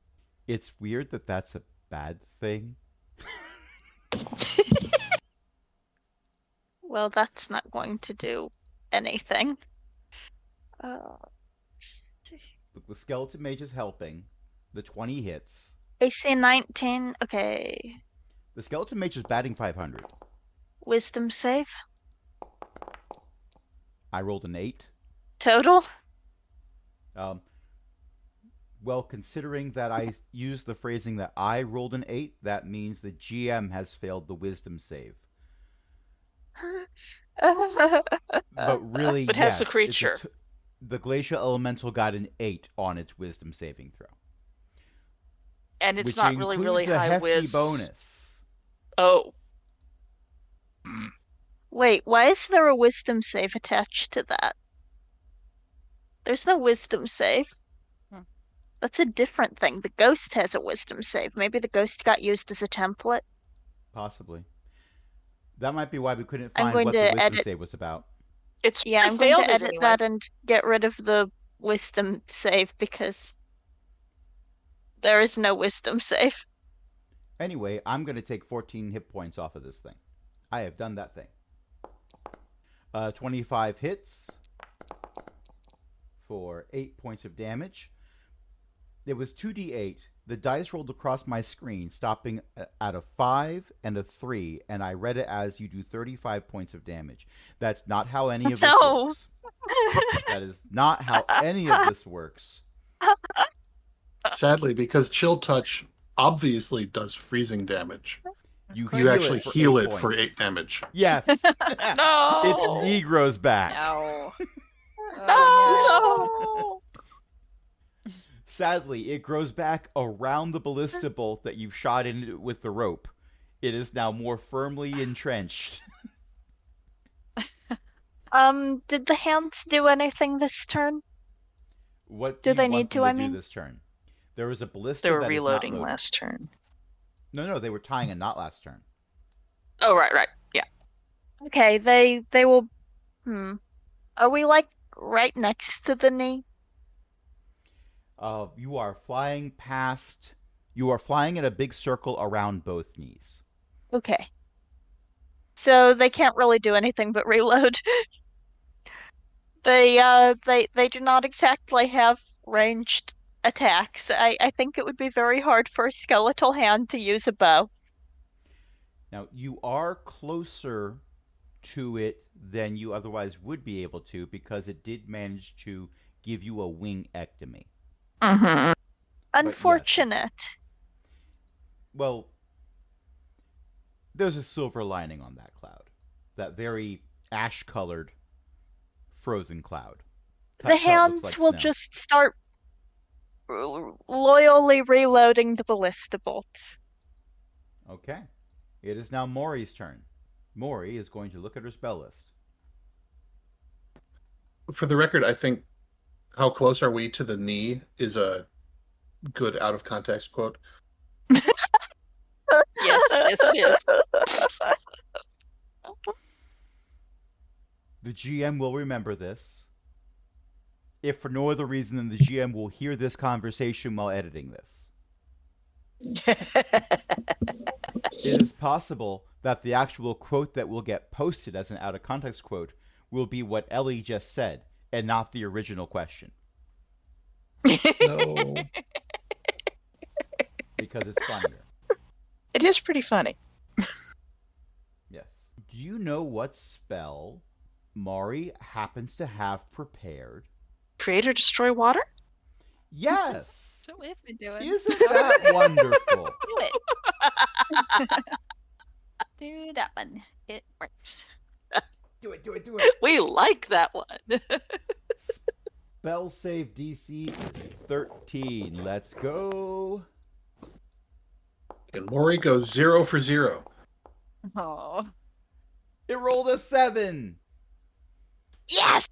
Speaker 2: It's weird that that's a bad thing.
Speaker 5: Well, that's not going to do anything. Uh,
Speaker 2: The skeleton mage is helping. The 20 hits.
Speaker 5: AC 19. Okay.
Speaker 2: The skeleton mage is batting 500.
Speaker 5: Wisdom save.
Speaker 2: I rolled an 8.
Speaker 5: Total.
Speaker 2: Um, well, considering that I used the phrasing that I rolled an 8, that means the GM has failed the wisdom save. But really,
Speaker 1: But
Speaker 2: yes.
Speaker 1: has the creature.
Speaker 2: The glacial elemental got an 8 on its wisdom saving throw.
Speaker 1: And it's
Speaker 2: which
Speaker 1: not really, really
Speaker 2: includes a
Speaker 1: high
Speaker 2: hefty
Speaker 1: whiz.
Speaker 2: bonus.
Speaker 1: Oh,
Speaker 5: Wait, why is there a wisdom save attached to that? There's no wisdom save.
Speaker 4: Hmm.
Speaker 5: That's a different thing. The ghost has a wisdom save. Maybe the ghost got used as a template.
Speaker 2: Possibly. That might be why we couldn't
Speaker 5: I'm
Speaker 2: find
Speaker 5: going
Speaker 2: what the
Speaker 5: to
Speaker 2: wisdom
Speaker 5: edit.
Speaker 2: save was about.
Speaker 1: it's
Speaker 5: Yeah,
Speaker 1: I
Speaker 5: I'm going
Speaker 1: failed
Speaker 5: to
Speaker 1: it
Speaker 5: edit
Speaker 1: anyway.
Speaker 5: that and get rid of the wisdom save because there is no wisdom save.
Speaker 2: Anyway, I'm going to take 14 hit points off of this thing. I have done that thing. 25 hits for 8 points of damage. It was 2d8. The dice rolled across my screen, stopping at a 5 and a 3, and I read it as you do 35 points of damage. That's not how any of this
Speaker 5: No.
Speaker 2: works. That is not how any of this works.
Speaker 3: Sadly, because Chill Touch obviously does freezing damage,
Speaker 2: You
Speaker 3: you actually heal it for
Speaker 2: points.
Speaker 3: 8 damage.
Speaker 2: Yes.
Speaker 1: No.
Speaker 2: Its knee grows back.
Speaker 4: No.
Speaker 1: No.
Speaker 2: Sadly, it grows back around the ballista bolt that you've shot in it with the rope. It is now more firmly entrenched.
Speaker 5: Did the hands do anything this turn?
Speaker 2: What
Speaker 5: Do
Speaker 2: do
Speaker 5: they
Speaker 2: you want
Speaker 5: need
Speaker 2: them
Speaker 5: to, I
Speaker 2: do
Speaker 5: mean?
Speaker 2: this turn? There was a ballista
Speaker 1: They were
Speaker 2: that is not
Speaker 1: reloading
Speaker 2: loaded.
Speaker 1: last turn.
Speaker 2: No, they were tying a knot last turn.
Speaker 1: Oh, right. Yeah.
Speaker 5: Okay, they will. Are we like right next to the knee?
Speaker 2: You are flying past. You are flying in a big circle around both knees.
Speaker 5: Okay. So they can't really do anything but reload. They do not exactly have ranged attacks. I think it would be very hard for a skeletal hand to use a bow.
Speaker 2: Now, you are closer to it than you otherwise would be able to because it did manage to give you a wingectomy.
Speaker 1: Mm-hmm.
Speaker 5: Unfortunate.
Speaker 2: Yes. Well, there's a silver lining on that cloud. That very ash-colored frozen cloud.
Speaker 5: The hands
Speaker 2: like
Speaker 5: will
Speaker 2: snow.
Speaker 5: just start loyally reloading the ballista bolts.
Speaker 2: Okay. It is now Maury's turn. Maury is going to look at her spell list.
Speaker 3: For the record, I think "how close are we to the knee" is a good out of context quote.
Speaker 1: Yes, it is.
Speaker 2: The GM will remember this. If for no other reason than the GM will hear this conversation while editing this. It is possible that the actual quote that will get posted as an out of context quote will be what Ellie just said and not the original question
Speaker 3: No.
Speaker 2: because it's funnier.
Speaker 1: It is pretty funny.
Speaker 2: Yes. Do you know what spell Mari happens to have prepared?
Speaker 1: Create or destroy water?
Speaker 2: Yes.
Speaker 4: So we've been doing.
Speaker 2: Isn't that wonderful?
Speaker 4: Do it. Do that one. It works.
Speaker 2: Do it, do it, do it.
Speaker 1: We like that one.
Speaker 2: Spell save DC is 13. Let's go.
Speaker 3: And Maury goes 0 for 0.
Speaker 4: Oh.
Speaker 2: It rolled a 7.
Speaker 1: Yes!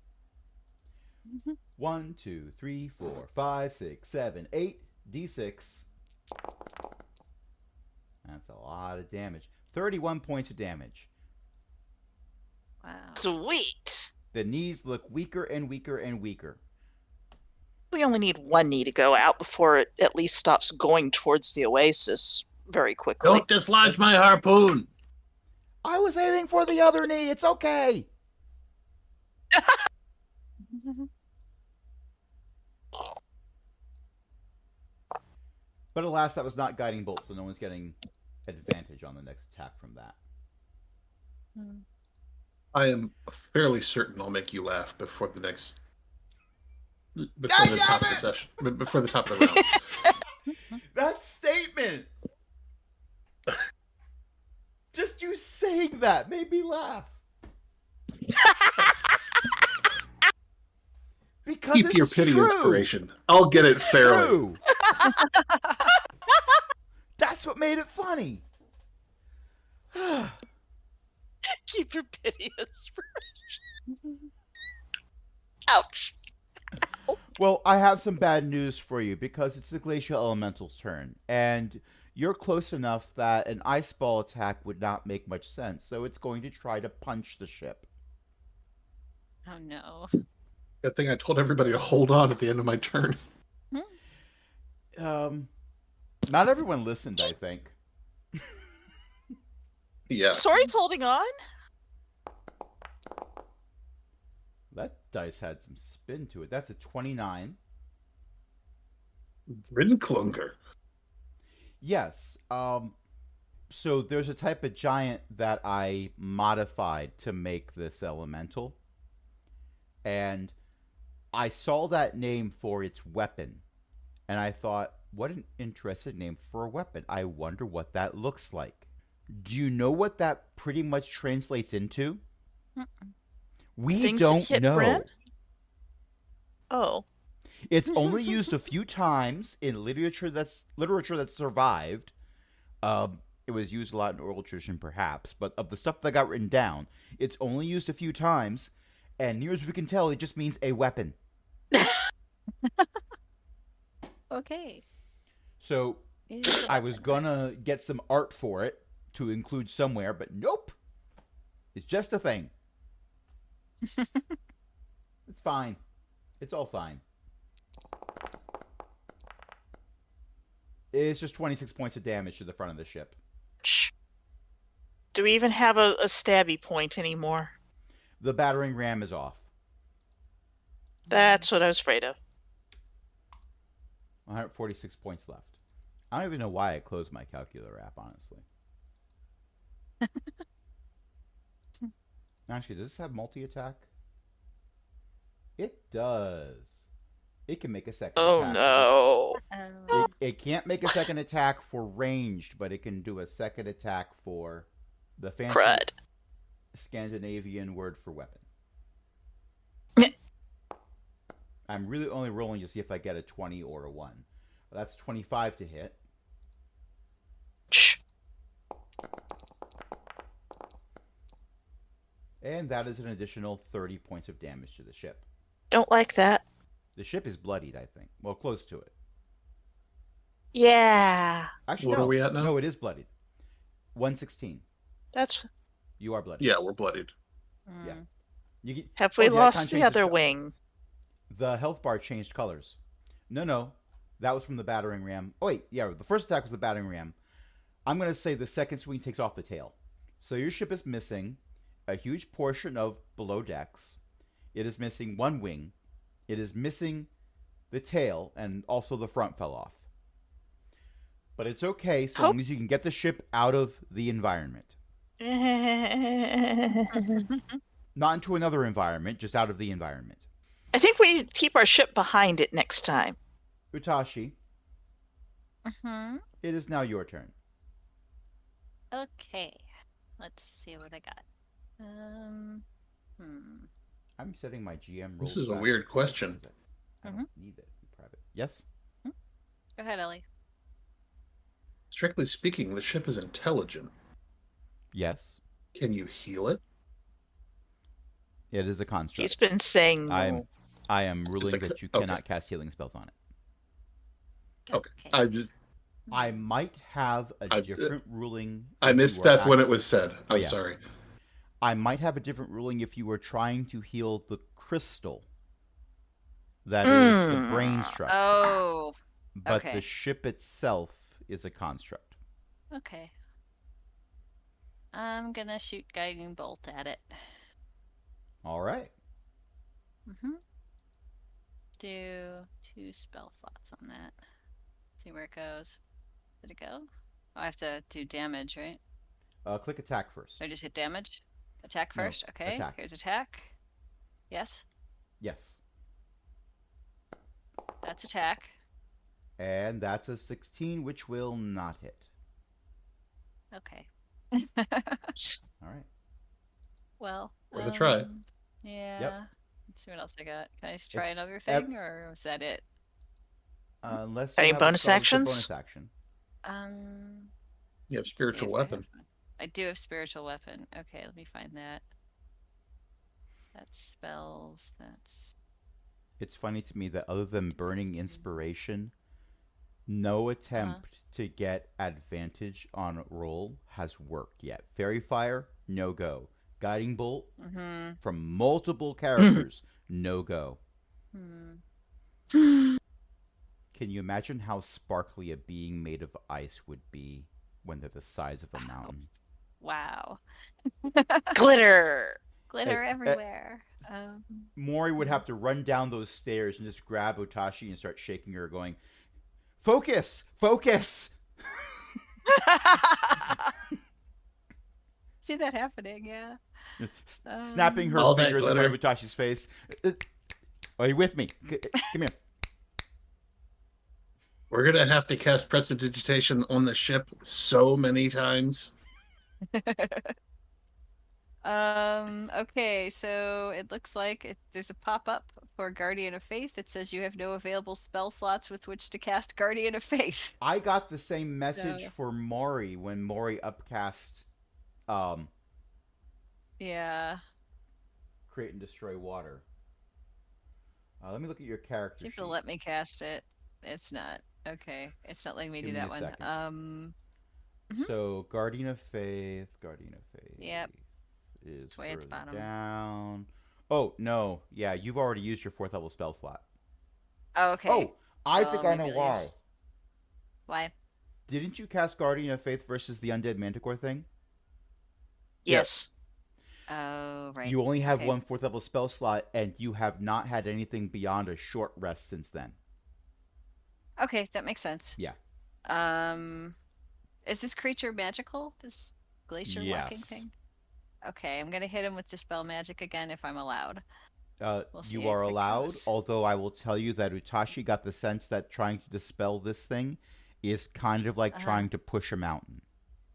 Speaker 2: 1, 2, 3, 4, 5, 6, 7, 8. D6. That's a lot of damage. 31 points of damage.
Speaker 4: Wow.
Speaker 1: Sweet.
Speaker 2: The knees look weaker and weaker and weaker.
Speaker 1: We only need one knee to go out before it at least stops going towards the oasis very quickly.
Speaker 3: Don't dislodge my harpoon.
Speaker 2: I was aiming for the other knee. It's okay. But alas, that was not guiding bolt, so no one's getting advantage on the next attack from that.
Speaker 3: I am fairly certain I'll make you laugh before the next. Before the top of the session. Before the top of the round.
Speaker 2: That statement! Just you saying that made me laugh. Because
Speaker 3: Keep
Speaker 2: it's
Speaker 3: your pity
Speaker 2: true.
Speaker 3: inspiration. I'll get it
Speaker 2: It's
Speaker 3: fairly.
Speaker 2: true. That's what made it funny.
Speaker 1: Keep your pity inspiration. Ouch.
Speaker 2: Well, I have some bad news for you because it's the glacial elemental's turn, and you're close enough that an ice ball attack would not make much sense, so it's going to try to punch the ship.
Speaker 4: Oh no.
Speaker 3: Good thing I told everybody to hold on at the end of my turn.
Speaker 2: Not everyone listened, I think.
Speaker 3: Yeah.
Speaker 1: Sorry's holding on.
Speaker 2: That dice had some spin to it. That's a 29.
Speaker 3: Rinklunker.
Speaker 2: Yes. So there's a type of giant that I modified to make this elemental. And I saw that name for its weapon. And I thought, what an interesting name for a weapon. I wonder what that looks like. Do you know what that pretty much translates into?
Speaker 4: Mm-mm.
Speaker 2: We
Speaker 1: Things that
Speaker 2: don't
Speaker 1: hit
Speaker 2: know.
Speaker 1: Bryn? Oh.
Speaker 2: It's only used a few times in literature that's survived. It was used a lot in oral tradition, perhaps, but of the stuff that got written down, it's only used a few times, and near as we can tell, it just means a weapon.
Speaker 4: Okay.
Speaker 2: So I was gonna get some art for it to include somewhere, but nope. It's just a thing. It's fine. It's all fine. It's just 26 points of damage to the front of the ship.
Speaker 1: Do we even have a stabby point anymore?
Speaker 2: The battering ram is off.
Speaker 1: That's what I was afraid of.
Speaker 2: 146 points left. I don't even know why I closed my calculator app, honestly. Actually, does this have multi-attack? It does. It can make a second
Speaker 1: Oh
Speaker 2: attack.
Speaker 1: no.
Speaker 2: It can't make a second attack for ranged, but it can do a second attack for the fancy
Speaker 1: Crud.
Speaker 2: Scandinavian word for weapon. I'm really only rolling to see if I get a 20 or a 1. That's 25 to hit. And that is an additional 30 points of damage to the ship.
Speaker 1: Don't like that.
Speaker 2: The ship is bloodied, I think. Well, close to it.
Speaker 1: Yeah.
Speaker 2: Actually,
Speaker 3: What
Speaker 2: no.
Speaker 3: are we at now?
Speaker 2: No, it is bloodied. 116.
Speaker 1: That's.
Speaker 2: You are bloodied.
Speaker 3: Yeah, we're bloodied.
Speaker 2: Yeah. You can,
Speaker 1: Have we
Speaker 2: the icon
Speaker 1: lost the
Speaker 2: changes
Speaker 1: other
Speaker 2: color.
Speaker 1: wing?
Speaker 2: The health bar changed colors. No. That was from the battering ram. Oh, wait. Yeah, the first attack was the battering ram. I'm going to say the second swing takes off the tail. So your ship is missing a huge portion of below decks. It is missing one wing. It is missing the tail, and also the front fell off. But it's okay so
Speaker 1: Hope.
Speaker 2: long as you can get the ship out of the environment.
Speaker 1: I
Speaker 2: Not into another environment, just out of the environment.
Speaker 1: think we need to keep our ship behind it next time.
Speaker 2: Utashi,
Speaker 4: Mm-hmm.
Speaker 2: it is now your turn.
Speaker 4: Okay. Let's see what I got.
Speaker 2: I'm setting my GM
Speaker 3: This
Speaker 2: roll
Speaker 3: is a
Speaker 2: back
Speaker 3: weird
Speaker 2: to
Speaker 3: question.
Speaker 2: private. I don't need that in private. Yes?
Speaker 4: Go ahead, Ellie.
Speaker 3: Strictly speaking, the ship is intelligent.
Speaker 2: Yes.
Speaker 3: Can you heal it?
Speaker 2: It is a construct.
Speaker 1: He's been saying no.
Speaker 2: I am ruling that you
Speaker 3: okay.
Speaker 2: cannot cast healing spells on it.
Speaker 3: Okay.
Speaker 2: I might have a different ruling.
Speaker 3: I missed that when it was said. I'm
Speaker 2: yeah.
Speaker 3: sorry.
Speaker 2: I might have a different ruling if you were trying to heal the crystal. That is the brain structure.
Speaker 4: Oh.
Speaker 2: But
Speaker 4: okay.
Speaker 2: the ship itself is a construct.
Speaker 4: Okay. I'm gonna shoot guiding bolt at it.
Speaker 2: All right.
Speaker 4: Do 2 spell slots on that. See where it goes. Did it go? Oh, I have to do damage, right?
Speaker 2: Click attack first.
Speaker 4: So I just hit damage? Attack
Speaker 2: No,
Speaker 4: first? Okay.
Speaker 2: attack.
Speaker 4: Here's attack. Yes.
Speaker 2: Yes.
Speaker 4: That's attack.
Speaker 2: And that's a 16, which will not hit.
Speaker 4: Okay.
Speaker 2: All right.
Speaker 4: Well.
Speaker 3: Worth a try.
Speaker 4: Yeah.
Speaker 2: Yep.
Speaker 4: Let's see what else I got. Can I just try another thing, or was that it?
Speaker 2: Unless
Speaker 1: Any
Speaker 2: you have
Speaker 1: bonus
Speaker 2: a spell that's a
Speaker 1: actions?
Speaker 2: bonus action.
Speaker 3: You have
Speaker 4: let's see
Speaker 3: spiritual
Speaker 4: if
Speaker 3: weapon.
Speaker 4: I do have spiritual weapon. Okay, let me find that. That's spells. That's.
Speaker 2: It's funny to me that other than burning inspiration, no attempt to get advantage on roll has worked yet. Fairy Fire, no go. Guiding Bolt from multiple characters, no go. Can you imagine how sparkly a being made of ice would be when they're the size of a mountain?
Speaker 4: Wow.
Speaker 1: Glitter.
Speaker 4: Glitter everywhere.
Speaker 2: Mori would have to run down those stairs and just grab Otashi and start shaking her, going, "Focus! Focus!"
Speaker 4: See that happening, yeah.
Speaker 2: Snapping her fingers in front of Otashi's face. Are you with me? Come here.
Speaker 3: We're going to have to cast Prestidigitation on the ship so many times.
Speaker 4: Okay, so it looks like there's a pop-up for Guardian of Faith that says you have no available spell slots with which to cast Guardian of Faith.
Speaker 2: I got the same message for Mori when Mori upcast
Speaker 4: yeah.
Speaker 2: Create and Destroy Water. Let me look at your character sheet.
Speaker 4: See if it'll let me cast it. It's not. Okay. It's not letting me do that one.
Speaker 2: So Guardian of Faith.
Speaker 4: Yep.
Speaker 2: Is
Speaker 4: it's way at the bottom.
Speaker 2: Down. Oh, no. Yeah, you've already used your 4th level spell slot.
Speaker 4: Oh, okay.
Speaker 2: Oh, I think I know why.
Speaker 4: Why?
Speaker 2: Didn't you cast Guardian of Faith versus the Undead Manticore thing?
Speaker 1: Yes.
Speaker 4: Oh, right.
Speaker 2: You only have one 4th level spell slot, and you have not had anything beyond a short rest since then.
Speaker 4: Okay, that makes sense.
Speaker 2: Yeah.
Speaker 4: Is this creature magical? This glacier walking thing? Okay, I'm gonna hit him with Dispel Magic again if I'm allowed.
Speaker 2: You are allowed, although I will tell you that Utashi got the sense that trying to dispel this thing is kind of like trying to push a mountain.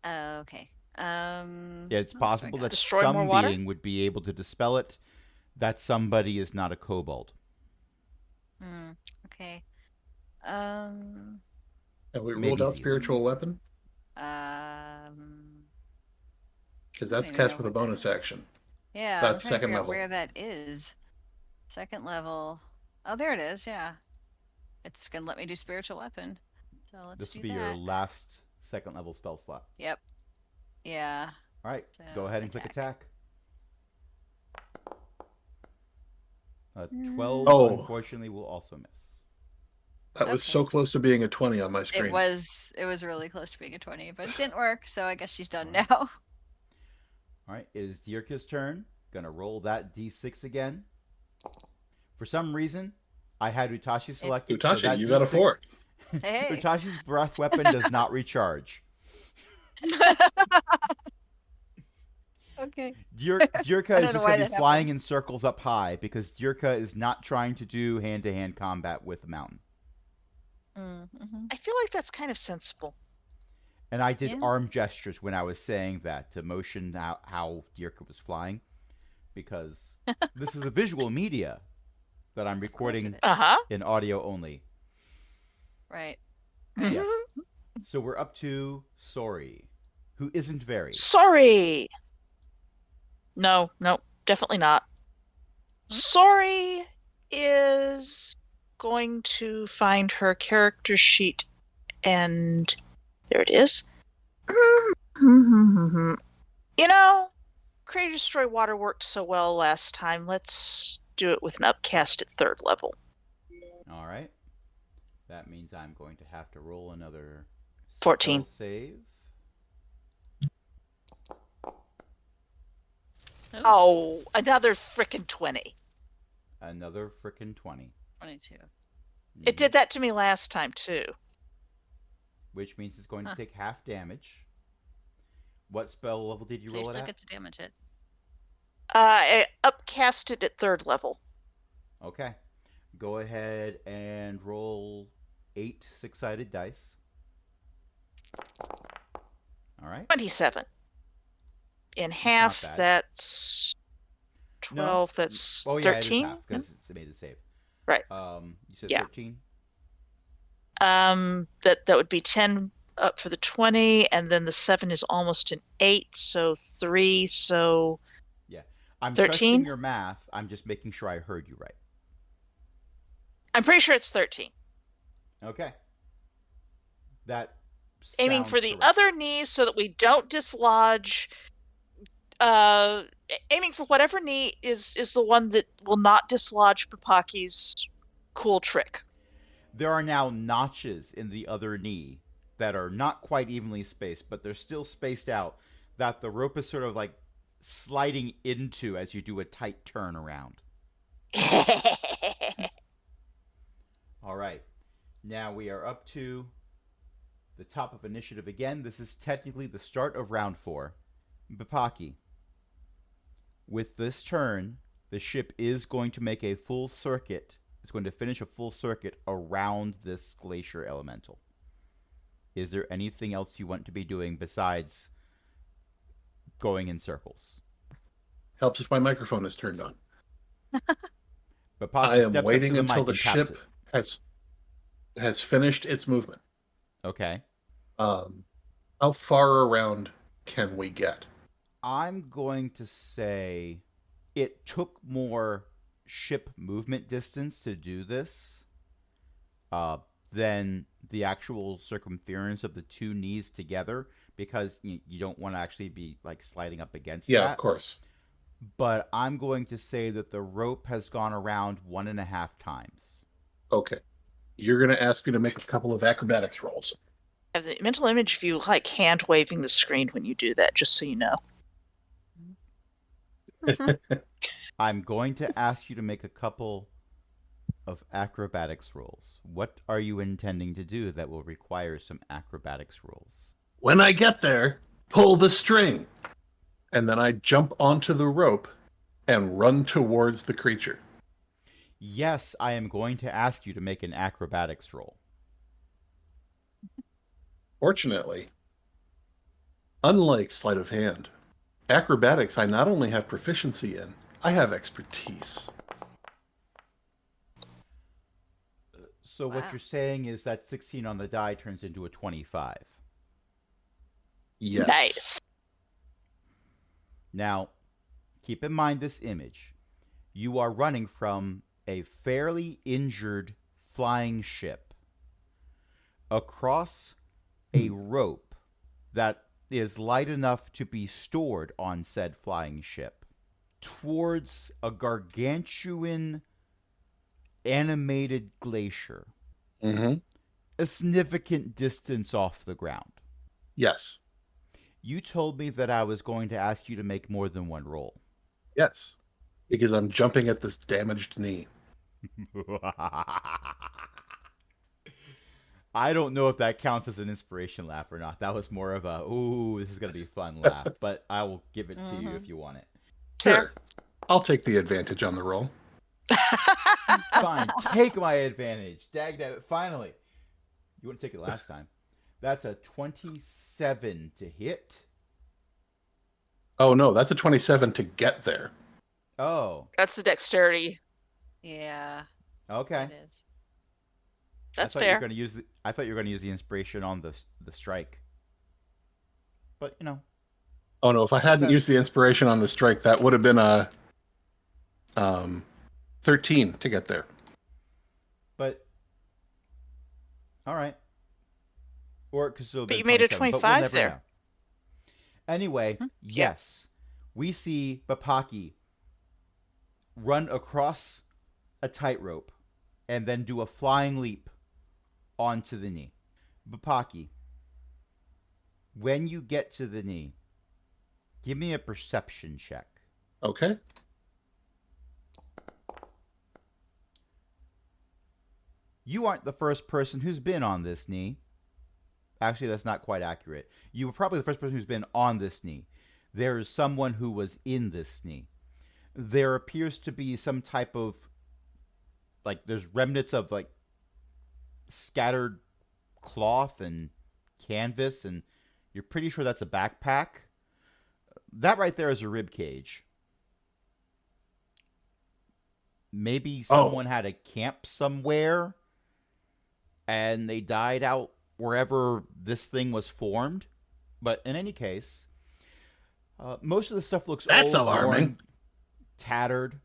Speaker 4: Oh, okay.
Speaker 2: Yeah, it's possible that
Speaker 1: Destroy
Speaker 2: some
Speaker 1: more water?
Speaker 2: being would be able to dispel it. That somebody is not a kobold.
Speaker 4: Okay.
Speaker 3: Have we ruled out spiritual weapon? Because that's cast with a bonus action.
Speaker 4: Yeah,
Speaker 3: that's
Speaker 4: I'm trying
Speaker 3: second
Speaker 4: to
Speaker 3: level.
Speaker 4: Where that is? Second level. Oh, there it is. Yeah, it's gonna let me do spiritual weapon. So let's do that.
Speaker 2: This will be your last second level spell slot.
Speaker 4: Yep. Yeah.
Speaker 2: All right, so go ahead and click attack. 12, unfortunately, will also miss.
Speaker 3: That was
Speaker 4: Okay.
Speaker 3: so close to being a 20 on my screen.
Speaker 4: It was really close to being a 20, but it didn't work, so I guess she's done
Speaker 2: Alright.
Speaker 4: now.
Speaker 2: All right, it is Dirka's turn. Gonna roll that d6 again. For some reason, I had Utashi selected.
Speaker 3: Utashi,
Speaker 2: so that
Speaker 3: you got a
Speaker 2: D6
Speaker 3: 4.
Speaker 4: Hey.
Speaker 2: Utashi's breath weapon does not recharge.
Speaker 4: Okay.
Speaker 2: Dirka
Speaker 4: I
Speaker 2: is
Speaker 4: don't know
Speaker 2: just
Speaker 4: why
Speaker 2: going to be
Speaker 4: that
Speaker 2: flying
Speaker 4: happened.
Speaker 2: in circles up high because Dirka is not trying to do hand-to-hand combat with the mountain.
Speaker 4: Mm-hmm.
Speaker 1: I feel like that's kind of sensible.
Speaker 2: And I did
Speaker 4: Yeah.
Speaker 2: arm gestures when I was saying that to motion how Dirka was flying because this is a visual media that I'm recording
Speaker 4: is.
Speaker 1: Uh-huh.
Speaker 2: in audio only.
Speaker 4: Right.
Speaker 2: Yes. So we're up to Sori, who isn't very.
Speaker 1: Sorry. No, definitely not. Sorry is going to find her character sheet, and there it is. You know, Create Destroy Water worked so well last time. Let's do it with an upcast at 3rd level.
Speaker 2: All right. That means I'm going to have to roll another
Speaker 1: 14.
Speaker 2: spell save.
Speaker 1: Oh, another frickin' 20.
Speaker 2: Another frickin' 20.
Speaker 4: 22.
Speaker 1: It did that to me last time, too.
Speaker 2: Which means it's going to take half damage. What spell level did you
Speaker 4: So you
Speaker 2: roll it
Speaker 4: still
Speaker 2: at?
Speaker 4: get to damage it.
Speaker 1: I upcast it at 3rd level.
Speaker 2: Okay. Go ahead and roll 8 six-sided dice. All right.
Speaker 1: 27. In half,
Speaker 2: bad.
Speaker 1: That's 12.
Speaker 2: No.
Speaker 1: That's
Speaker 2: Oh, yeah,
Speaker 1: 13.
Speaker 2: it is half because it's made the save.
Speaker 1: Right.
Speaker 2: You said
Speaker 1: Yeah.
Speaker 2: 13?
Speaker 1: That would be 10 up for the 20, and then the 7 is almost an 8, so 3, so
Speaker 2: Yeah. I'm
Speaker 1: 13?
Speaker 2: trusting your math. I'm just making sure I heard you right.
Speaker 1: I'm pretty sure it's 13.
Speaker 2: Okay. That
Speaker 1: Aiming
Speaker 2: sounds
Speaker 1: for the
Speaker 2: correct.
Speaker 1: other knee so that we don't dislodge. Aiming for whatever knee is the one that will not dislodge Papaki's cool trick.
Speaker 2: There are now notches in the other knee that are not quite evenly spaced, but they're still spaced out that the rope is sort of like sliding into as you do a tight turn around. All right. Now we are up to the top of initiative again. This is technically the start of round 4. Bapaki. With this turn, the ship is going to make a full circuit. It's going to finish a full circuit around this glacier elemental. Is there anything else you want to be doing besides going in circles?
Speaker 3: Helps if my microphone is turned on.
Speaker 2: Bapaki
Speaker 3: I am
Speaker 2: steps up to
Speaker 3: waiting
Speaker 2: the
Speaker 3: until
Speaker 2: mic
Speaker 3: the
Speaker 2: and taps
Speaker 3: ship
Speaker 2: it.
Speaker 3: has finished its movement.
Speaker 2: Okay.
Speaker 3: How far around can we get?
Speaker 2: I'm going to say it took more ship movement distance to do this than the actual circumference of the two knees together because you don't want to actually be like sliding up against
Speaker 3: Yeah,
Speaker 2: that.
Speaker 3: of course.
Speaker 2: But I'm going to say that the rope has gone around 1.5 times.
Speaker 3: Okay. You're going to ask me to make a couple of acrobatics rolls.
Speaker 1: I have the mental image of you like hand waving the screen when you do that, just so you know.
Speaker 2: I'm going to ask you to make a couple of acrobatics rolls. What are you intending to do that will require some acrobatics rolls?
Speaker 3: When I get there, pull the string. And then I jump onto the rope and run towards the creature.
Speaker 2: Yes, I am going to ask you to make an acrobatics roll.
Speaker 3: Fortunately, unlike sleight of hand, acrobatics I not only have proficiency in, I have expertise.
Speaker 2: So what
Speaker 4: Wow.
Speaker 2: you're saying is that 16 on the die turns into a 25.
Speaker 3: Yes.
Speaker 1: Nice.
Speaker 2: Now, keep in mind this image. You are running from a fairly injured flying ship across a rope that is light enough to be stored on said flying ship towards a gargantuan animated glacier.
Speaker 3: Mm-hmm.
Speaker 2: a significant distance off the ground.
Speaker 3: Yes.
Speaker 2: You told me that I was going to ask you to make more than one roll.
Speaker 3: Yes. Because I'm jumping at this damaged knee.
Speaker 2: I don't know if that counts as an inspiration laugh or not. That was more of a, ooh, this is going to be fun laugh, but I will give it to you if you want it.
Speaker 1: Fair.
Speaker 3: Sure. I'll take the advantage on the roll.
Speaker 2: Fine, take my advantage. Dag that, finally. You wouldn't take it last time. That's a 27 to hit.
Speaker 3: Oh, no, that's a 27 to get there.
Speaker 2: Oh,
Speaker 1: That's the dexterity.
Speaker 4: Yeah,
Speaker 2: okay.
Speaker 4: it is.
Speaker 1: That's
Speaker 2: I thought you were
Speaker 1: fair.
Speaker 2: going to use I thought you were going to use the inspiration on the strike. But, you know.
Speaker 3: Oh, no, if I hadn't used the inspiration on the strike, that would have been a 13 to get there.
Speaker 2: But, all right. Or it could still have
Speaker 1: But
Speaker 2: been
Speaker 1: you made a
Speaker 2: 27, but we'll
Speaker 1: 25
Speaker 2: never
Speaker 1: there.
Speaker 2: know. Anyway, yes. We see Bapaki run across a tightrope and then do a flying leap onto the knee. Bapaki, when you get to the knee, give me a perception check.
Speaker 3: Okay.
Speaker 2: You aren't the first person who's been on this knee. Actually, that's not quite accurate. You were probably the first person who's been on this knee. There is someone who was in this knee. There appears to be some type of, like, there's remnants of, like, scattered cloth and canvas, and you're pretty sure that's a backpack. That right there is a rib cage. Maybe someone had a camp somewhere and they died out wherever this thing was formed. But in any case, most of the stuff looks
Speaker 3: That's
Speaker 2: old,
Speaker 3: alarming.
Speaker 2: worn, tattered.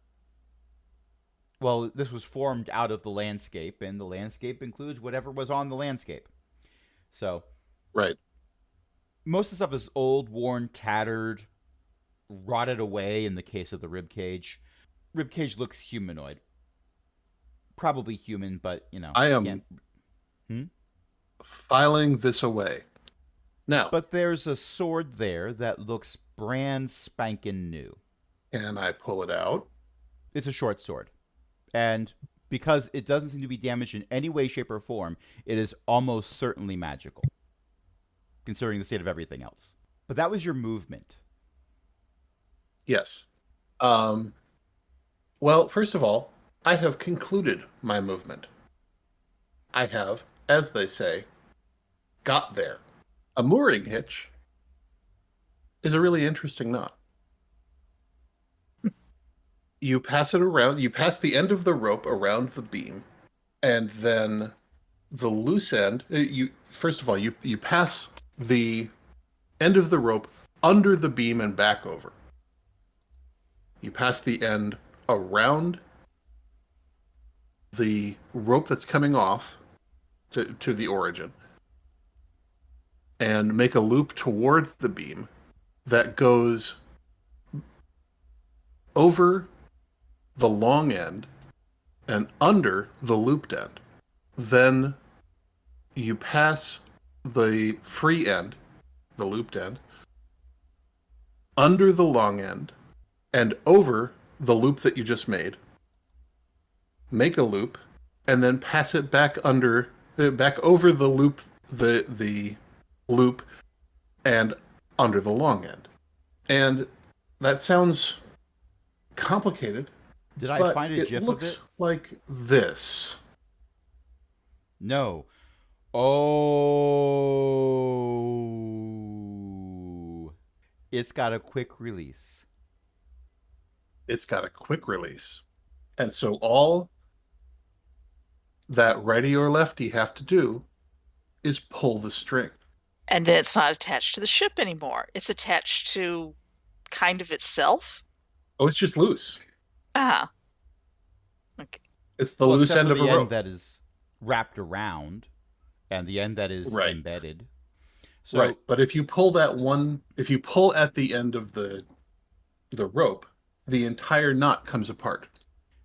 Speaker 2: Well, this was formed out of the landscape, and the landscape includes whatever was on the landscape. So,
Speaker 3: Right.
Speaker 2: most of the stuff is old, worn, tattered, rotted away in the case of the ribcage. Ribcage looks humanoid. Probably human, but, you know.
Speaker 3: I am
Speaker 2: can't...
Speaker 3: filing this away. Now,
Speaker 2: But there's a sword there that looks brand spanking new.
Speaker 3: can I pull it out?
Speaker 2: It's a short sword. And because it doesn't seem to be damaged in any way, shape, or form, it is almost certainly magical, considering the state of everything else. But that was your movement.
Speaker 3: Yes. Well, first of all, I have concluded my movement. I have, as they say, got there. A mooring hitch is a really interesting knot. You pass it around, you pass the end of the rope around the beam, and then the loose end, first of all, you pass the end of the rope under the beam and back over. You pass the end around the rope that's coming off to the origin and make a loop toward the beam that goes over the long end and under the looped end. Then you pass the free end, the looped end, under the long end and over the loop that you just made. Make a loop and then pass it back over the loop, the loop and under the long end. And that sounds complicated.
Speaker 2: Did I
Speaker 3: but
Speaker 2: find a
Speaker 3: it
Speaker 2: gif of
Speaker 3: looks
Speaker 2: it?
Speaker 3: like this.
Speaker 2: No. Oh. It's got a quick release.
Speaker 3: It's got a quick release. And so all that righty or lefty have to do is pull the string.
Speaker 1: And then it's not attached to the ship anymore. It's attached to kind of itself.
Speaker 3: Oh, it's just loose.
Speaker 1: Ah. Okay.
Speaker 3: It's the loose
Speaker 2: except
Speaker 3: end
Speaker 2: for
Speaker 3: of a
Speaker 2: the
Speaker 3: rope.
Speaker 2: end that is wrapped around and the end that is
Speaker 3: Right.
Speaker 2: embedded. So,
Speaker 3: Right. But if you pull if you pull at the end of the rope, the entire knot comes apart.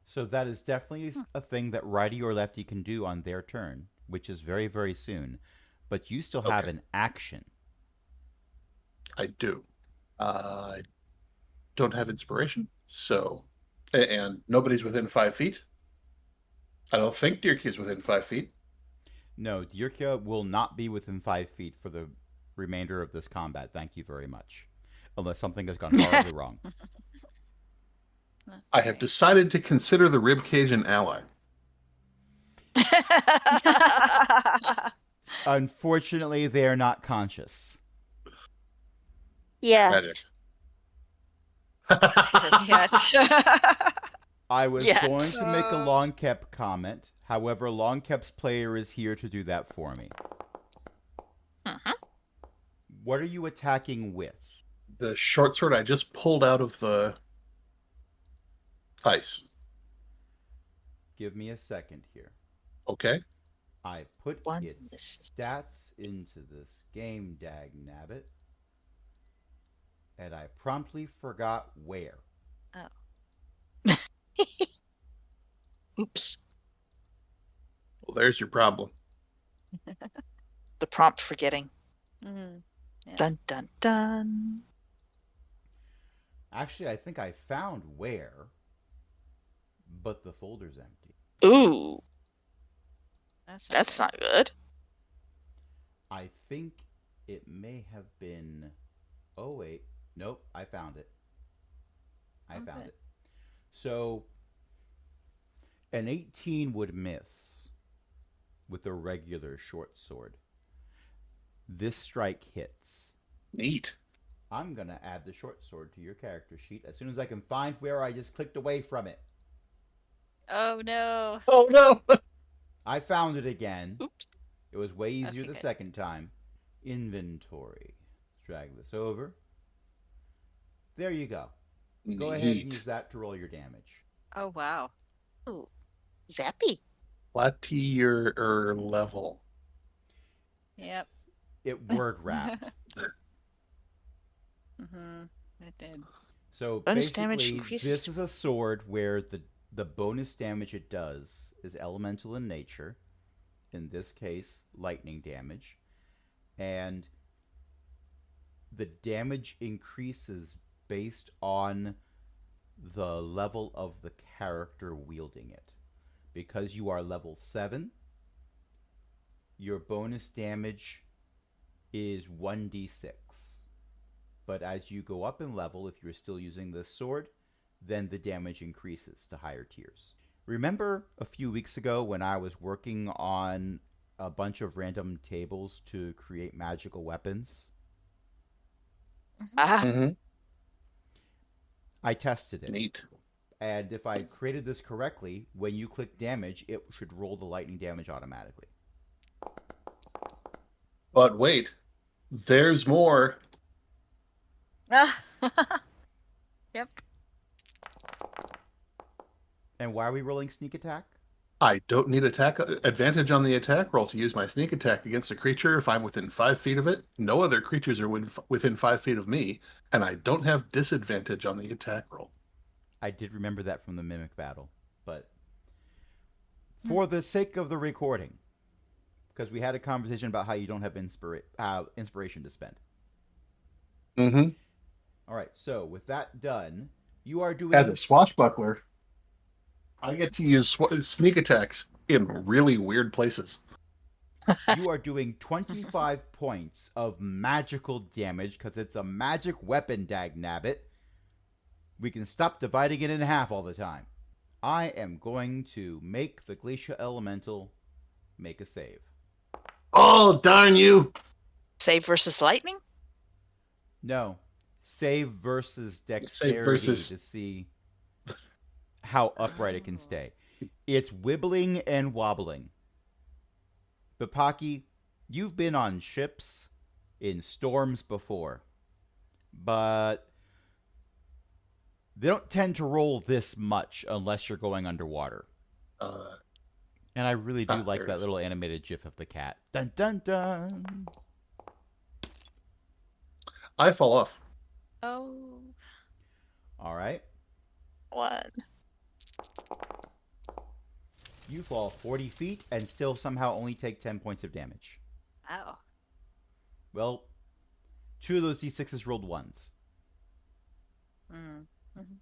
Speaker 2: So that is definitely a thing that righty or lefty can do on their turn which is very, very soon, but you still have
Speaker 3: Okay.
Speaker 2: an action.
Speaker 3: I do. I don't have inspiration, so and nobody's within 5 feet. I don't think Dirk is within 5 feet.
Speaker 2: No, Dyrkia will not be within 5 feet for the remainder of this combat. Thank you very much. Unless something has gone horribly wrong.
Speaker 3: I have decided to consider the ribcage an ally.
Speaker 2: Unfortunately, they are not conscious.
Speaker 5: Yeah.
Speaker 3: Tragic.
Speaker 2: I was
Speaker 1: Yes.
Speaker 2: going to make a Longkep comment. However, Longkep's player is here to do that for me. What are you attacking with?
Speaker 3: The short sword I just pulled out of the ice.
Speaker 2: Give me a second here.
Speaker 3: Okay.
Speaker 2: I put
Speaker 1: One
Speaker 2: its
Speaker 1: assist.
Speaker 2: stats into this game, dag nabbit, and I promptly forgot where.
Speaker 1: Oops.
Speaker 3: Well, there's your problem.
Speaker 1: The prompt forgetting.
Speaker 4: Mhm. Yeah.
Speaker 1: Dun dun dun.
Speaker 2: Actually, I think I found where, but the folder's empty.
Speaker 1: Ooh,
Speaker 4: That's
Speaker 1: that's
Speaker 4: good.
Speaker 1: not good.
Speaker 2: I think it may have been. Oh, wait. Nope, I found it. I found
Speaker 4: Okay.
Speaker 2: it. So, an 18 would miss with a regular short sword. This strike hits.
Speaker 3: Neat.
Speaker 2: I'm going to add the short sword to your character sheet as soon as I can find where I just clicked away from it.
Speaker 4: Oh no.
Speaker 3: Oh no.
Speaker 2: I found it again.
Speaker 1: Oops.
Speaker 2: It was way easier
Speaker 4: Okay,
Speaker 2: the
Speaker 4: good.
Speaker 2: second time. Inventory. Let's drag this over. There you go. Go ahead and use that to roll your damage.
Speaker 4: Oh wow.
Speaker 1: Ooh, zappy.
Speaker 3: Plateer level.
Speaker 4: Yep.
Speaker 2: It word wrapped.
Speaker 4: It did.
Speaker 2: So
Speaker 1: Bonus damage
Speaker 2: basically,
Speaker 1: increases.
Speaker 2: this is a sword where the bonus damage it does is elemental in nature. In this case, lightning damage. And the damage increases based on the level of the character wielding it. Because you are level 7, your bonus damage is 1d6. But as you go up in level, if you're still using this sword, then the damage increases to higher tiers. Remember a few weeks ago when I was working on a bunch of random tables to create magical weapons?
Speaker 1: Ah,
Speaker 3: Mm-hmm.
Speaker 2: I tested it.
Speaker 3: Neat.
Speaker 2: And if I created this correctly, when you click damage, it should roll the lightning damage automatically.
Speaker 3: But wait, there's more.
Speaker 4: Yep.
Speaker 2: And why are we rolling sneak attack?
Speaker 3: I don't need attack advantage on the attack roll to use my sneak attack against a creature if I'm within 5 feet of it. No other creatures are within 5 feet of me, and I don't have disadvantage on the attack roll.
Speaker 2: I did remember that from the mimic battle, but for the sake of the recording, because we had a conversation about how you don't have inspiration to spend.
Speaker 3: Mm-hmm.
Speaker 2: All right, so with that done, you are doing
Speaker 3: As a swashbuckler, I get to use sneak attacks in really weird places.
Speaker 2: you are doing 25 points of magical damage because it's a magic weapon, dag nabbit. We can stop dividing it in half all the time. I am going to make the glacial elemental make a save.
Speaker 3: Oh, darn you!
Speaker 1: save versus lightning?
Speaker 2: No, save versus dexterity
Speaker 3: versus-
Speaker 2: to see how upright it can stay. It's wibbling and wobbling. But Pocky, you've been on ships in storms before, but they don't tend to roll this much unless you're going underwater. And I really do like that little animated gif of the cat. Dun dun dun.
Speaker 3: I fall off.
Speaker 4: Oh.
Speaker 2: All right.
Speaker 1: 1.
Speaker 2: You fall 40 feet and still somehow only take 10 points of damage.
Speaker 4: Ow.
Speaker 2: Well, 2 of those d6s rolled ones.
Speaker 4: Mm. Mhm.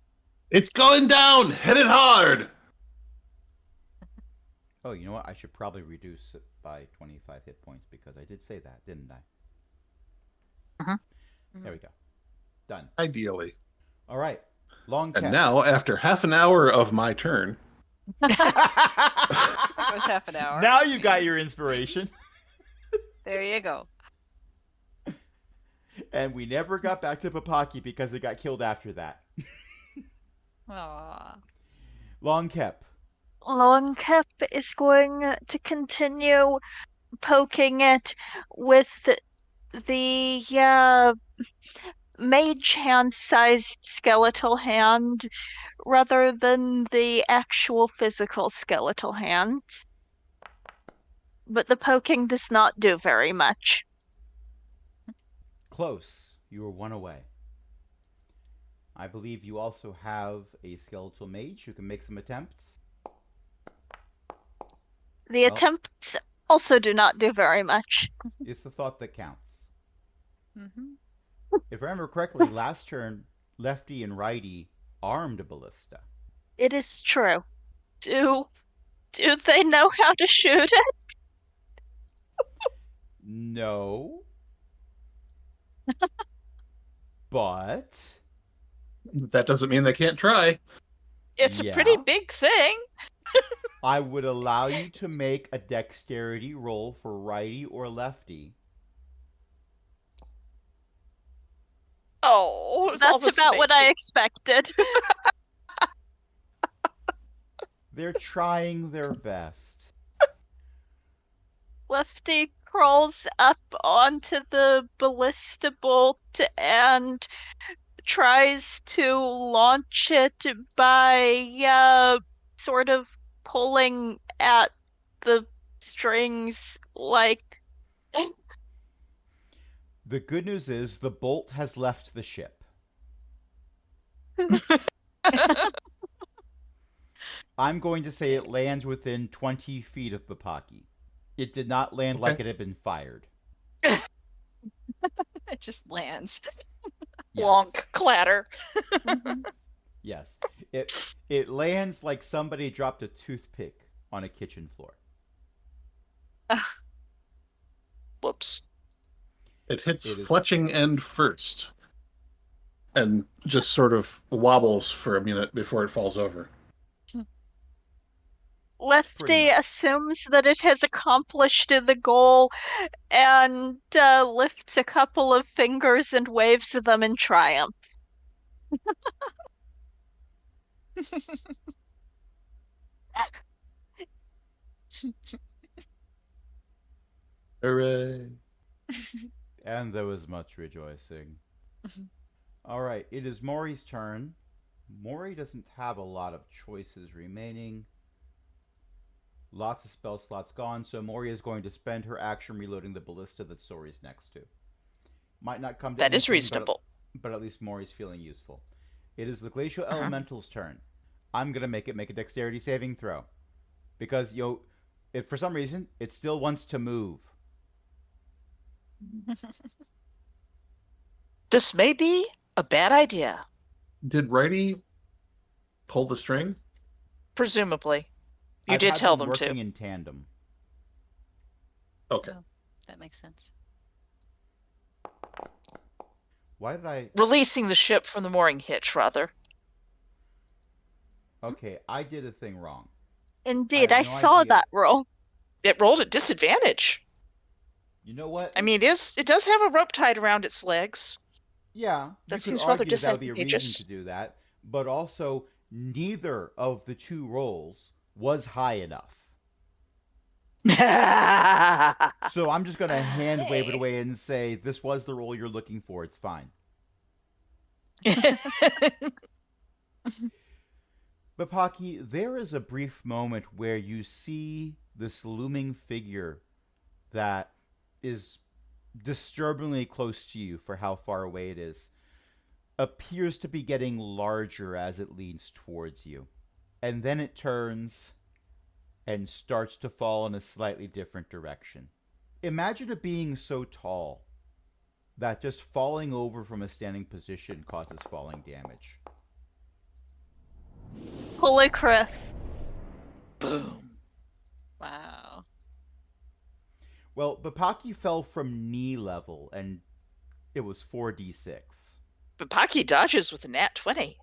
Speaker 3: It's going down. Hit it hard.
Speaker 2: Oh, you know what? I should probably reduce it by 25 hit points because I did say that, didn't I? There we go. Done.
Speaker 3: Ideally.
Speaker 2: All right. Long
Speaker 3: And
Speaker 2: cap.
Speaker 3: now, after half an hour of my turn,
Speaker 4: It was half an hour.
Speaker 2: Now you got your inspiration.
Speaker 4: There you go.
Speaker 2: And we never got back to Papaki because it got killed after that.
Speaker 4: Aww.
Speaker 2: Long Kep.
Speaker 5: Longcap is going to continue poking it with the mage hand-sized skeletal hand rather than the actual physical skeletal hand. But the poking does not do very much.
Speaker 2: Close. You were 1 away. I believe you also have a skeletal mage who can make some attempts.
Speaker 5: The
Speaker 2: Well-
Speaker 5: attempts also do not do very much.
Speaker 2: It's the thought that counts.
Speaker 4: Mm-hmm.
Speaker 2: If I remember correctly, last turn, lefty and righty armed a ballista.
Speaker 5: It is true. Do they know how to shoot it?
Speaker 2: No. But
Speaker 3: that doesn't mean they can't try.
Speaker 1: It's a
Speaker 2: Yeah.
Speaker 1: pretty big thing.
Speaker 2: I would allow you to make a dexterity roll for righty or lefty.
Speaker 1: Oh, it was
Speaker 5: That's
Speaker 1: almost
Speaker 5: about what I
Speaker 1: making-
Speaker 5: expected.
Speaker 2: They're trying their best.
Speaker 5: Lefty crawls up onto the ballista bolt and tries to launch it by sort of pulling at the strings like
Speaker 2: The good news is the bolt has left the ship. I'm going to say it lands within 20 feet of Bapaki. It did not land like it had been fired.
Speaker 4: It just lands.
Speaker 2: Yes.
Speaker 1: Plonk, clatter.
Speaker 2: Yes. It lands like somebody dropped a toothpick on a kitchen floor.
Speaker 1: Whoops.
Speaker 3: It hits
Speaker 2: It is-
Speaker 3: fletching end first and just sort of wobbles for a minute before it falls over.
Speaker 5: Lefty
Speaker 2: much.
Speaker 5: assumes that it has accomplished the goal and lifts a couple of fingers and waves them in triumph.
Speaker 3: Hooray.
Speaker 2: And there was much rejoicing. All right, it is Maury's turn. Maury doesn't have a lot of choices remaining. Lots of spell slots gone, so Maury is going to spend her action reloading the ballista that Sori's next to. Might not come to
Speaker 1: That is
Speaker 2: anything,
Speaker 1: reasonable.
Speaker 2: but at least Maury's feeling useful. It is the Glacial Elemental's turn. I'm going to make it make a dexterity saving throw. Because, if for some reason, it still wants to move.
Speaker 1: This may be a bad idea,
Speaker 3: Did Righty pull the string?
Speaker 1: presumably. You
Speaker 2: I've
Speaker 1: did
Speaker 2: had
Speaker 1: tell
Speaker 2: them
Speaker 1: them
Speaker 2: working
Speaker 1: to.
Speaker 2: in tandem.
Speaker 3: Okay.
Speaker 4: That makes sense.
Speaker 2: Why did I...
Speaker 1: Releasing the ship from the mooring hitch, rather.
Speaker 2: Okay, I did a thing wrong.
Speaker 5: Indeed,
Speaker 2: have
Speaker 5: I
Speaker 2: no
Speaker 5: saw
Speaker 2: idea.
Speaker 5: that roll.
Speaker 1: It rolled at disadvantage.
Speaker 2: You know what?
Speaker 1: I mean, it does have a rope tied around its legs.
Speaker 2: Yeah,
Speaker 1: That
Speaker 2: you could
Speaker 1: seems rather
Speaker 2: argue that would be a reason
Speaker 1: disadvantageous.
Speaker 2: to do that, but also neither of the two rolls was high enough. So I'm just going to hand wave it
Speaker 4: Hey.
Speaker 2: away and say, this was the roll you're looking for. It's fine. But Pocky, there is a brief moment where you see this looming figure that is disturbingly close to you for how far away it is, appears to be getting larger as it leans towards you. And then it turns and starts to fall in a slightly different direction. Imagine a being so tall that just falling over from a standing position causes falling damage.
Speaker 5: Holy crap.
Speaker 1: Boom.
Speaker 4: Wow.
Speaker 2: Well, Bapaki fell from knee level, and it was 4d6.
Speaker 1: But Pocky dodges with a nat 20.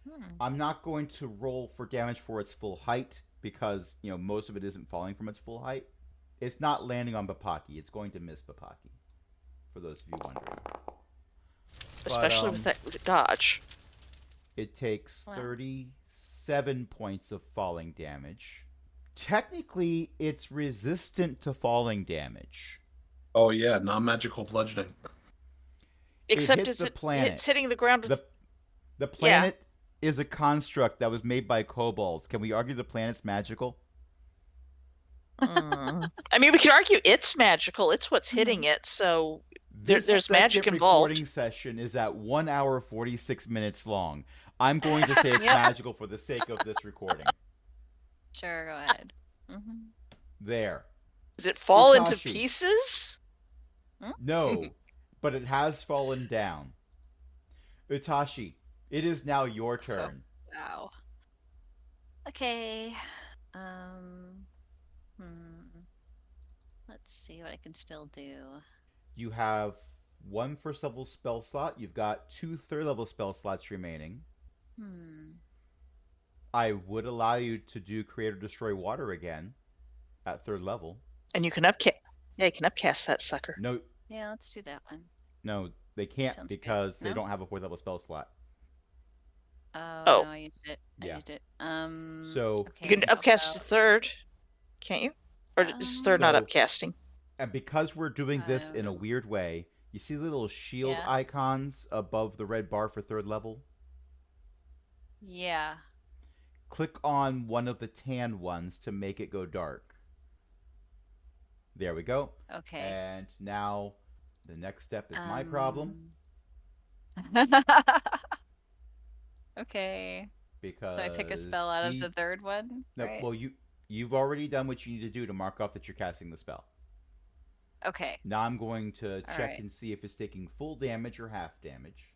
Speaker 4: Mhm.
Speaker 2: I'm not going to roll for damage for its full height because, most of it isn't falling from its full height. It's not landing on Bapaki. It's going to miss Bapaki, for those of you wondering.
Speaker 1: Especially with that dodge.
Speaker 2: It takes
Speaker 4: Wow.
Speaker 2: 37 points of falling damage. Technically, it's resistant to falling damage.
Speaker 3: Oh yeah, non-magical bludgeoning.
Speaker 1: Except
Speaker 2: hits the planet.
Speaker 1: it's hitting the ground with...
Speaker 2: The planet is a construct that was made by kobolds. Can we argue the planet's magical?
Speaker 1: I mean, we could argue it's magical. It's what's hitting it, so there's magic involved.
Speaker 2: This recording session is at 1 hour 46 minutes long. I'm going to say it's
Speaker 4: Yep.
Speaker 2: magical for the sake of this recording.
Speaker 4: Sure, go ahead. Mm-hmm.
Speaker 2: There.
Speaker 1: Does it fall into
Speaker 2: Utashi.
Speaker 1: pieces?
Speaker 2: No, but it has fallen down. Utashi, it is now your turn.
Speaker 4: Wow. Okay. Let's see what I can still do.
Speaker 2: You have one first level spell slot. You've got 2 third level spell slots remaining. I would allow you to do Create or Destroy Water again at 3rd level.
Speaker 1: And you can upcast. Yeah, you can upcast that sucker.
Speaker 2: No,
Speaker 4: Yeah, let's do that one.
Speaker 2: no, they can't
Speaker 4: Sounds good.
Speaker 2: because they
Speaker 4: No?
Speaker 2: don't have a 4th level spell slot.
Speaker 4: Oh,
Speaker 1: Oh.
Speaker 4: no, I used it.
Speaker 2: Yeah.
Speaker 4: I used it.
Speaker 2: So
Speaker 1: You can
Speaker 4: how
Speaker 1: upcast to
Speaker 4: about-
Speaker 1: 3rd, can't you? Or is 3rd not
Speaker 2: So-
Speaker 1: upcasting?
Speaker 2: And because we're doing
Speaker 4: I
Speaker 2: this
Speaker 4: don't
Speaker 2: in a
Speaker 4: know.
Speaker 2: weird way, you see the little shield
Speaker 4: Yeah.
Speaker 2: icons above the red bar for 3rd level?
Speaker 4: Yeah.
Speaker 2: Click on one of the tan ones to make it go dark. There we go.
Speaker 4: Okay.
Speaker 2: And now the next step is my problem
Speaker 4: Okay.
Speaker 2: because
Speaker 4: So I pick a spell out of
Speaker 2: the-
Speaker 4: the 3rd one,
Speaker 2: No,
Speaker 4: right?
Speaker 2: well, you've already done what you need to do to mark off that you're casting the spell.
Speaker 4: Okay.
Speaker 2: Now I'm going to
Speaker 4: All
Speaker 2: check
Speaker 4: right.
Speaker 2: and see if it's taking full damage or half damage.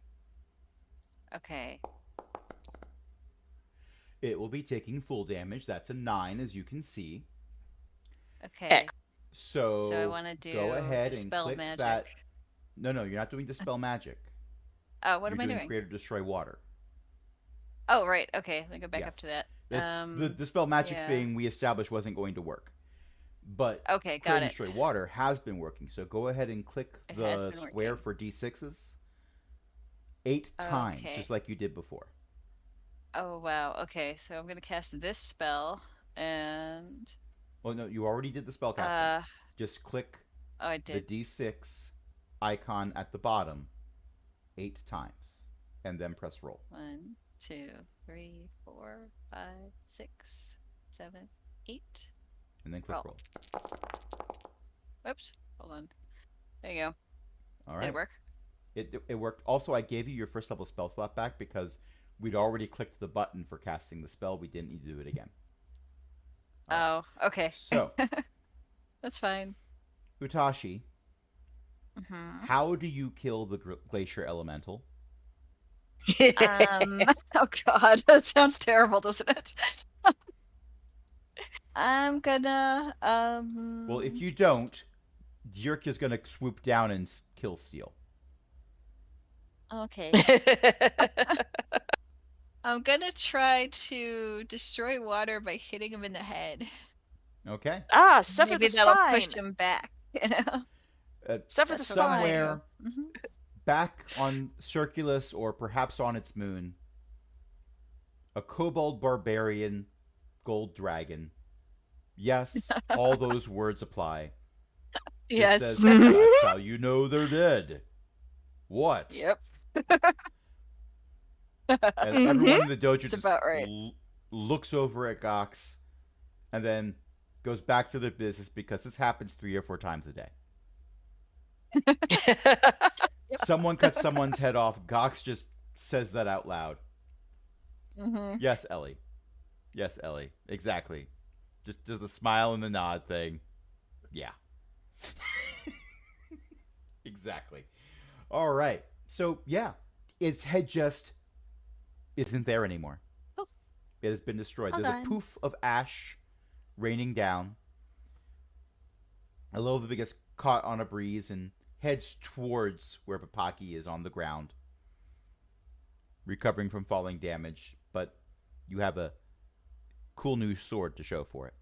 Speaker 4: Okay.
Speaker 2: It will be taking full damage. That's a 9, as you can see.
Speaker 4: Okay.
Speaker 2: So
Speaker 4: I want to do
Speaker 2: go ahead and
Speaker 4: Dispel
Speaker 2: click
Speaker 4: Magic.
Speaker 2: that. No, you're not doing Dispel Magic.
Speaker 4: What am
Speaker 2: You're
Speaker 4: I
Speaker 2: doing
Speaker 4: doing?
Speaker 2: Create or Destroy Water.
Speaker 4: Oh, right. Okay. Let me go back up
Speaker 2: Yes.
Speaker 4: to that.
Speaker 2: The Dispel Magic
Speaker 4: yeah.
Speaker 2: thing we established wasn't going to work. But
Speaker 4: Okay,
Speaker 2: Create
Speaker 4: got
Speaker 2: and
Speaker 4: it.
Speaker 2: Destroy Water has been working. So go ahead and click
Speaker 4: It has
Speaker 2: the
Speaker 4: been
Speaker 2: square
Speaker 4: working.
Speaker 2: for D6s 8 times,
Speaker 4: Okay.
Speaker 2: just like you did before.
Speaker 4: Oh, wow. Okay. So I'm going to cast this spell and
Speaker 2: Well, no, you already did the spell casting.
Speaker 4: oh,
Speaker 2: Just click
Speaker 4: I
Speaker 2: the
Speaker 4: did.
Speaker 2: D6 icon at the bottom 8 times, and then press roll.
Speaker 4: 1, 2, 3, 4, 5, 6, 7, 8.
Speaker 2: And then click roll.
Speaker 4: Whoops. Hold on. There you go.
Speaker 2: All
Speaker 4: Did
Speaker 2: right.
Speaker 4: it work?
Speaker 2: It worked. Also, I gave you your first level spell slot back because we'd already clicked the button for casting the spell. We didn't need to do it again. All right.
Speaker 4: Oh, okay.
Speaker 2: So,
Speaker 4: That's fine.
Speaker 2: Utashi,
Speaker 4: Hmm.
Speaker 2: how do you kill the glacier elemental?
Speaker 4: Oh God, that sounds terrible, doesn't it? I'm gonna
Speaker 2: Well, if you don't, Dirk is going to swoop down and kill Steel.
Speaker 4: Okay. I'm gonna try to destroy water by hitting him in the head.
Speaker 2: Okay.
Speaker 1: Sever
Speaker 4: Maybe
Speaker 1: the
Speaker 4: that'll
Speaker 1: spine.
Speaker 4: push him back, you know?
Speaker 1: Sever the
Speaker 4: That's
Speaker 1: spine.
Speaker 4: what I'm gonna
Speaker 2: Somewhere
Speaker 4: do. Mhm.
Speaker 2: back on Circulus, or perhaps on its moon, a kobold barbarian gold dragon. Yes, all those words apply. Just
Speaker 4: Yes.
Speaker 2: says, that's how you know they're dead. What?
Speaker 4: Yep.
Speaker 2: And everyone in the dojo
Speaker 4: It's
Speaker 2: just
Speaker 4: about right.
Speaker 2: looks over at Gox and then goes back to their business because this happens 3 or 4 times a day.
Speaker 4: Yep.
Speaker 2: Someone cuts someone's head off. Gox just says that out loud.
Speaker 4: Hmm.
Speaker 2: Yes, Ellie. Yes, Ellie. Exactly. Just the smile and the nod thing. Yeah. Exactly. All right. So, yeah, its head just isn't there anymore.
Speaker 4: Oh.
Speaker 2: It has been destroyed.
Speaker 5: Well
Speaker 2: There's a
Speaker 5: done.
Speaker 2: poof of ash raining down. A little bit gets caught on a breeze and heads towards where Papaki is on the ground, recovering from falling damage. But you have a cool new sword to show for it.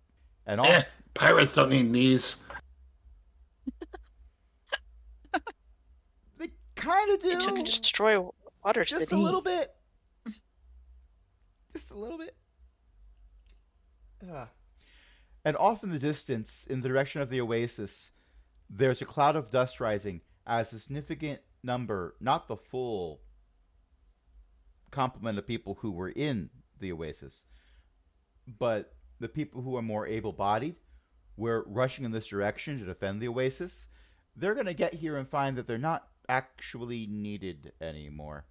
Speaker 2: And off.
Speaker 3: Pirates don't need knees.
Speaker 2: They kind of do.
Speaker 1: It took a destroy water to
Speaker 2: Just
Speaker 1: the
Speaker 2: a
Speaker 1: knee.
Speaker 2: little bit. Just a little bit. And off in the distance, in the direction of the oasis, there's a cloud of dust rising as a significant number, not the full complement of people who were in the oasis, but the people who are more able-bodied were rushing in this direction to defend the oasis. They're going to get here and find that they're not actually needed anymore.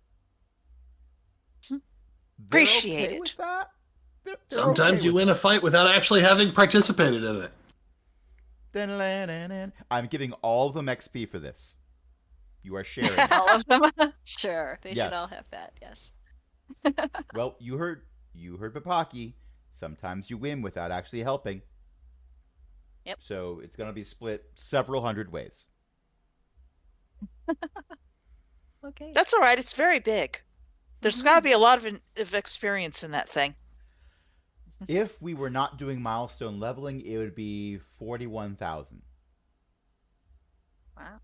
Speaker 1: Appreciate
Speaker 2: okay
Speaker 1: it.
Speaker 2: with that? They're
Speaker 3: Sometimes
Speaker 2: okay
Speaker 3: you
Speaker 2: with
Speaker 3: win a fight without actually having participated in it.
Speaker 2: I'm giving all of them XP for this. You are sharing.
Speaker 4: All of them? Sure. They should all
Speaker 2: Yes.
Speaker 4: have that, yes.
Speaker 2: Well, you heard Papaki. Sometimes you win without actually helping.
Speaker 4: Yep.
Speaker 2: So it's going to be split several hundred ways.
Speaker 4: Okay.
Speaker 1: That's all right. It's very big. There's got to be a lot of experience in that thing.
Speaker 2: If we were not doing milestone leveling, it would be 41,000.
Speaker 4: Wow.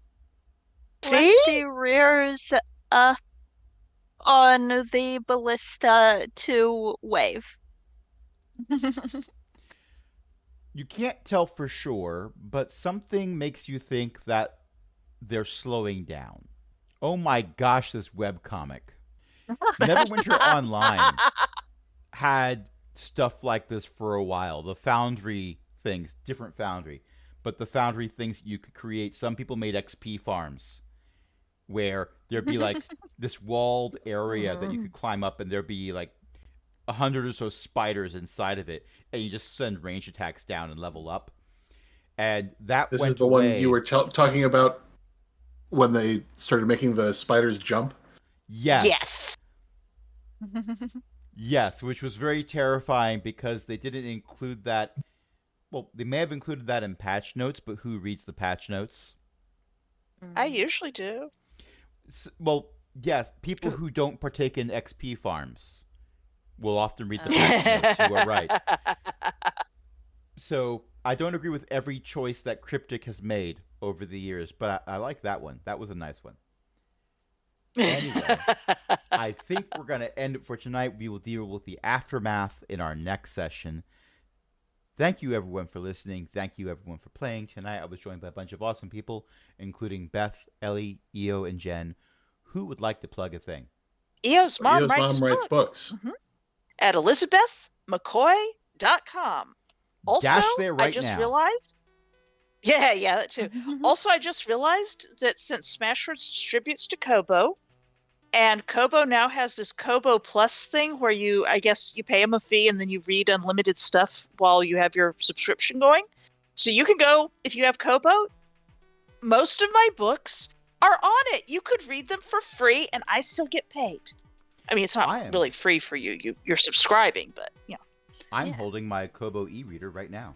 Speaker 1: See?
Speaker 5: Rusty rears on the ballista to wave.
Speaker 2: You can't tell for sure, but something makes you think that they're slowing down. Oh my gosh, this webcomic. Neverwinter Online had stuff like this for a while. The Foundry things, different Foundry, but the Foundry things you could create. Some people made XP farms where there'd be like this walled area that you could climb up, and there'd be like 100 or so spiders inside of it, and you just send range attacks down and level up. And that
Speaker 3: This
Speaker 2: went
Speaker 3: is the
Speaker 2: away.
Speaker 3: one you were talking about when they started making the spiders jump?
Speaker 2: Yes.
Speaker 1: Yes.
Speaker 2: Yes, which was very terrifying because they didn't include that. Well, they may have included that in patch notes, but who reads the patch notes?
Speaker 1: I usually do.
Speaker 2: Well, yes, people who don't partake in XP farms will often read the patch notes. You are right. So I don't agree with every choice that Cryptic has made over the years, but I like that one. That was a nice one. Anyway, I think we're going to end it for tonight. We will deal with the aftermath in our next session. Thank you, everyone, for listening. Thank you, everyone, for playing. Tonight, I was joined by a bunch of awesome people, including Beth, Ellie, Io, and Jen. Who would like to plug a thing?
Speaker 1: Eo's mom
Speaker 3: Leo's
Speaker 1: writes
Speaker 3: mom writes
Speaker 1: books
Speaker 3: books.
Speaker 1: at elizabethmccoy.com. Also,
Speaker 2: Dash there right
Speaker 1: I just
Speaker 2: now.
Speaker 1: realized. Yeah, that too. Also, I just realized that since Smashwords distributes to Kobo, and Kobo now has this Kobo Plus thing where I guess you pay them a fee and then you read unlimited stuff while you have your subscription going. So you can go, if you have Kobo, most of my books are on it. You could read them for free and I still get paid. I mean, it's not really free for you. You're subscribing, but yeah.
Speaker 2: I'm holding my Kobo e-reader right now.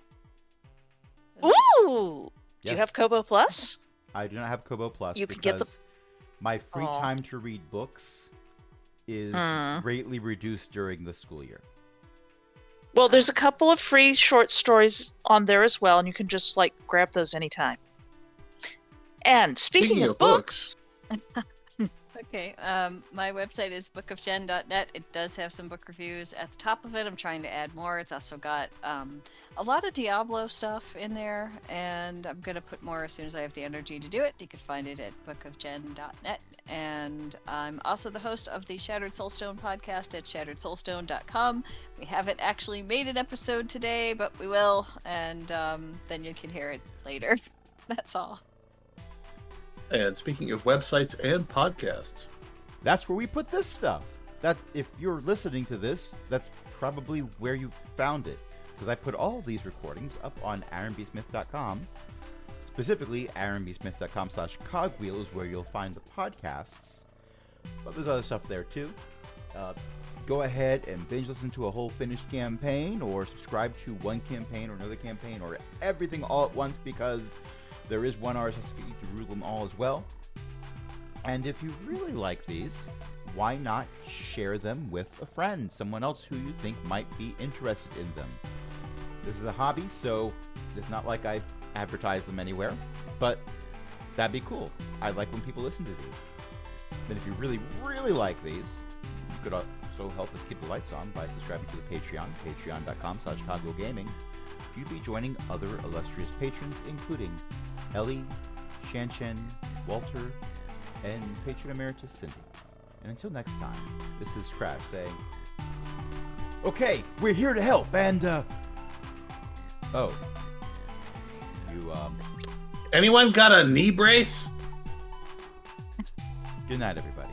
Speaker 1: Ooh! Do you
Speaker 2: Yes.
Speaker 1: have Kobo Plus?
Speaker 2: I do not have Kobo Plus
Speaker 1: You can
Speaker 2: because
Speaker 1: get the-
Speaker 2: my free
Speaker 1: Aw.
Speaker 2: time to read books is greatly reduced during the school year.
Speaker 1: Well, there's a couple of free short stories on there as well, and you can just grab those anytime. And speaking of books,
Speaker 4: Okay, my website is bookofjen.net. It does have some book reviews at the top of it. I'm trying to add more. It's also got a lot of Diablo stuff in there, and I'm going to put more as soon as I have the energy to do it. You can find it at bookofjen.net. And I'm also the host of the Shattered Soulstone podcast at shatteredsoulstone.com. We haven't actually made an episode today, but we will, and then you can hear it later. That's all.
Speaker 3: And speaking of websites and podcasts,
Speaker 2: That's where we put this stuff. That if you're listening to this, that's probably where you found it. because I put all of these recordings up on aaronbsmith.com. Specifically, aaronbsmith.com/cogwheel is where you'll find the podcasts. But there's other stuff there too. Go ahead and binge listen to a whole finished campaign, or subscribe to one campaign or another campaign, or everything all at once, because there is one RSS feed to rule them all as well. And if you really like these, why not share them with a friend, someone else who you think might be interested in them? This is a hobby, so it's not like I advertise them anywhere, but that'd be cool. I like when people listen to these. And if you really, really like these, you could also help us keep the lights on by subscribing to the Patreon, patreon.com/cogwheelgaming. You'd be joining other illustrious patrons, including Ellie, Shanshan, Walter, and patron emeritus Cindy. And until next time, this is Crash saying, okay, we're here to help, and,
Speaker 3: Anyone got a knee brace?
Speaker 2: good night, everybody.